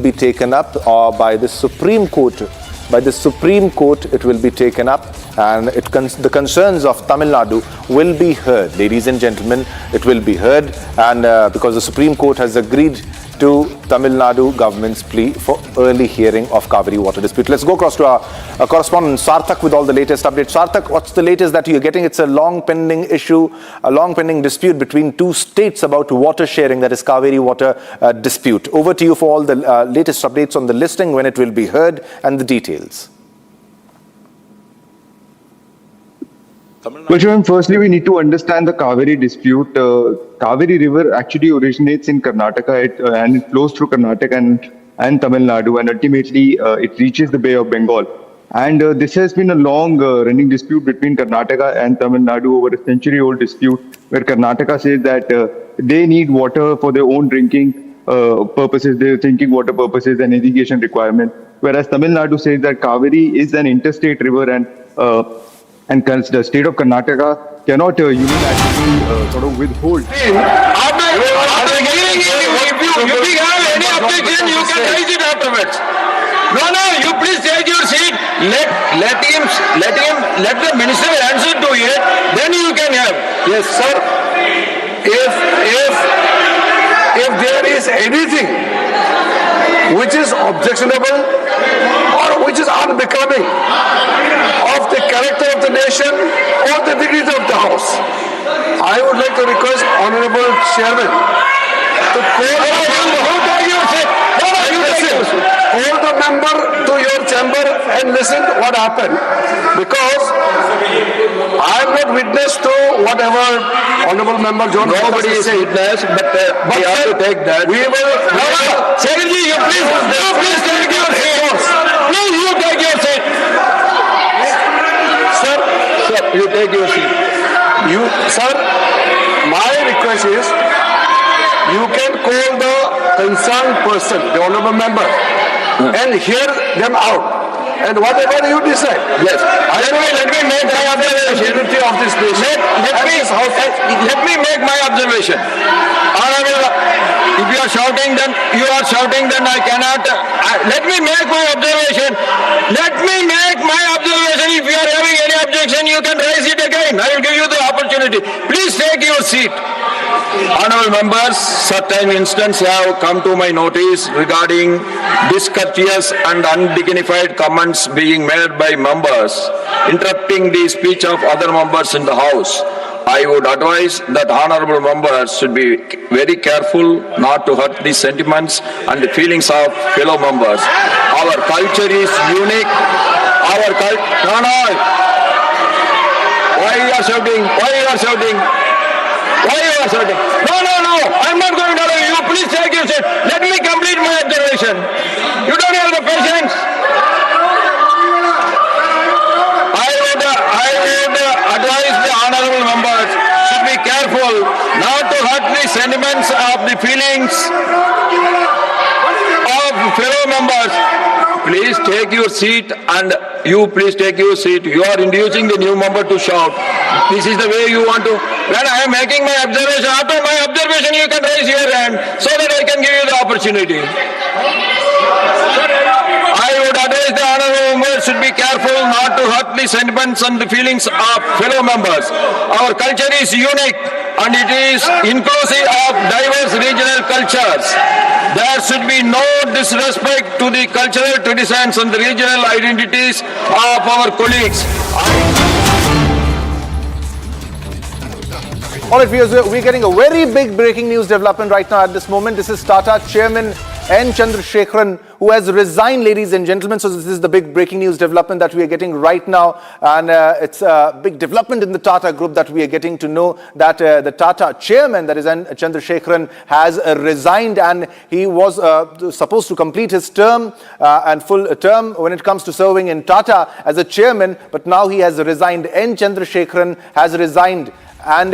the Supreme Court. By the Supreme Court, it will be taken up, and the concerns of Tamil Nadu will be heard, ladies and gentlemen. It will be heard, and because the Supreme Court has agreed to Tamil Nadu government's plea for early hearing of Kaveri water dispute. Let's go across to our correspondent Sarthak with all the latest updates. Sarthak, what's the latest that you're getting? It's a long pending issue, a long pending dispute between two states about water sharing, that is Kaveri water dispute. Over to you for all the latest updates on the listing, when it will be heard, and the details. Well, Shivam, firstly, we need to understand the Kaveri dispute. Kaveri River actually originates in Karnataka and it flows through Karnataka and Tamil Nadu, and ultimately it reaches the Bay of Bengal. And this has been a long running dispute between Karnataka and Tamil Nadu, over a century-old dispute, where Karnataka says that they need water for their own drinking purposes, their drinking water purposes and irrigation requirements, whereas Tamil Nadu says that Kaveri is an interstate river, and the state of Karnataka cannot unilaterally sort of withhold. If you have any objection, you can raise it afterwards. No, you please take your seat. Let the minister answer to it. Then you can have. Yes, sir. If there is anything which is objectionable or which is unbecoming of the character of the nation or the dignity of the House, I would like to request Honorable Chairman to call the member to your chamber and listen to what happened, because I am not witness to whatever Honorable Member John. Nobody is witness, but we have to take that. We will. Secretary, you please take your seat. Please, you take your seat. Sir, you take your seat. Sir, my request is, you can call the concerned person, the honorable member, and hear them out. And whatever you decide. Yes. Let me make my observation. Of this nation. Let me make my observation. Honorable, if you are shouting, then I cannot. Let me make my observation. If you are having any objection, you can raise it again. I will give you the opportunity. Please take your seat. Honorable members, certain instances have come to my notice regarding discourteous and undignified comments being made by members, interrupting the speech of other members in the House. I would advise that honorable members should be very careful not to hurt the sentiments and the feelings of fellow members. Our culture is unique. Why you are shouting? No, I'm not going to allow you. Please take your seat. Let me complete my observation. You don't have the patience. I would advise the honorable members should be careful not to hurt the sentiments of the feelings of fellow members. please take your seat, and you please take your seat. You are inducing the new member to shout. This is the way you want to. When I am making my observation, after my observation, you can raise your hand so that I can give you the opportunity. I would advise the honorable members should be careful not to hurt the sentiments and the feelings of fellow members. Our culture is unique and it is inclusive of diverse regional cultures. There should be no disrespect to the cultural traditions and the regional identities of our colleagues. All right, viewers, we're getting a very big breaking news development right now at this moment. This is Tata Chairman N. Chandrasekharan, who has resigned, ladies and gentlemen. So this is the big breaking news development that we are getting right now. And it's a big development in the Tata group that we are getting to know that the Tata chairman, that is N. Chandrasekharan, has resigned, and he was supposed to complete his term and full term when it comes to serving in Tata as a chairman. But now he has resigned. N. Chandrasekharan has resigned. And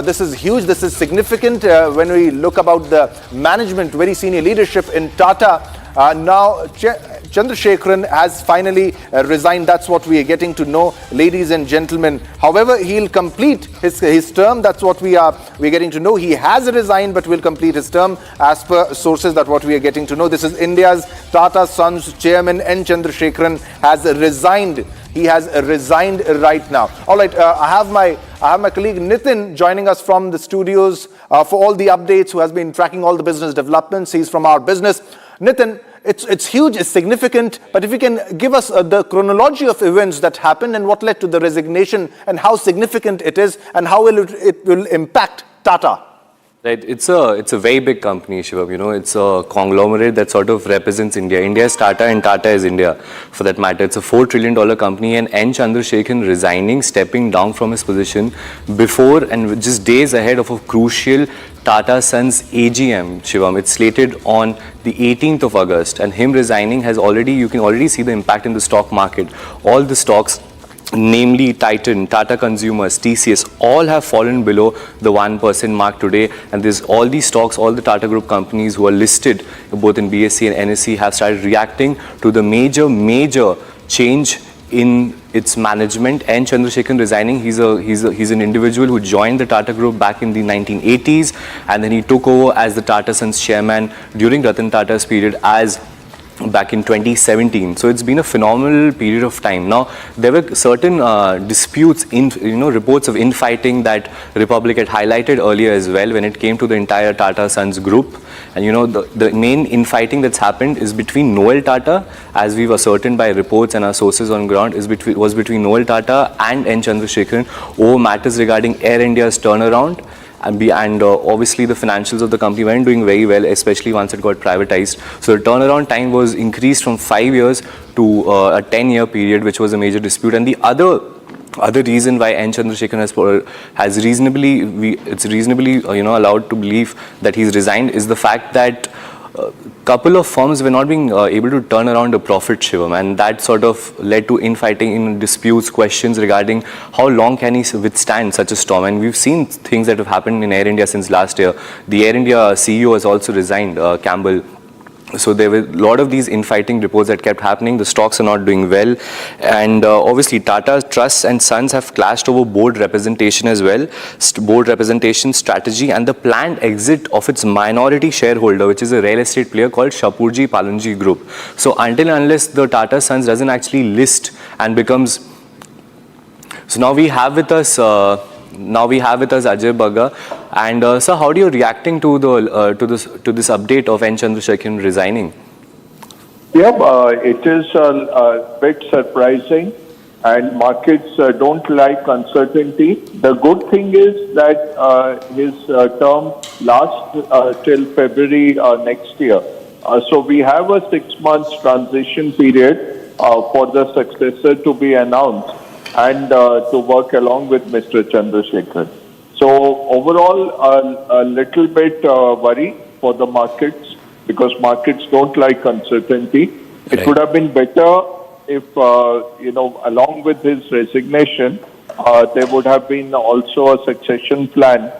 this is huge, this is significant when we look about the management, very senior leadership in Tata. Now Chandrasekharan has finally resigned. That's what we are getting to know, ladies and gentlemen. However, he'll complete his term. That's what we're getting to know. He has resigned, but will complete his term as per sources. That what we are getting to know. This is India's Tata Sons chairman N. Chandrasekharan has resigned. He has resigned right now. All right, I have my colleague Nitin joining us from the studios for all the updates, who has been tracking all the business developments. He's from our business. Nitin, it's huge, it's significant, but if you can give us the chronology of events that happened and what led to the resignation and how significant it is and how it will impact Tata. Right, it's a very big company, Shivam. You know, it's a conglomerate that sort of represents India. India is Tata and Tata is India, for that matter. It's a $4 trillion company, and N. Chandrasekharan resigning, stepping down from his position before and just days ahead of a crucial Tata Sons AGM, Shivam. It's slated on the 18th of August, and him resigning has you can already see the impact in the stock market. All the stocks, namely Titan, Tata Consumers, TCS, all have fallen below the 1% mark today. And there's all these stocks, all the Tata Group companies who are listed both in BSE and NSE have started reacting to the major change in its management. N. Chandrasekharan resigning. He's an individual who joined the Tata Group back in the 1980s, and then he took over as the Tata Sons chairman during Ratan Tata's period as back in 2017. So it's been a phenomenal period of time. Now, there were certain disputes, reports of infighting that Republic had highlighted earlier as well when it came to the entire Tata Sons group. And the main infighting that's happened is between Noel Tata, as we've ascertained by reports and our sources on ground, was between Noel Tata and N. Chandrasekharan over matters regarding Air India's turnaround. And obviously the financials of the company weren't doing very well, especially once it got privatized. So the turnaround time was increased from 5 years to a 10-year period, which was a major dispute. And the other reason why N. Chandrasekharan has reasonably allowed to believe that he's resigned is the fact that couple of firms were not being able to turn around a profit, Shivam, and that sort of led to infighting, in disputes, questions regarding how long can he withstand such a storm. And we've seen things that have happened in Air India since last year. The Air India CEO has also resigned, Campbell. So there were a lot of these infighting reports that kept happening. The stocks are not doing well, and obviously Tata Trusts and Sons have clashed over board representation as well, board representation strategy, and the planned exit of its minority shareholder, which is a real estate player called Shapurji Palonji Group. So until and unless the Tata Sons doesn't actually list and becomes, so now we have with us Ajay Bagga. And sir, how are you reacting to this update of N. Chandrasekharan resigning? Yeah, it is a bit surprising, and markets don't like uncertainty. The good thing is that his term lasts till February next year. So we have a 6 months transition period for the successor to be announced and to work along with Mr. Chandrasekharan. So overall, a little bit worry for the markets, because markets don't like uncertainty. It would have been better if, along with his resignation, there would have been also a succession plan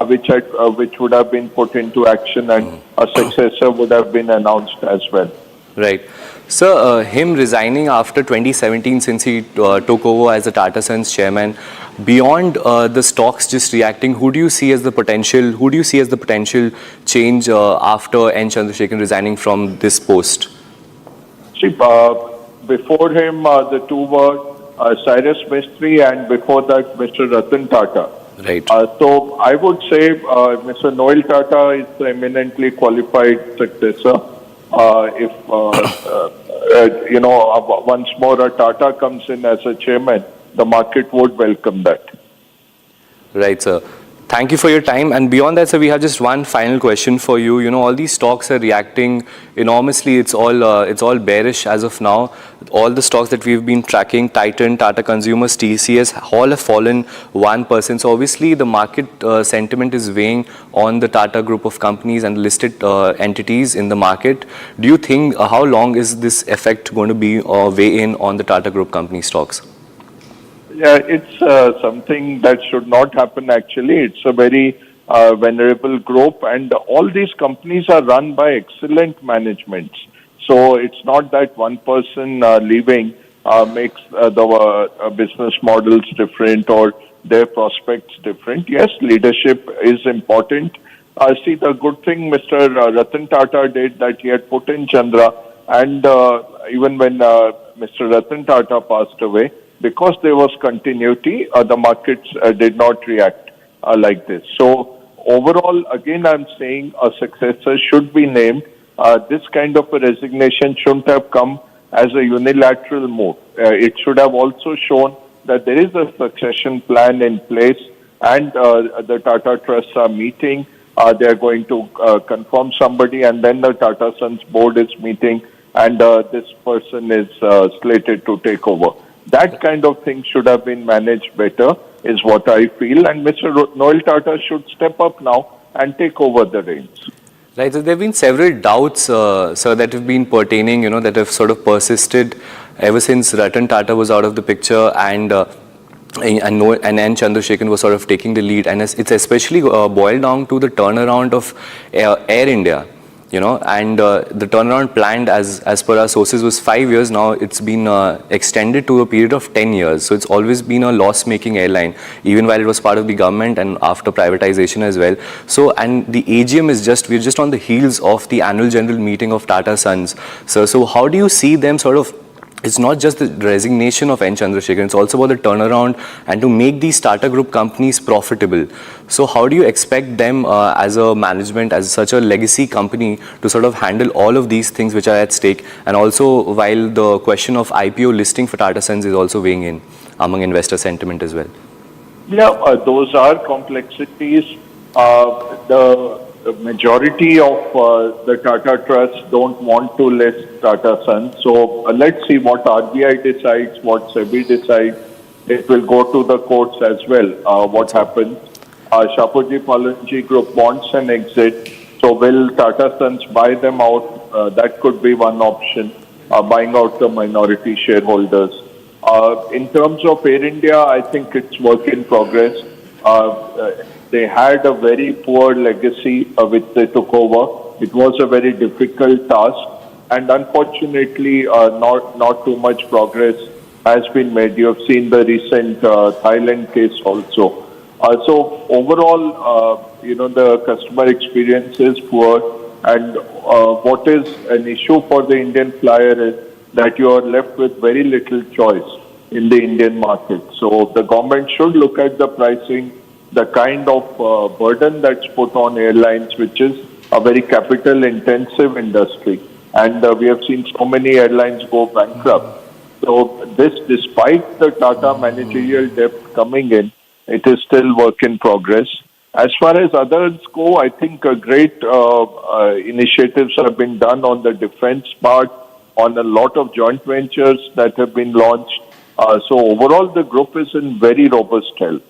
which would have been put into action, and a successor would have been announced as well. Right. Sir, him resigning after 2017 since he took over as the Tata Sons chairman, beyond the stocks just reacting, who do you see as the potential change after N. Chandrasekharan resigning from this post? See, before him, the two were Cyrus Mistry and before that, Mr. Ratan Tata. Right. So I would say Mr. Noel Tata is the eminently qualified successor. If once more a Tata comes in as a chairman, the market would welcome that. Right, sir. Thank you for your time. And beyond that, sir, we have just one final question for you. You know, all these stocks are reacting enormously. It's all bearish as of now. All the stocks that we've been tracking, Titan, Tata Consumers, TCS, all have fallen 1%. So obviously, the market sentiment is weighing on the Tata group of companies and listed entities in the market. Do you think how long is this effect going to be weigh in on the Tata group company stocks? Yeah, it's something that should not happen actually. It's a very venerable group and all these companies are run by excellent managements. So it's not that one person leaving makes the business models different or their prospects different. Yes, leadership is important. See, the good thing Mr. Ratan Tata did that he had put in Chandra and even when Mr. Ratan Tata passed away, because there was continuity, the markets did not react like this. So overall, again, I'm saying a successor should be named. This kind of a resignation shouldn't have come as a unilateral move. It should have also shown that there is a succession plan in place and the Tata Trusts are meeting. They are going to confirm somebody and then the Tata Sons board is meeting and this person is slated to take over. That kind of thing should have been managed better, is what I feel. And Mr. Noel Tata should step up now and take over the reins. Right. So there have been several doubts, sir, that have been pertaining, that have sort of persisted ever since Ratan Tata was out of the picture and N. Chandrasekharan was sort of taking the lead. And it's especially boiled down to the turnaround of Air India. And the turnaround planned as per our sources was 5 years. Now it's been extended to a period of 10 years. So it's always been a loss-making airline, even while it was part of the government and after privatization as well. So, and the AGM is we're just on the heels of the annual general meeting of Tata Sons. So how do you see them sort of? It's not just the resignation of N. Chandrasekharan, it's also about the turnaround and to make these Tata Group companies profitable. So how do you expect them as a management, as such a legacy company to sort of handle all of these things which are at stake? And also while the question of IPO listing for Tata Sons is also weighing in among investor sentiment as well. Yeah, those are complexities. The majority of the Tata Trusts don't want to list Tata Sons. So let's see what RBI decides, what SEBI decides. It will go to the courts as well. What happens? Shapoorji Pallonji Group wants an exit. So will Tata Sons buy them out? That could be one option, buying out the minority shareholders. In terms of Air India, I think it's work in progress. They had a very poor legacy which they took over. It was a very difficult task and unfortunately not too much progress has been made. You have seen the recent Thailand case also. So overall, the customer experience is poor and what is an issue for the Indian flyer is that you are left with very little choice in the Indian market. So the government should look at the pricing, the kind of burden that's put on airlines, which is a very capital intensive industry. And we have seen so many airlines go bankrupt. So this, despite the Tata managerial debt coming in, it is still work in progress. As far as others go, I think great initiatives have been done on the defense part, on a lot of joint ventures that have been launched. So overall, the group is in very robust health.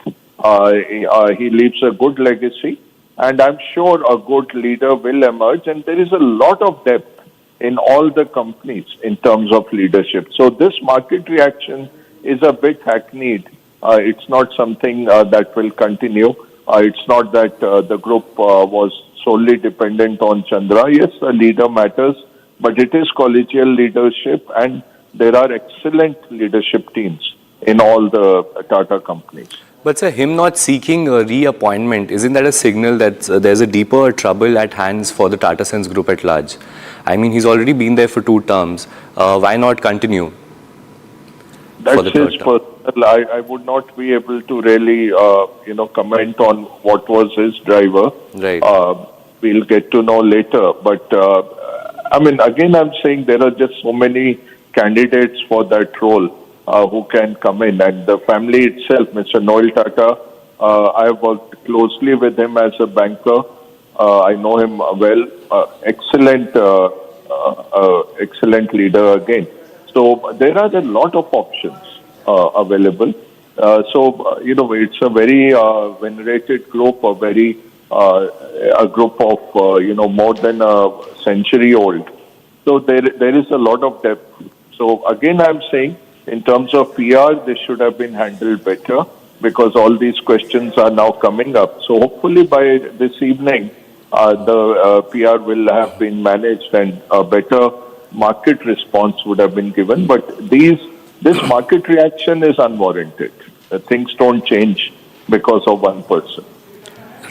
He leaves a good legacy, and I'm sure a good leader will emerge. And there is a lot of depth in all the companies in terms of leadership. So this market reaction is a bit hackneyed. It's not something that will continue. It's not that the group was solely dependent on Chandra. Yes, the leader matters, but it is collegial leadership, and there are excellent leadership teams in all the Tata companies. But sir, him not seeking a reappointment, isn't that a signal that there's a deeper trouble at hands for the Tata Sons group at large? I mean, he's already been there for 2 terms. Why not continue? That's his personal. I would not be able to really, comment on what was his driver. Right. We'll get to know later. But, again, I'm saying there are just so many candidates for that role who can come in. And the family itself, Mr. Noel Tata, I have worked closely with him as a banker. I know him well. Excellent leader again. So there are a lot of options available. It's a very venerated group, a group of, more than a century old. So there is a lot of depth. So again, I'm saying in terms of PR, this should have been handled better because all these questions are now coming up. So hopefully by this evening, the PR will have been managed and a better market response would have been given. But this market reaction is unwarranted. Things don't change because of one person.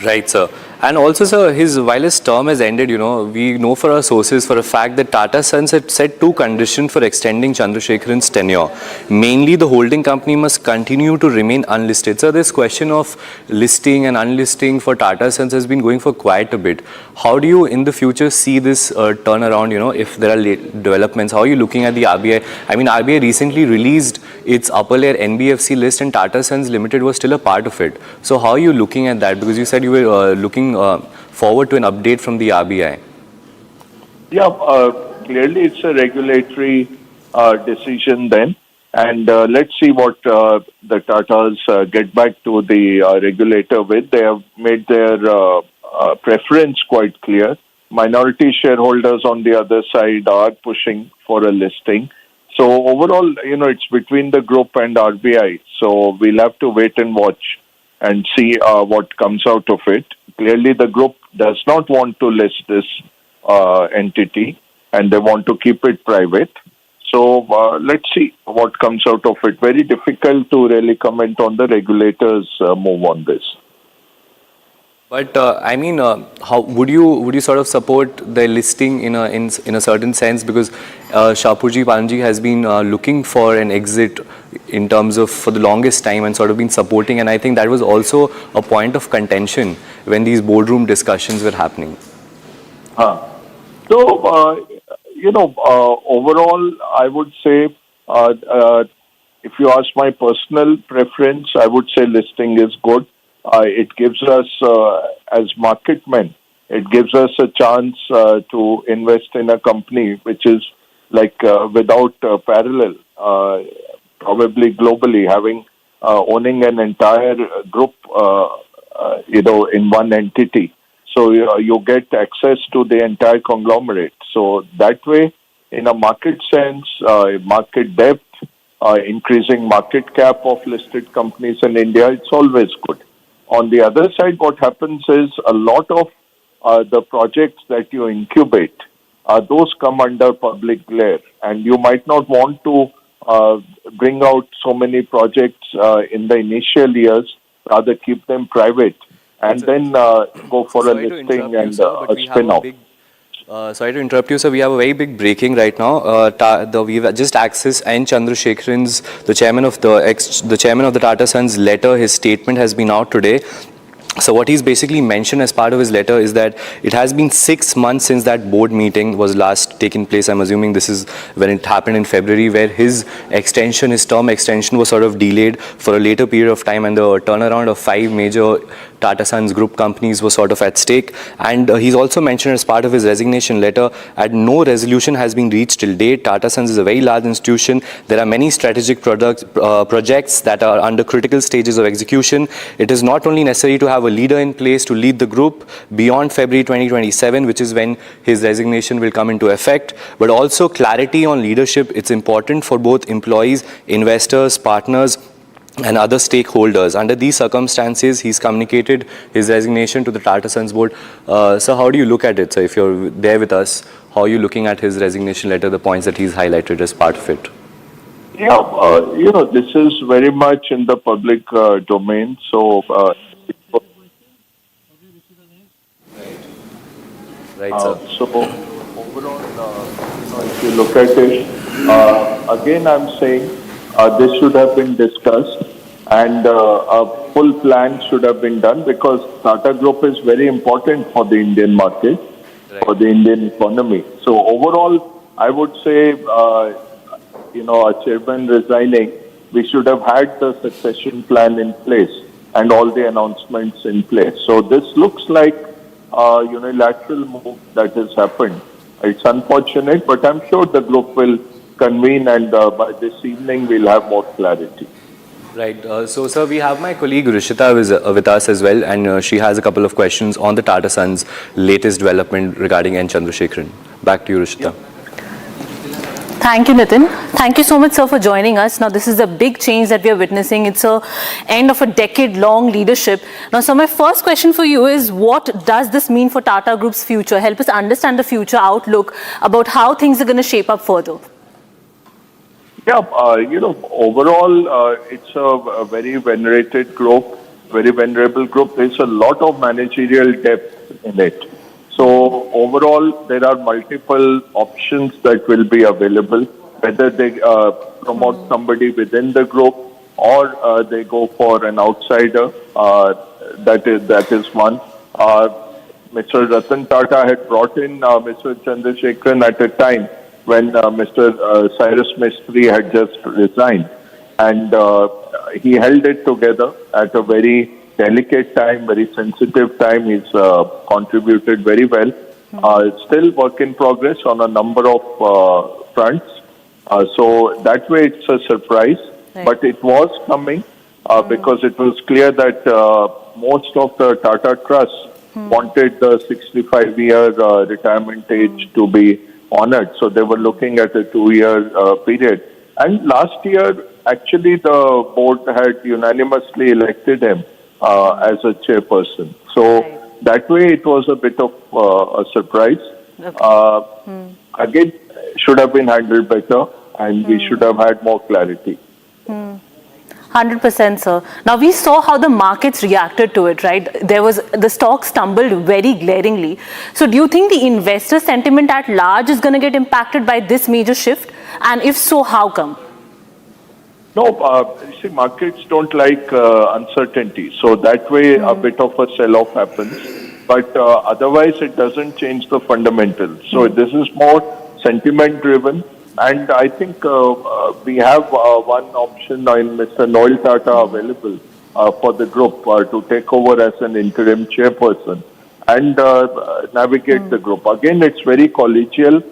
Right, sir. And also, sir, while his term has ended, we know for our sources for a fact that Tata Sons had set 2 conditions for extending Chandrasekharan's tenure. Mainly, the holding company must continue to remain unlisted. Sir, this question of listing and unlisting for Tata Sons has been going for quite a bit. How do you, in the future, see this turnaround, if there are developments? How are you looking at the RBI? I mean, RBI recently released its upper layer NBFC list and Tata Sons Limited was still a part of it. So how are you looking at that? Because you said you were looking forward to an update from the RBI. Yeah, clearly it's a regulatory decision then. And let's see what the Tatas get back to the regulator with. They have made their preference quite clear. Minority shareholders on the other side are pushing for a listing. So overall, it's between the group and RBI. So we'll have to wait and watch and see what comes out of it. Clearly, the group does not want to list this entity and they want to keep it private. So let's see what comes out of it. Very difficult to really comment on the regulators' move on this. But how would you sort of support the listing in a certain sense, because Shapurji Panji has been looking for an exit in terms of for the longest time and sort of been supporting, and I think that was also a point of contention when these boardroom discussions were happening. Overall, I would say if you ask my personal preference, I would say listing is good. It gives us, as market men, it gives us a chance to invest in a company which is like without parallel, probably globally, owning an entire group, in one entity. So you get access to the entire conglomerate. So that way, in a market sense, market depth, increasing market cap of listed companies in India, it's always good. On the other side, what happens is a lot of the projects that you incubate, those come under public glare, and you might not want to bring out so many projects in the initial years, rather keep them private and then go for a listing and a spin-off. Sorry to interrupt you, sir. We have a very big breaking right now. We've just accessed N. Chandrasekharan's, the chairman of the Tata Sons letter. His statement has been out today. So what he's basically mentioned as part of his letter is that it has been 6 months since that board meeting was last taken place. I'm assuming this is when it happened in February, where his term extension was sort of delayed for a later period of time, and the turnaround of 5 major Tata Sons group companies was sort of at stake. And he's also mentioned as part of his resignation letter, no resolution has been reached till date. Tata Sons is a very large institution. There are many strategic projects that are under critical stages of execution. It is not only necessary to have a leader in place to lead the group beyond February 2027, which is when his resignation will come into effect, but also clarity on leadership. It's important for both employees, investors, partners, and other stakeholders. Under these circumstances, he's communicated his resignation to the Tata Sons board. So how do you look at it? So if you're there with us, how are you looking at his resignation letter, the points that he's highlighted as part of it? Yeah, this is very much in the public domain. So, right, sir. So overall, if you look at it, again, I'm saying this should have been discussed, and a full plan should have been done, because Tata Group is very important for the Indian market, for the Indian economy. So overall, I would say, a chairman resigning, we should have had the succession plan in place and all the announcements in place. So this looks like a unilateral move that has happened. It's unfortunate, but I'm sure the group will convene, and by this evening we'll have more clarity. Right. So, sir, we have my colleague Rishita with us as well, and she has a couple of questions on the Tata Sons' latest development regarding N. Chandrasekharan. Back to you, Rishita. Thank you, Nitin. Thank you so much, sir, for joining us. Now, this is a big change that we are witnessing. It's the end of a decade-long leadership. Now, so my first question for you is, what does this mean for Tata Group's future? Help us understand the future outlook about how things are going to shape up further. Yeah, overall, it's a very venerated group, very venerable group. There's a lot of managerial depth in it. So overall, there are multiple options that will be available, whether they promote somebody within the group or they go for an outsider. That is one. Mr. Ratan Tata had brought in Mr. Chandrasekharan at a time when Mr. Cyrus Mistry had just resigned, and he held it together at a very delicate time, very sensitive time. He's contributed very well. Still work in progress on a number of fronts. So that way it's a surprise, but it was coming because it was clear that most of the Tata Trust wanted the 65-year retirement age to be honored. So they were looking at a 2-year period. And last year, actually, the board had unanimously elected him as a chairperson. So that way it was a bit of a surprise. Again, should have been handled better, and we should have had more clarity. 100%, sir. Now, we saw how the markets reacted to it, right? The stock stumbled very glaringly. So do you think the investor sentiment at large is going to get impacted by this major shift? And if so, how come? No, see, markets don't like uncertainty. So that way a bit of a sell-off happens. But otherwise it doesn't change the fundamentals. So this is more sentiment-driven. And I think we have one option in Mr. Noel Tata available for the group to take over as an interim chairperson and navigate the group. Again, it's very collegial.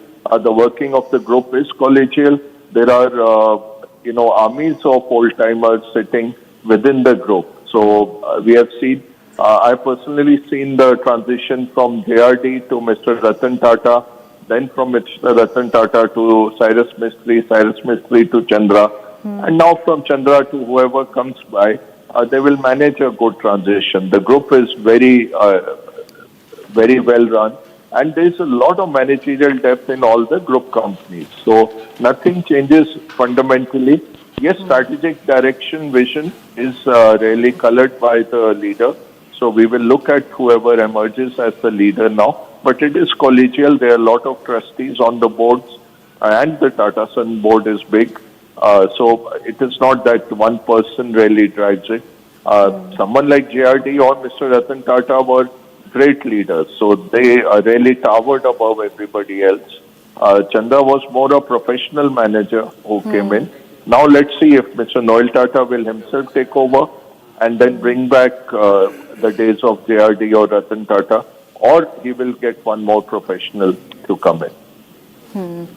The working of the group is collegial. There are armies of old-timers sitting within the group. So we have seen, I personally seen the transition from JRD to Mr. Ratan Tata, then from Mr. Ratan Tata to Cyrus Mistry to Chandra, and now from Chandra to whoever comes by, they will manage a good transition. The group is very well run, and there's a lot of managerial depth in all the group companies. So nothing changes fundamentally. Yes, strategic direction, vision is really colored by the leader. So we will look at whoever emerges as the leader now. But it is collegial. There are a lot of trustees on the boards, and the Tata Sun board is big. So it is not that one person really drives it. Someone like JRD or Mr. Ratan Tata were great leaders. So they really towered above everybody else. Chandra was more a professional manager who came in. Now let's see if Mr. Noel Tata will himself take over and then bring back the days of JRD or Ratan Tata, or he will get one more professional to come in.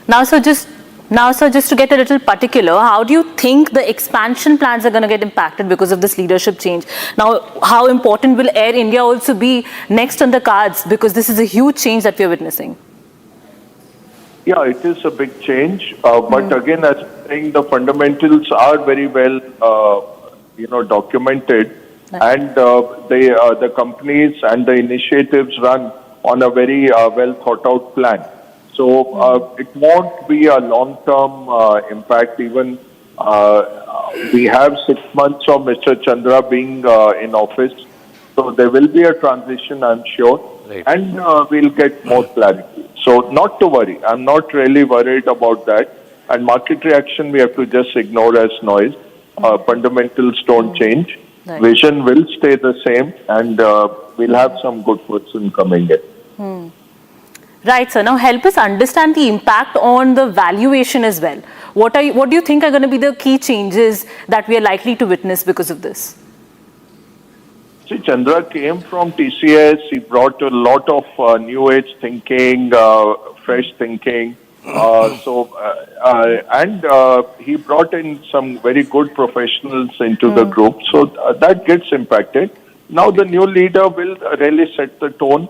Now, sir, just to get a little particular, how do you think the expansion plans are going to get impacted because of this leadership change? Now, how important will Air India also be next on the cards, because this is a huge change that we are witnessing? Yeah, it is a big change. But again, as I saying the fundamentals are very well, documented, and the companies and the initiatives run on a very well thought out plan. So it won't be a long-term impact. Even we have 6 months of Mr. Chandra being in office, so there will be a transition, I'm sure, and we'll get more clarity. So not to worry. I'm not really worried about that. And market reaction we have to just ignore as noise. Fundamentals don't change. Vision will stay the same, and we'll have some good fortune coming in. Right, sir. Now help us understand the impact on the valuation as well. What do you think are going to be the key changes that we are likely to witness because of this? See, Chandra came from TCS. He brought a lot of new age thinking, fresh thinking. And he brought in some very good professionals into the group. So that gets impacted. Now the new leader will really set the tone.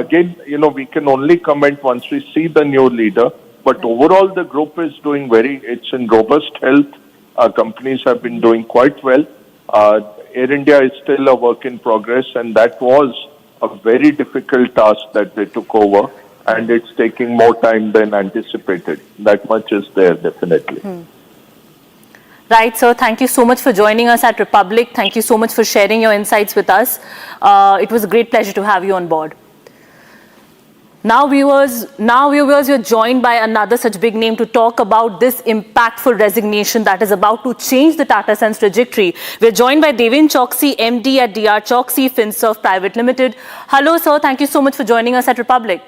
Again, we can only comment once we see the new leader. But overall, the group is doing it's in robust health. Companies have been doing quite well. Air India is still a work in progress, and that was a very difficult task that they took over, and it's taking more time than anticipated. That much is there, definitely. Right, sir. Thank you so much for joining us at Republic. Thank you so much for sharing your insights with us. It was a great pleasure to have you on board. Now viewers, you're joined by another such big name to talk about this impactful resignation that is about to change the Tata Sons trajectory. We're joined by Devin Choksi, MD at DR Choksi Finserv Private Limited. Hello, sir. Thank you so much for joining us at Republic.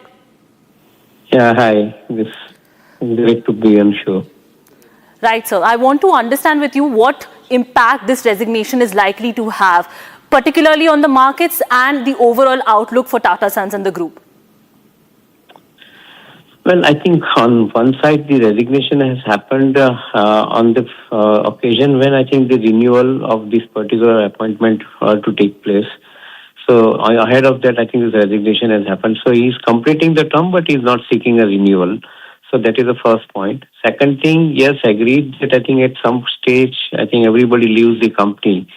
Yeah, hi. It's great to be on show. Right, sir. I want to understand with you what impact this resignation is likely to have, particularly on the markets and the overall outlook for Tata Sons and the group. Well, I think on one side, the resignation has happened on the occasion when I think the renewal of this particular appointment to take place. So ahead of that, I think this resignation has happened. So he's completing the term, but he's not seeking a renewal. So that is the first point. Second thing, yes, agreed that I think at some stage, I think everybody leaves the company.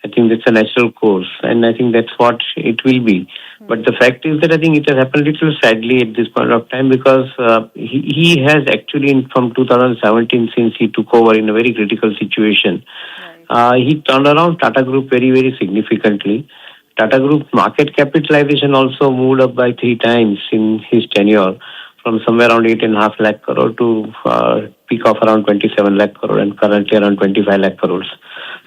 I think that's a natural course, and I think that's what it will be. But the fact is that I think it has happened a little sadly at this point of time, because he has actually, from 2017, since he took over in a very critical situation, he turned around Tata Group very, very significantly. Tata Group market capitalization also moved up by 3 times in his tenure, from somewhere around 8.5 lakh crore to peak of around 27 lakh crore, and currently around 25 lakh crores.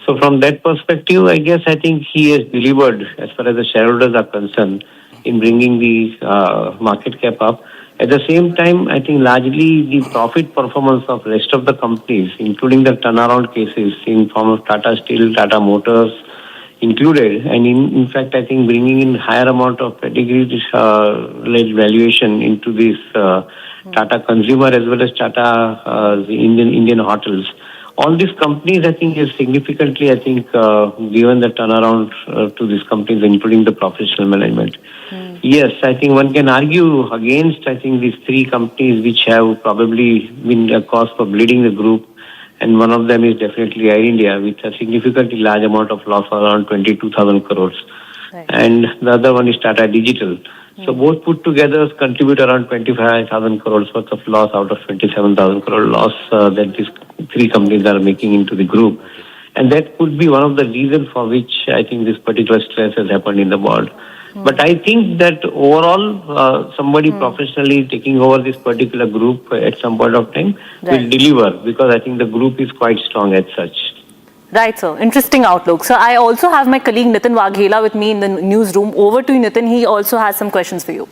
So from that perspective, I think he has delivered as far as the shareholders are concerned in bringing the market cap up. At the same time, I think largely the profit performance of rest of the companies, including the turnaround cases in form of Tata Steel, Tata Motors included, and in fact, I think bringing in higher amount of pedigree-led valuation into this Tata Consumer as well as Tata Indian hotels. All these companies, I think, is significantly, given the turnaround to these companies, including the professional management. Yes, I think one can argue against, these 3 companies which have probably been a cause for bleeding the group. And one of them is definitely Air India, with a significantly large amount of loss of around 22,000 crores. Right. And the other one is Tata Digital. So both put together contribute around 25,000 crores worth of loss out of 27,000 crore loss that these 3 companies are making into the group. And that could be one of the reasons for which I think this particular stress has happened in the board. But I think that overall, somebody professionally taking over this particular group at some point of time will deliver, because I think the group is quite strong as such. Right, sir. Interesting outlook. So I also have my colleague Nitin Waghela with me in the newsroom. Over to you, Nitin. He also has some questions for you.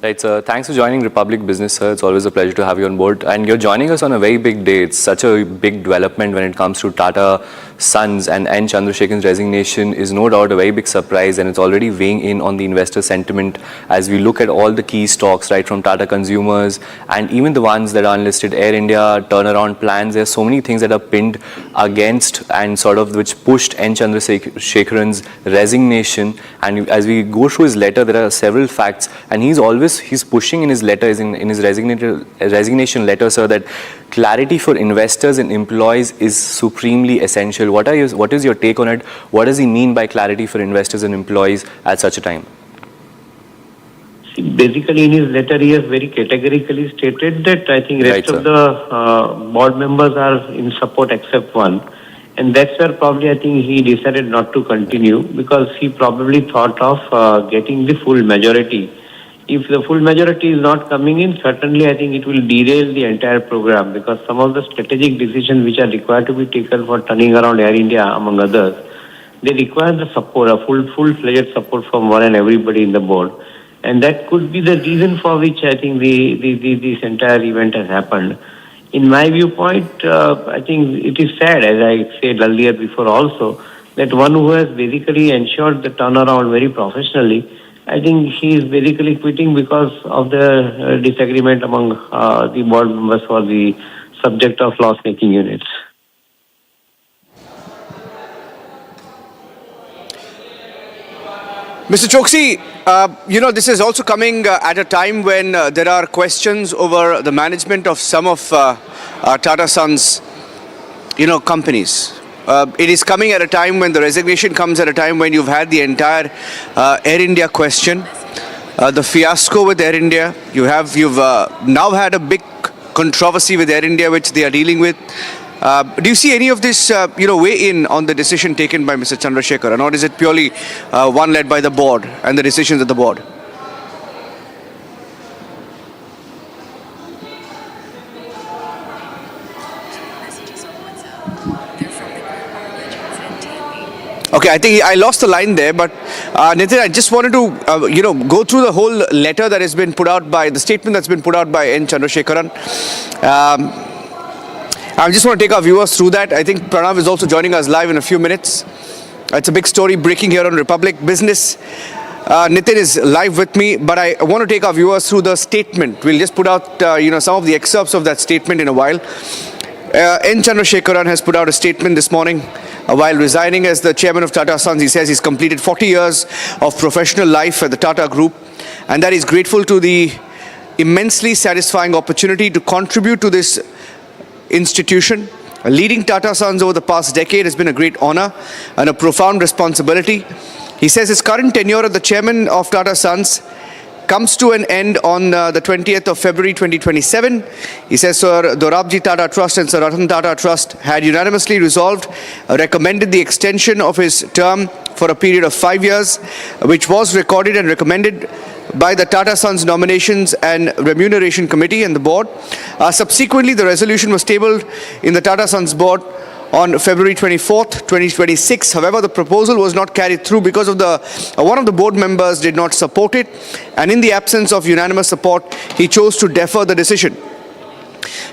Right, sir. Thanks for joining Republic Business, sir. It's always a pleasure to have you on board. And you're joining us on a very big day. It's such a big development when it comes to Tata Sons, and N. Chandrasekhan's resignation is no doubt a very big surprise, and it's already weighing in on the investor sentiment as we look at all the key stocks, right, from Tata Consumers and even the ones that are unlisted, Air India, turnaround plans. There's so many things that are pinned against and sort of which pushed N. Chandrasekhan's resignation. And as we go through his letter, there are several facts, and he's always he's pushing in his letters, in his resignation letter, sir, that clarity for investors and employees is supremely essential. What is your take on it? What does he mean by clarity for investors and employees at such a time? Basically, in his letter, he has very categorically stated that I think rest of the board members are in support except one. And that's where probably I think he decided not to continue, because he probably thought of getting the full majority. If the full majority is not coming in, certainly I think it will derail the entire program, because some of the strategic decisions which are required to be taken for turning around Air India, among others, they require the support, a full-fledged support from one and everybody in the board. And that could be the reason for which I think this entire event has happened. In my viewpoint, I think it is sad, as I said earlier before also, that one who has basically ensured the turnaround very professionally, I think he is basically quitting because of the disagreement among the board members for the subject of loss-making units. Mr. Choksi, this is also coming at a time when there are questions over the management of some of Tata Sons, companies. It is coming at a time when the resignation comes at a time when you've had the entire Air India question, the fiasco with Air India. You've now had a big controversy with Air India, which they are dealing with. Do you see any of this, weigh in on the decision taken by Mr. Chandrasekhar, or is it purely one led by the board and the decisions of the board? Okay, I think I lost the line there, but Nitin, I just wanted to, go through the whole letter that has been put out by, the statement that's been put out by N. Chandrasekharan. I just want to take our viewers through that. I think Pranav is also joining us live in a few minutes. It's a big story breaking here on Republic Business. Nitin is live with me, but I want to take our viewers through the statement. We'll just put out, some of the excerpts of that statement in a while. N. Chandrasekharan has put out a statement this morning while resigning as the chairman of Tata Sons. He says he's completed 40 years of professional life at the Tata Group, and that he's grateful to the immensely satisfying opportunity to contribute to this institution. Leading Tata Sons over the past decade has been a great honor and a profound responsibility. He says his current tenure as the chairman of Tata Sons comes to an end on the 20th of February 2027. He says Sir Dorabji Tata Trust and Sir Ratan Tata Trust had unanimously recommended the extension of his term for a period of 5 years, which was recorded and recommended by the Tata Sons Nominations and Remuneration Committee and the board. Subsequently, the resolution was tabled in the Tata Sons board on February 24th, 2026. However, the proposal was not carried through because of one of the board members did not support it, and in the absence of unanimous support, he chose to defer the decision.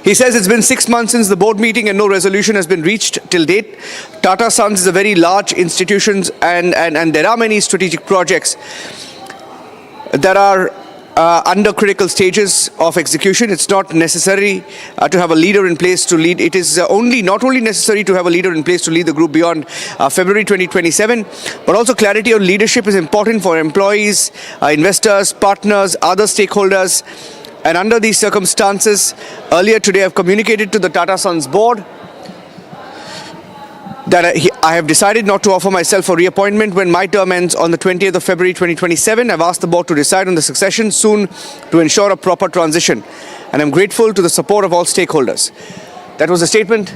He says it's been 6 months since the board meeting and no resolution has been reached till date. Tata Sons is a very large institution, and there are many strategic projects that are under critical stages of execution. It's not necessary to have a leader in place to lead. It is not only necessary to have a leader in place to lead the group beyond February 2027, but also clarity on leadership is important for employees, investors, partners, other stakeholders. And under these circumstances, earlier today I've communicated to the Tata Sons board that I have decided not to offer myself for reappointment when my term ends on the 20th of February 2027. I've asked the board to decide on the succession soon to ensure a proper transition. And I'm grateful to the support of all stakeholders. That was the statement.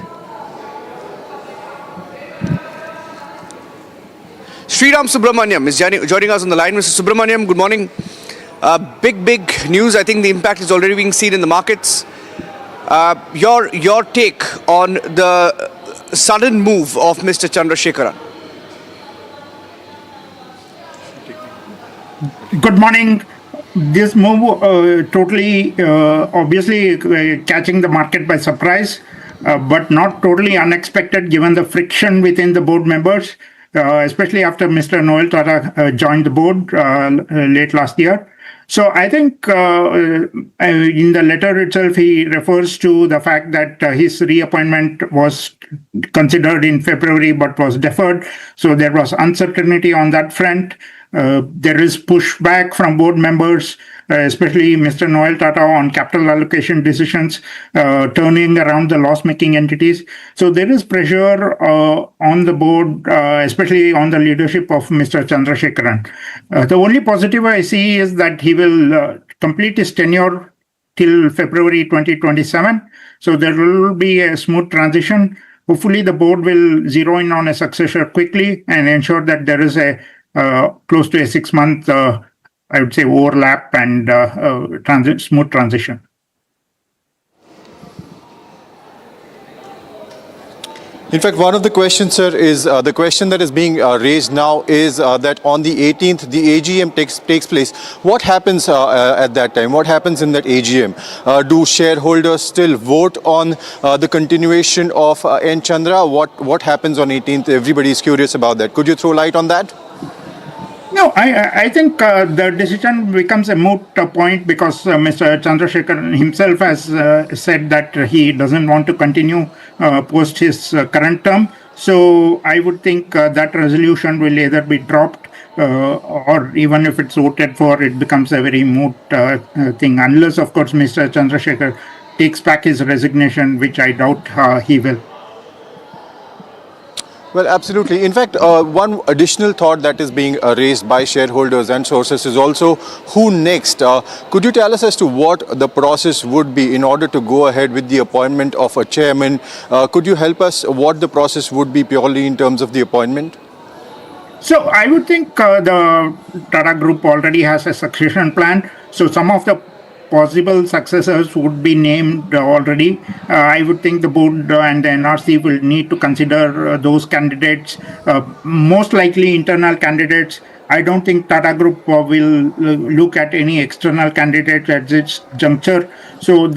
Sriram Subramaniam is joining us on the line. Mr. Subramaniam, good morning. Big news. I think the impact is already being seen in the markets. Your take on the sudden move of Mr. Chandrasekharan. Good morning. This move totally, obviously catching the market by surprise, but not totally unexpected given the friction within the board members, especially after Mr. Noel Tata joined the board late last year. So I think in the letter itself, he refers to the fact that his reappointment was considered in February but was deferred. So there was uncertainty on that front. There is pushback from board members, especially Mr. Noel Tata, on capital allocation decisions, turning around the loss-making entities. So there is pressure on the board, especially on the leadership of Mr. Chandrasekharan. The only positive I see is that he will complete his tenure till February 2027. So there will be a smooth transition. Hopefully, the board will zero in on a successor quickly and ensure that there is a close to a 6-month, I would say, overlap and smooth transition. In fact, one of the questions, sir, is the question that is being raised now is that on the 18th, the AGM takes place. What happens at that time? What happens in that AGM? Do shareholders still vote on the continuation of N. Chandra? What happens on 18th? Everybody is curious about that. Could you throw light on that? No, I think the decision becomes a moot point because Mr. Chandrasekharan himself has said that he doesn't want to continue post his current term. So I would think that resolution will either be dropped or even if it's voted for, it becomes a very moot thing. Unless, of course, Mr. Chandrasekhar takes back his resignation, which I doubt he will. Well, absolutely. In fact, one additional thought that is being raised by shareholders and sources is also who next. Could you tell us as to what the process would be in order to go ahead with the appointment of a chairman? Could you help us what the process would be purely in terms of the appointment? So I would think the Tata Group already has a succession plan. So some of the possible successors would be named already. I would think the board and the NRC will need to consider those candidates, most likely internal candidates. I don't think Tata Group will look at any external candidate at this juncture. So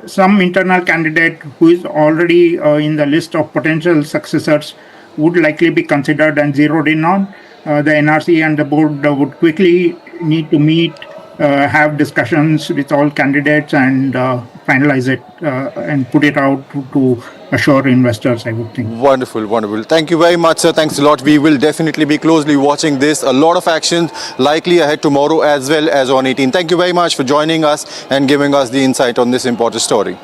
some internal candidate who is already in the list of potential successors would likely be considered and zeroed in on. The NRC and the board would quickly need to meet, have discussions with all candidates and finalize it and put it out to assure investors, I would think. Wonderful, wonderful. Thank you very much, sir. Thanks a lot. We will definitely be closely watching this. A lot of action likely ahead tomorrow as well as on 18. Thank you very much for joining us and giving us the insight on this important story.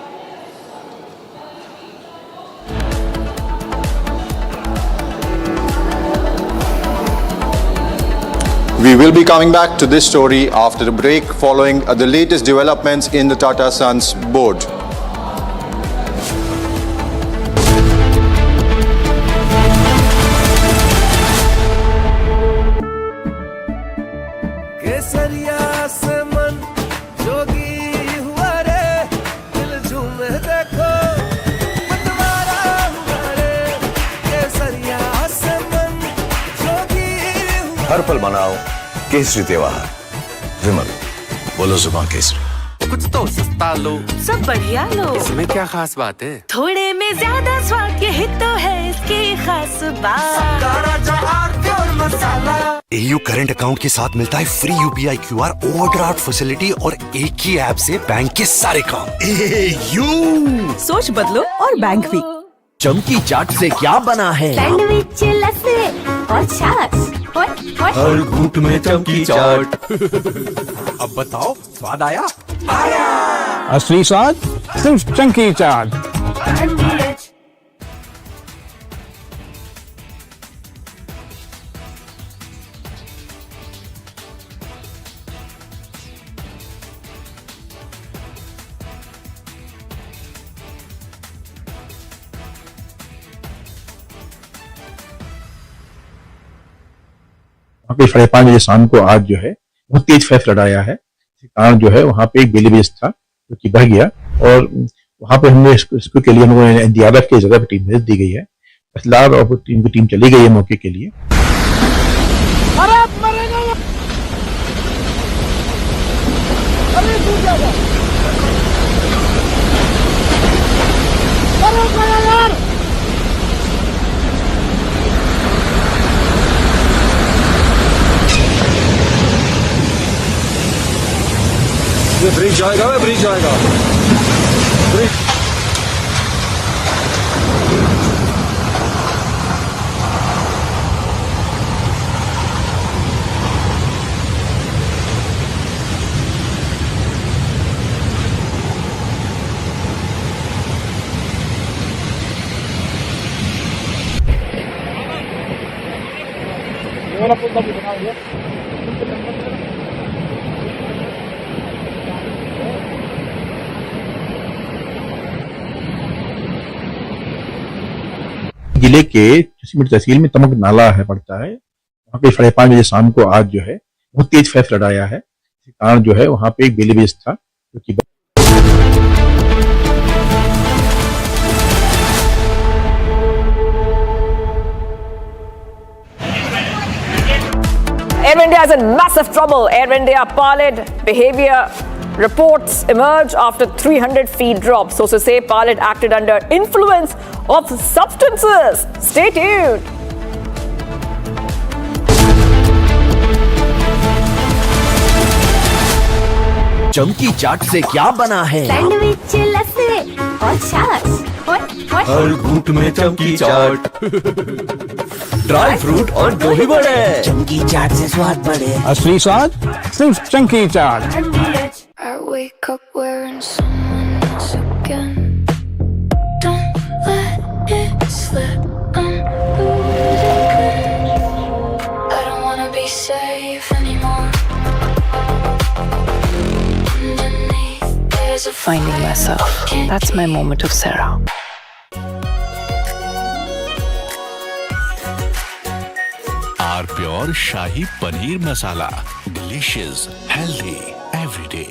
We will be coming back to this story after the break following the latest developments in the Tata Sons board. हर पल मनाओ केसरी त्योहार। विमल, बोलो जुबान केसरी। कुछ तो सस्ता लो, सब बढ़िया लो। इसमें क्या खास बात है? थोड़े में ज्यादा स्वाद, यही तो है इसकी खास बात। मसाला। AU करंट अकाउंट के साथ मिलता है free UPI QR overdraft facility और एक ही ऐप से बैंक के सारे काम। AU सोच बदलो और बैंक भी। चमकी चाट से क्या बना है? सैंडविच, लस्सी और छाछ। हर घूंट में चमकी चाट। अब बताओ स्वाद आया? आया। असली स्वाद सिर्फ चमकी चाट। वहाँ पे 5:30 बजे शाम को आज जो है बहुत तेज फैसला लड़ाया है। कारण जो है वहाँ पे एक बेली बेस था जो कि बह गया और वहाँ पे हमने इसको के लिए हम लोगों ने एनडीआरएफ की जगह पे टीम भेज दी गई है। फिलहाल और टीम चली गई है मौके के लिए। ये ब्रिज जाएगा, ब्रिज जाएगा, ब्रिज। जिले के जोशीमठ तहसील में तमक नाला है पड़ता है, वहाँ पे 5:30 बजे शाम को आज जो है बहुत तेज फैसला आया है। इस कारण जो है वहाँ पे एक बेली बेस था जो कि Air India is in massive trouble. Air India pilot behavior reports emerge after 300 feet drop. Sources say pilot acted under influence of substances. Stay tuned. चमकी चाट से क्या बना है? सैंडविच लस्सी और छाछ हर घूंट में चमकी चाट, ड्राई फ्रूट और दही बड़े। चमकी चाट से स्वाद बढ़े। असली स्वाद सिर्फ चमकी चाट। I wake up wearing someone else again. Don't let it slip. I'm losing. I don't wanna be safe anymore. Finding myself. That's my moment of Sarah. Our pure shahi paneer masala, delicious, healthy every day.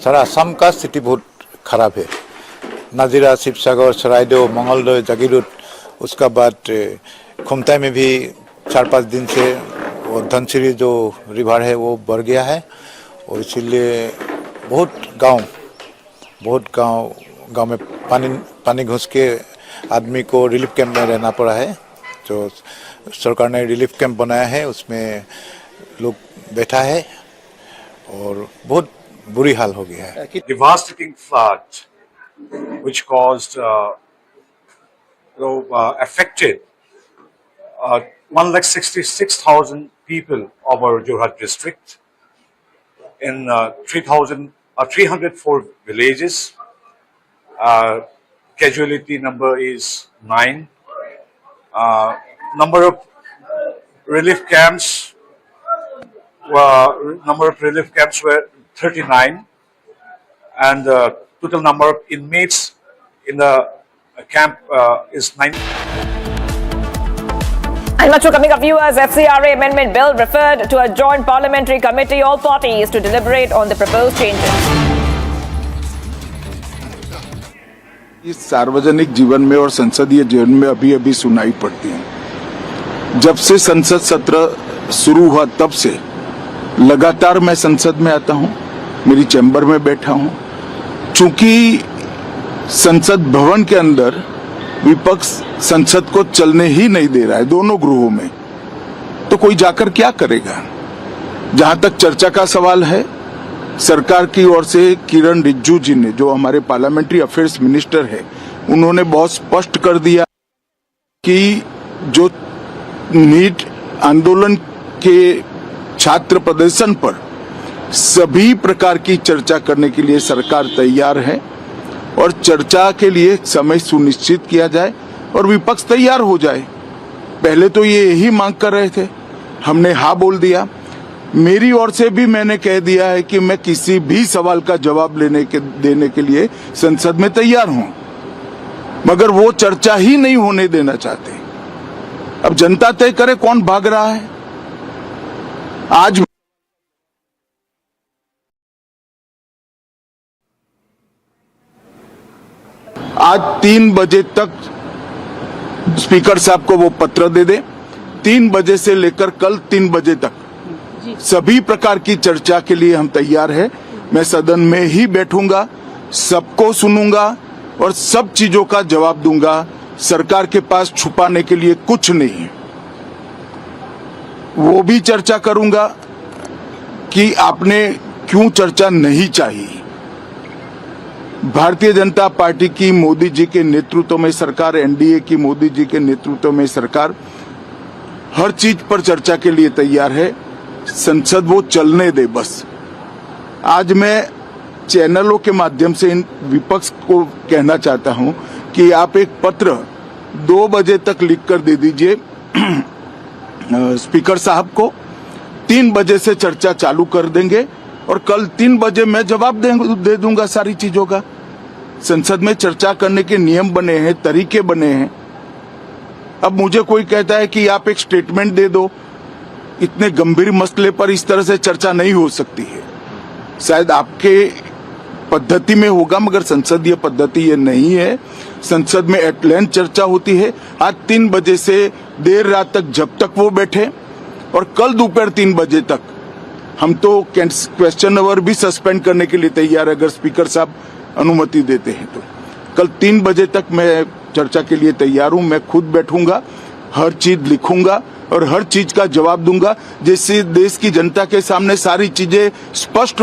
Sir Assam का स्थिति बहुत खराब है। नाजिरा, शिवसागर, सरायदेव, मंगलदय, जागीरोड, उसका बाद खुमताई में भी 4-5 दिन से वो धनसिरी जो रिवर है वो बढ़ गया है और इसीलिए बहुत गांव में पानी घुस के आदमी को रिलीफ कैंप में रहना पड़ा है। जो सरकार ने रिलीफ कैंप बनाया है उसमें लोग बैठा है और बहुत बुरी हाल हो गया है। Devastating flood, which caused, affected 1,66,000 people of our Jorhat district in 304 villages. Casualty number is 9. Number of relief camps were 39, and the total number of inmates in the camp is 9. And much more coming up, viewers. FCRA amendment bill referred to a joint parliamentary committee. All parties to deliberate on the proposed changes. इस सार्वजनिक जीवन में और संसदीय जीवन में अभी सुनाई पड़ती है। जब से संसद सत्र शुरू हुआ तब से लगातार मैं संसद में आता हूं, मेरी चैम्बर में बैठा हूं। चूंकि संसद भवन के अंदर विपक्ष संसद को चलने ही नहीं दे रहा है दोनों गृहों में, तो कोई जाकर क्या करेगा। जहां तक चर्चा का सवाल है, सरकार की ओर से किरण रिजिजू जी ने, जो हमारे पार्लियामेंट्री अफेयर्स मिनिस्टर है, उन्होंने बहुत स्पष्ट कर दिया कि जो नीट आंदोलन के छात्र प्रदर्शन पर सभी प्रकार की चर्चा करने के लिए सरकार तैयार है और चर्चा के लिए समय सुनिश्चित किया जाए और विपक्ष तैयार हो जाए। पहले तो ये यही मांग कर रहे थे, हमने हाँ बोल दिया। मेरी ओर से भी मैंने कह दिया है कि मैं किसी भी सवाल का जवाब देने के लिए संसद में तैयार हूं, मगर वो चर्चा ही नहीं होने देना चाहते। अब जनता तय करे कौन भाग रहा है। आज 3 बजे तक स्पीकर साहब को वो पत्र दे दे। 3 बजे से लेकर कल 3 बजे तक सभी प्रकार की चर्चा के लिए हम तैयार हैं। मैं सदन में ही बैठूंगा, सबको सुनूंगा और सब चीजों का जवाब दूंगा। सरकार के पास छुपाने के लिए कुछ नहीं है। वो भी चर्चा करूंगा कि आपने क्यों चर्चा नहीं चाहिए। भारतीय जनता पार्टी की मोदी जी के नेतृत्व में सरकार, एनडीए की मोदी जी के नेतृत्व में सरकार हर चीज पर चर्चा के लिए तैयार है। संसद वो चलने दे बस। आज मैं चैनलों के माध्यम से इन विपक्ष को कहना चाहता हूं कि आप एक पत्र 2 बजे तक लिख कर दे दीजिए स्पीकर साहब को। 3 बजे से चर्चा चालू कर देंगे और कल 3 बजे मैं जवाब दे दूंगा सारी चीजों का। संसद में चर्चा करने के नियम बने हैं, तरीके बने हैं। अब मुझे कोई कहता है कि आप एक स्टेटमेंट दे दो, इतने गंभीर मसले पर इस तरह से चर्चा नहीं हो सकती है। शायद आपके पद्धति में होगा, मगर संसदीय पद्धति ये नहीं है। संसद में एट लेंथ चर्चा होती है। आज 3 बजे से देर रात तक जब तक वो बैठे और कल दोपहर 3 बजे तक हम तो क्वेश्चन आवर भी सस्पेंड करने के लिए तैयार है, अगर स्पीकर साहब अनुमति देते हैं तो। कल 3 बजे तक मैं चर्चा के लिए तैयार हूं। मैं खुद बैठूंगा, हर चीज लिखूंगा और हर चीज का जवाब दूंगा, जिससे देश की जनता के सामने सारी चीजें स्पष्ट